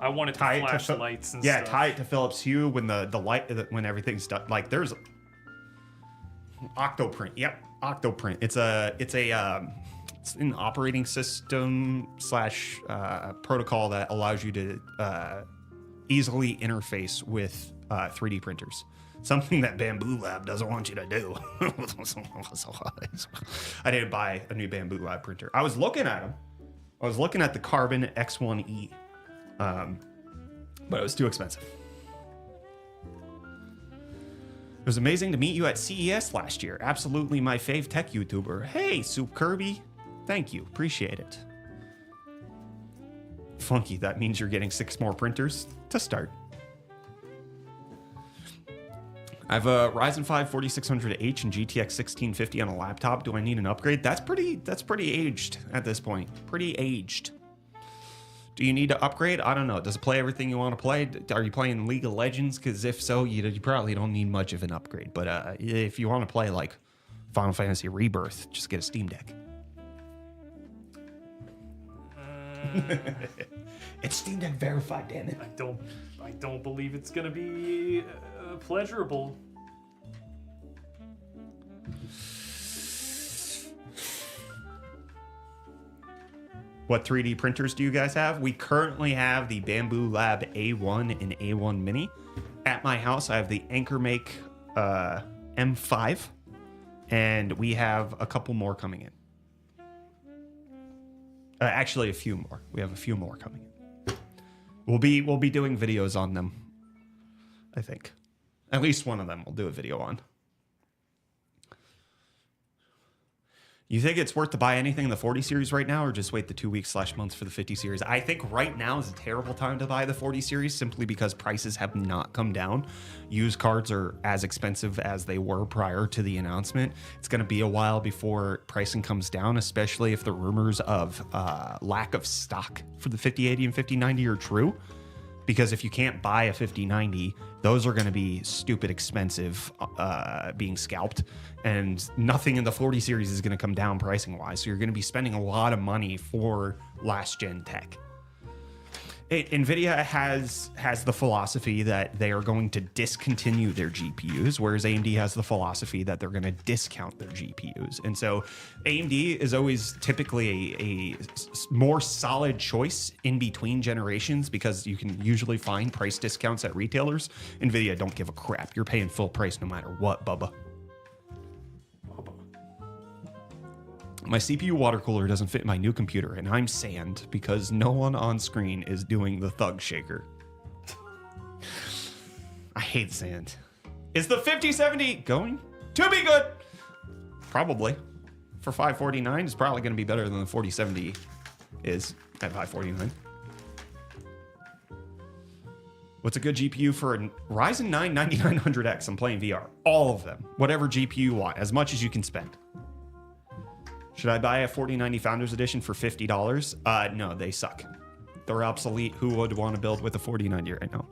I want it to tie flash it to lights and yeah, stuff. tie it to Philips Hue when the light when everything's done. Like there's Octoprint. Yep, Octoprint. It's an operating system slash protocol that allows you to easily interface with 3D printers. Something that Bamboo Lab doesn't want you to do. I didn't buy a new Bamboo Lab printer. I was looking at them. I was looking at the Carbon X1E, but it was too expensive. It was amazing to meet you at CES last year. Absolutely my fave tech YouTuber. Hey, Soup Kirby. Thank you. Appreciate it. Funky, that means you're getting 6 more printers to start. I have a Ryzen 5 4600H and GTX 1650 on a laptop. Do I need an upgrade? That's pretty aged at this point. Pretty aged. Do you need to upgrade? I don't know. Does it play everything you want to play? Are you playing League of Legends? Because if so, you probably don't need much of an upgrade. But if you want to play like Final Fantasy Rebirth, just get a Steam Deck. It's Steam Deck verified, damn it. I don't believe it's gonna be pleasurable. What 3D printers do you guys have? We currently have the Bamboo Lab A1 and A1 Mini. At my house, I have the AnchorMake M5, and we have a couple more coming in. Actually, a few more. We have a few more coming in. We'll be doing videos on them, I think. At least one of them we'll do a video on. You think it's worth to buy anything in the 40 series right now, or just wait the 2 weeks / months for the 50 series? I think right now is a terrible time to buy the 40 series simply because prices have not come down. Used cards are as expensive as they were prior to the announcement. It's going to be a while before pricing comes down, especially if the rumors of lack of stock for the 5080 and 5090 are true. Because if you can't buy a 5090, those are going to be stupid expensive being scalped. And nothing in the 40 series is going to come down pricing wise. So you're going to be spending a lot of money for last gen tech. NVIDIA has the philosophy that they are going to discontinue their GPUs, whereas AMD has the philosophy that they're going to discount their GPUs. And so AMD is always typically a more solid choice in between generations because you can usually find price discounts at retailers. NVIDIA don't give a crap. You're paying full price no matter what, Bubba. My CPU water cooler doesn't fit my new computer, and I'm sand because no one on screen is doing the thug shaker. I hate sand. Is the 5070 going to be good? Probably. For $549, it's probably going to be better than the 4070 is at $549. What's a good GPU for a Ryzen 9 9900X? I'm playing VR. All of them. Whatever GPU you want, as much as you can spend. Should I buy a 4090 Founders Edition for $50? No, they suck. They're obsolete. Who would want to build with a 4090 right now?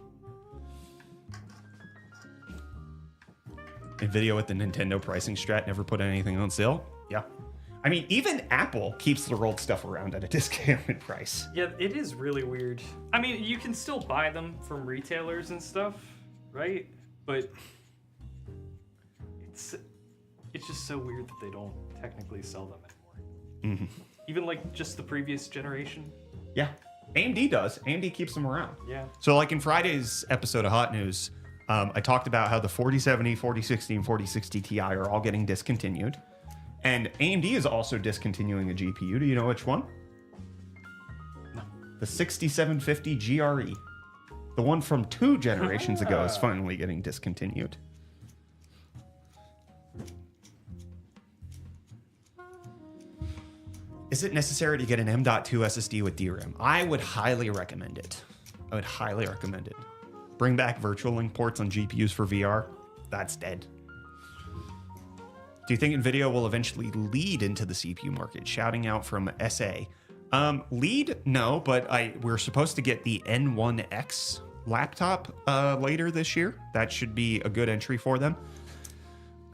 NVIDIA with the Nintendo pricing strat never put anything on sale? Yeah. I mean, even Apple keeps their old stuff around at a discounted price. Yeah, it is really weird. I mean, you can still buy them from retailers and stuff, right? But it's just so weird that they don't technically sell them anymore. Mm-hmm. Even like just the previous generation. Yeah. AMD does. AMD keeps them around. Yeah. So like in Friday's episode of Hot News, I talked about how the 4070, 4060, and 4060 Ti are all getting discontinued. And AMD is also discontinuing a GPU. Do you know which one? No. The 6750 GRE. The one from 2 generations ago is finally getting discontinued. Is it necessary to get an M.2 SSD with DRAM? I would highly recommend it. I would highly recommend it. Bring back virtual link ports on GPUs for VR. That's dead. Do you think NVIDIA will eventually lead into the CPU market? Shouting out from SA. Lead? No, but we're supposed to get the N1X laptop later this year. That should be a good entry for them.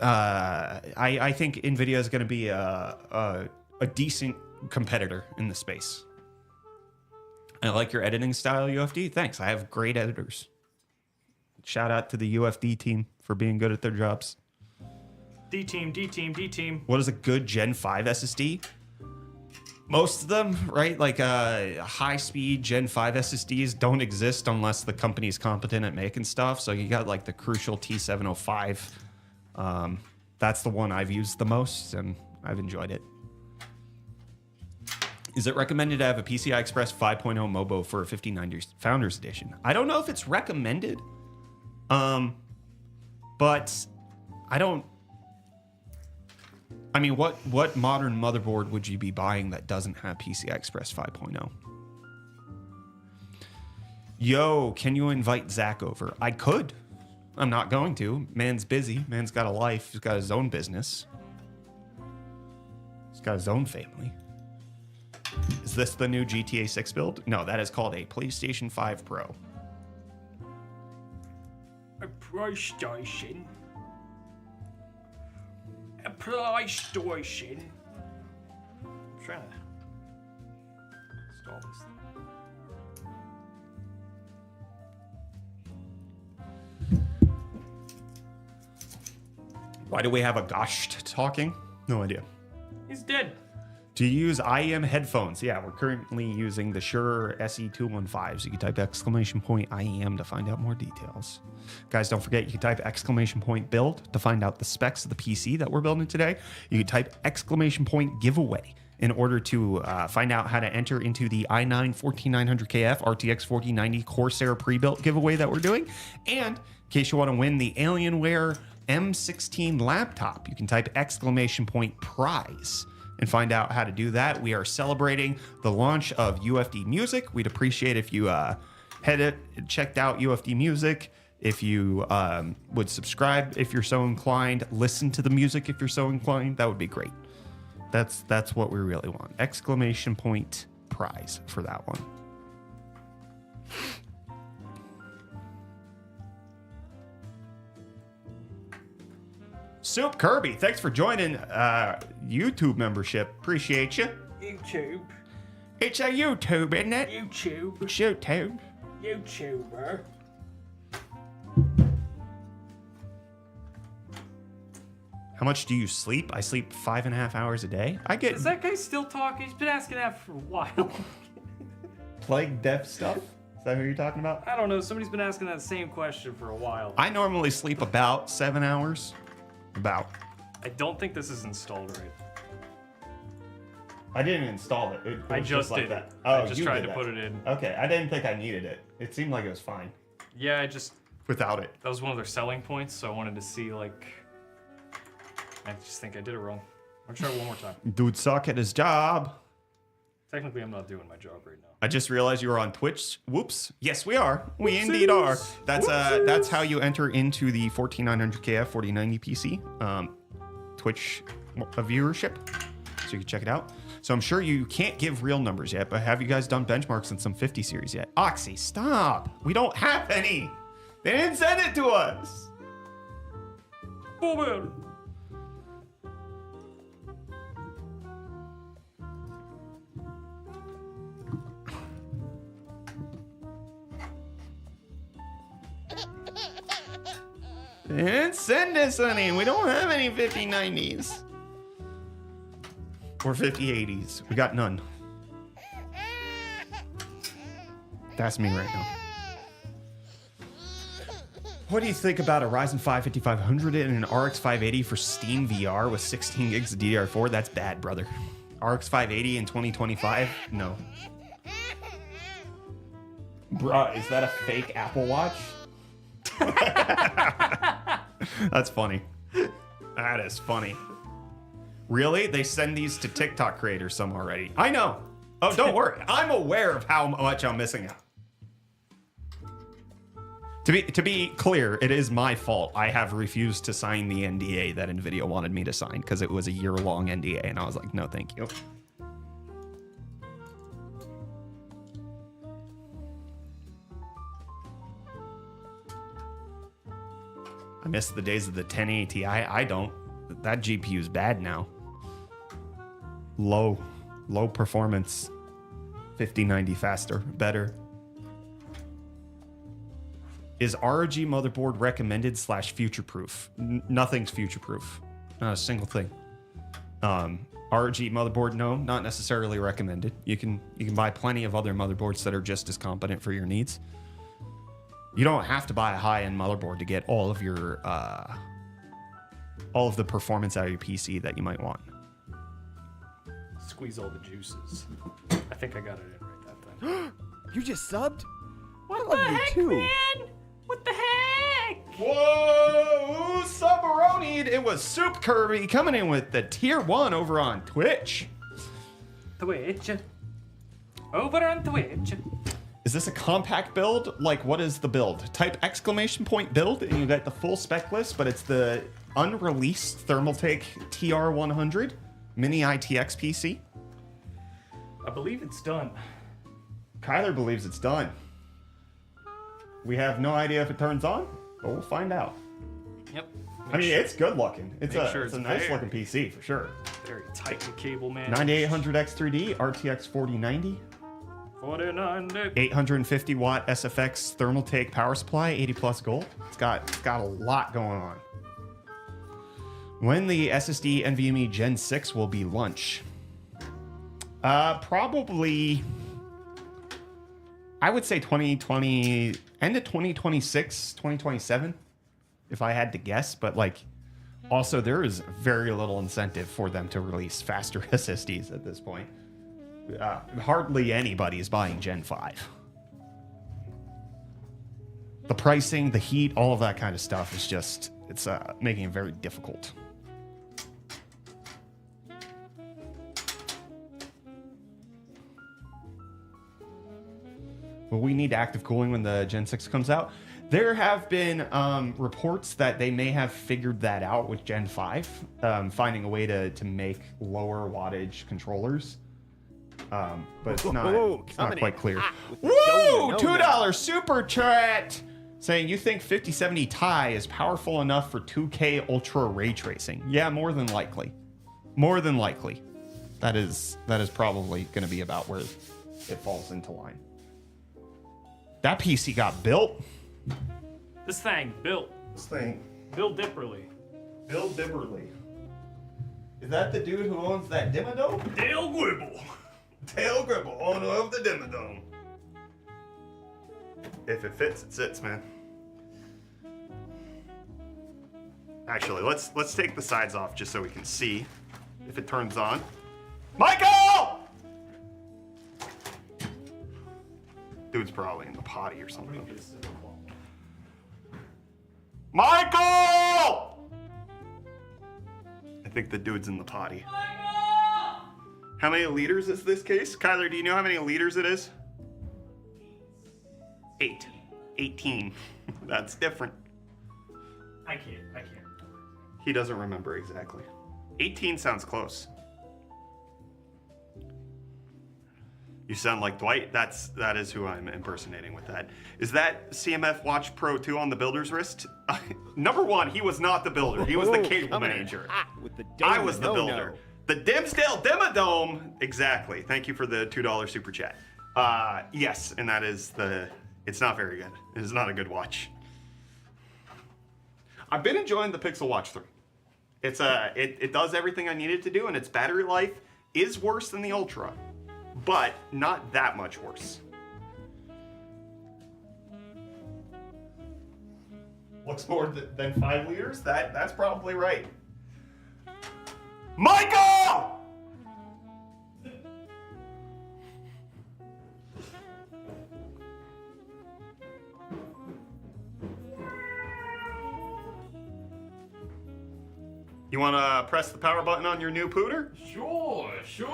I think NVIDIA is going to be a decent competitor in the space. I like your editing style, UFD. Thanks. I have great editors. Shout out to the UFD team for being good at their jobs. D team, D team, D team. What is a good Gen 5 SSD? Most of them, right? Like high-speed Gen 5 SSDs don't exist unless the company's competent at making stuff. So you got like the Crucial T705. That's the one I've used the most, and I've enjoyed it. Is it recommended to have a PCI Express 5.0 MOBO for a 59 Founders Edition? I don't know if it's recommended, but I don't... I mean, what modern motherboard would you be buying that doesn't have PCI Express 5.0? Yo, can you invite Zach over? I could. I'm not going to. Man's busy. Man's got a life. He's got his own business. He's got his own family. Is this the new GTA 6 build? No, that is called a PlayStation 5 Pro. A PlayStation. A PlayStation. I'm trying to install this thing. Why do we have a Gosht talking? No idea. He's dead. Do you use IEM headphones? Yeah, we're currently using the Shure SE215. So you can type !IEM to find out more details. Guys, don't forget, you can type !build to find out the specs of the PC that we're building today. You can type !giveaway in order to find out how to enter into the i9 14900KF RTX 4090 Corsair pre-built giveaway that we're doing. And in case you want to win the Alienware M16 laptop, you can type !prize and find out how to do that. We are celebrating the launch of UFD Music. We'd appreciate if you checked out UFD Music. If you would subscribe if you're so inclined, listen to the music if you're so inclined, that would be great. That's what we really want. !prize for that one. Soup Kirby, thanks for joining YouTube membership. Appreciate you. YouTube. It's a YouTube, isn't it? YouTube. It's YouTube. YouTuber. How much do you sleep? I sleep 5.5 hours a day. I get Is that guy still talking? He's been asking that for a while. plague death stuff. Is that who you're talking about? I don't know. Somebody's been asking that same question for a while. I normally sleep about 7 hours. About. I don't think this is installed right. I didn't install it. It I was just like did that. it. Oh, I just you tried did to that. put it in. Okay, I didn't think I needed it. It seemed like it was fine Yeah, I just without it. that was one of their selling points, so I wanted to see like. I just think I did it wrong. I'll try one more time. Dude suck at his job. Technically, I'm not doing my job right now. I just realized you were on Twitch. Whoops. Yes, we are. We indeed are. That's how you enter into the 14900KF 4090 PC Twitch viewership. So you can check it out. So I'm sure you can't give real numbers yet, but have you guys done benchmarks in some 50 series yet? Oxy, stop. We don't have any. They didn't send it to us. Oh man. They didn't send us any. We don't have any 5090s. Or 5080s. We got none. That's me right now. What do you think about a Ryzen 5 5500 and an RX 580 for Steam VR with 16 gigs of DDR4? That's bad, brother. RX 580 in 2025? No. Bruh, is that a fake Apple Watch? That's funny. That is funny. Really? They send these to TikTok creators some already. I know. Oh, don't worry. I'm aware of how much I'm missing out. To be clear, it is my fault. I have refused to sign the NDA that NVIDIA wanted me to sign because it was a year-long NDA, and I was like, no, thank you. I miss the days of the 1080 Ti. I don't. That GPU is bad now. Low performance. 5090 faster, better. Is ROG motherboard recommended / future-proof? Nothing's future-proof. Not a single thing. ROG motherboard, no, not necessarily recommended. You can buy plenty of other motherboards that are just as competent for your needs. You don't have to buy a high-end motherboard to get all of your all of the performance out of your PC that you might want. Squeeze all the juices. I think I got it in right that time. You just subbed? What the heck, man? What the heck? Whoa, Submaroni! It was Soup Kirby coming in with the tier 1 over on Twitch. Twitch. Over on Twitch. Is this a compact build? Like, what is the build? Type exclamation point build, and you get the full spec list, but it's the unreleased Thermaltake TR100 mini ITX PC. I believe it's done. Kyler believes it's done. We have no idea if it turns on, but we'll find out. Yep. I mean, it's good looking. It's a it's nice looking PC for sure. Very tight with cable, man. 9800X3D, RTX 4090. 49. 850 watt SFX Thermaltake power supply, 80 plus gold. It's got a lot going on. When the SSD NVMe Gen 6 will be lunch? Probably, I would say 2020, end of 2026, 2027, if I had to guess. But like, also there is very little incentive for them to release faster SSDs at this point. Hardly anybody is buying Gen 5. The pricing, the heat, all of that kind of stuff is just, it's making it very difficult. Well, we need active cooling when the Gen 6 comes out. There have been reports that they may have figured that out with Gen 5, finding a way to make lower wattage controllers. But it's not quite clear. Woo! $2 super chat saying you think 5070 Ti is powerful enough for 2K ultra ray tracing. Yeah, more than likely. More than likely. That is probably going to be about where it falls into line. That PC got built. This thing built. Bill Dipperly. Bill Dibberly. Is that the dude who owns that Dimmadome? Dale Gribble. Dale Gribble, owner of the Dimmadome. If it fits, it sits, man. Actually, let's take the sides off just so we can see if it turns on. Michael! Dude's probably in the potty or something. Michael! I think the dude's in the potty. How many liters is this case? Kyler, do you know how many liters it is? 8. 18. That's different. I can't. He doesn't remember exactly. 18 sounds close. You sound like Dwight. That is who I'm impersonating with that. Is that CMF Watch Pro 2 on the builder's wrist? Number one, he was not the builder. He was the cable manager. I was the builder. The Dimsdale Dimmadome. Exactly. Thank you for the $2 super chat. Yes, and that is it's not very good. It is not a good watch. I've been enjoying the Pixel Watch 3. It's it does everything I need it to do, and its battery life is worse than the Ultra, but not that much worse. Looks more than 5 liters? That's probably right. Michael! You want to press the power button on your new pooter? Sure. Sure!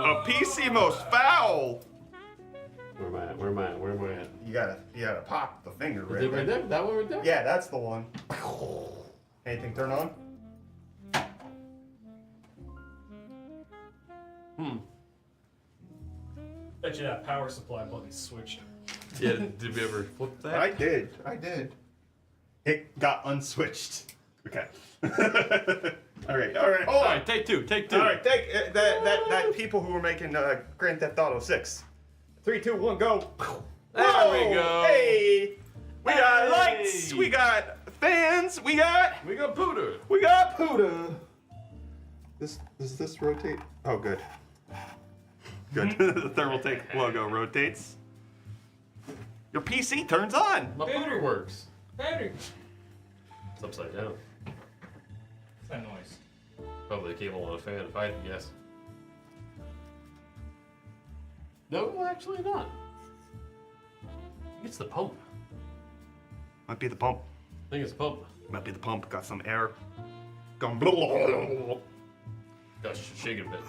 A PC most foul. Where am I at? You gotta pop the finger right Is it right there? That one right there? Yeah, that's the one. Anything turn on? Bet you that power supply button switched. Yeah, did we ever flip that? I did. It got unswitched. Okay. all right, hold on. Alright, take two. All right, take that people who were making Grand Theft Auto 6. 3, 2, 1, go. There we go. Hey, we got lights. We got fans. We got Pooter. Puda. Does this rotate? Oh, good. Good. The Thermaltake logo rotates. Your PC turns on. My pooter works. Better. It's upside down. What's that noise? Probably a cable on a fan, if I had to guess. No, actually not. I think it's the pump. Might be the pump. I think it's the pump. Might be the pump. Got some air. Going blah, blah, blah, blah. Gosh, shake it a bit.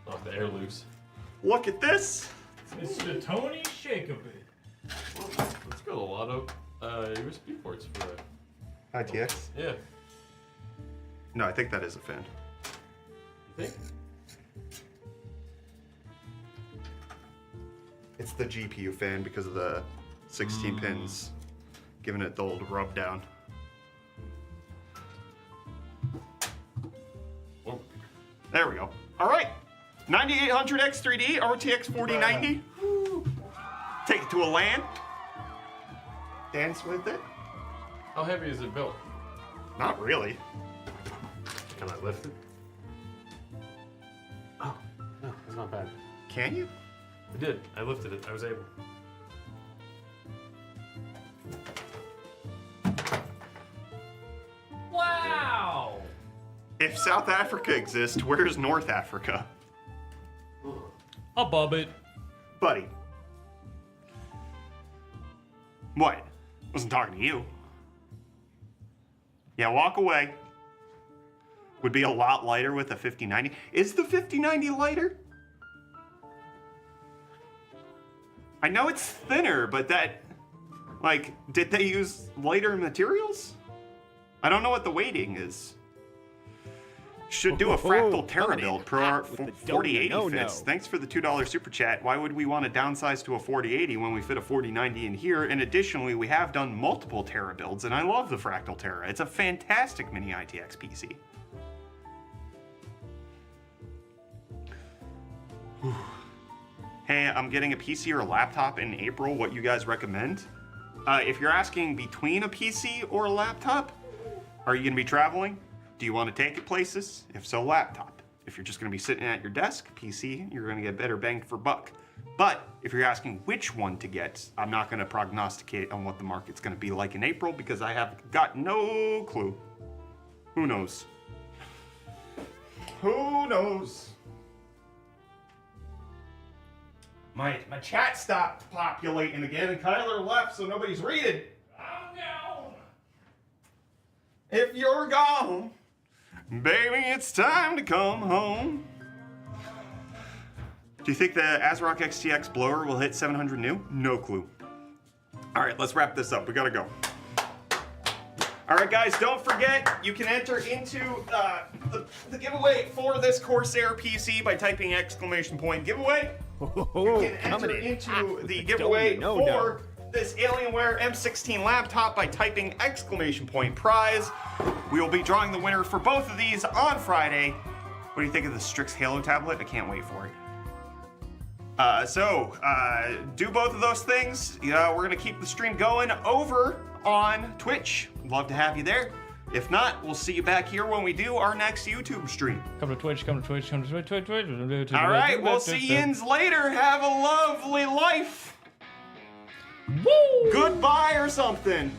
Knock the air loose. Look at this. Mr. Tony Shake a bit. Well, it's got a lot of USB ports for it. ITX? Yeah. No, I think that is a fan. You think? It's the GPU fan because of the 16 pins, giving it the old rub down. Oh. There we go. All right. 9800 X3D, RTX 4090. Take it to a LAN. Dance with it. How heavy is it built? Not really. Can I lift it? Oh, no, that's not bad. Can you? I did. I lifted it. I was able. Wow! If South Africa exists, where's North Africa? Above it. Buddy. What? Wasn't talking to you. Yeah, walk away. Would be a lot lighter with a 5090. Is the 5090 lighter? I know it's thinner, but that, like, did they use lighter materials? I don't know what the weighting is. Should do a fractal Terra build per 4080 fits. Thanks for the $2 super chat. Why would we want to downsize to a 4080 when we fit a 4090 in here? And additionally, we have done multiple Terra builds, and I love the fractal Terra. It's a fantastic mini ITX PC. Hey, I'm getting a PC or a laptop in April. What you guys recommend? If you're asking between a PC or a laptop, are you going to be traveling? Do you want to take it places? If so, laptop. If you're just going to be sitting at your desk, PC, you're going to get better bang for buck. But if you're asking which one to get, I'm not going to prognosticate on what the market's going to be like in April because I have got no clue. Who knows? Who knows? My chat stopped populating again, and Kyler left, so nobody's reading. I'm gone. If you're gone, baby, it's time to come home. Do you think the ASRock XTX blower will hit 700 new? No clue. All right, let's wrap this up. We gotta go. All right, guys, don't forget, you can enter into the giveaway for this Corsair PC by typing !giveaway. You can enter into the giveaway for this Alienware M16 laptop by typing !prize. We will be drawing the winner for both of these on Friday. What do you think of the Strix Halo tablet? I can't wait for it. Do both of those things. We're gonna keep the stream going over on Twitch. Love to have you there. If not, we'll see you back here when we do our next YouTube stream. Come to Twitch, come to Twitch, come to Twitch, Twitch. All right, we'll see yins later. Have a lovely life. Woo! Goodbye or something.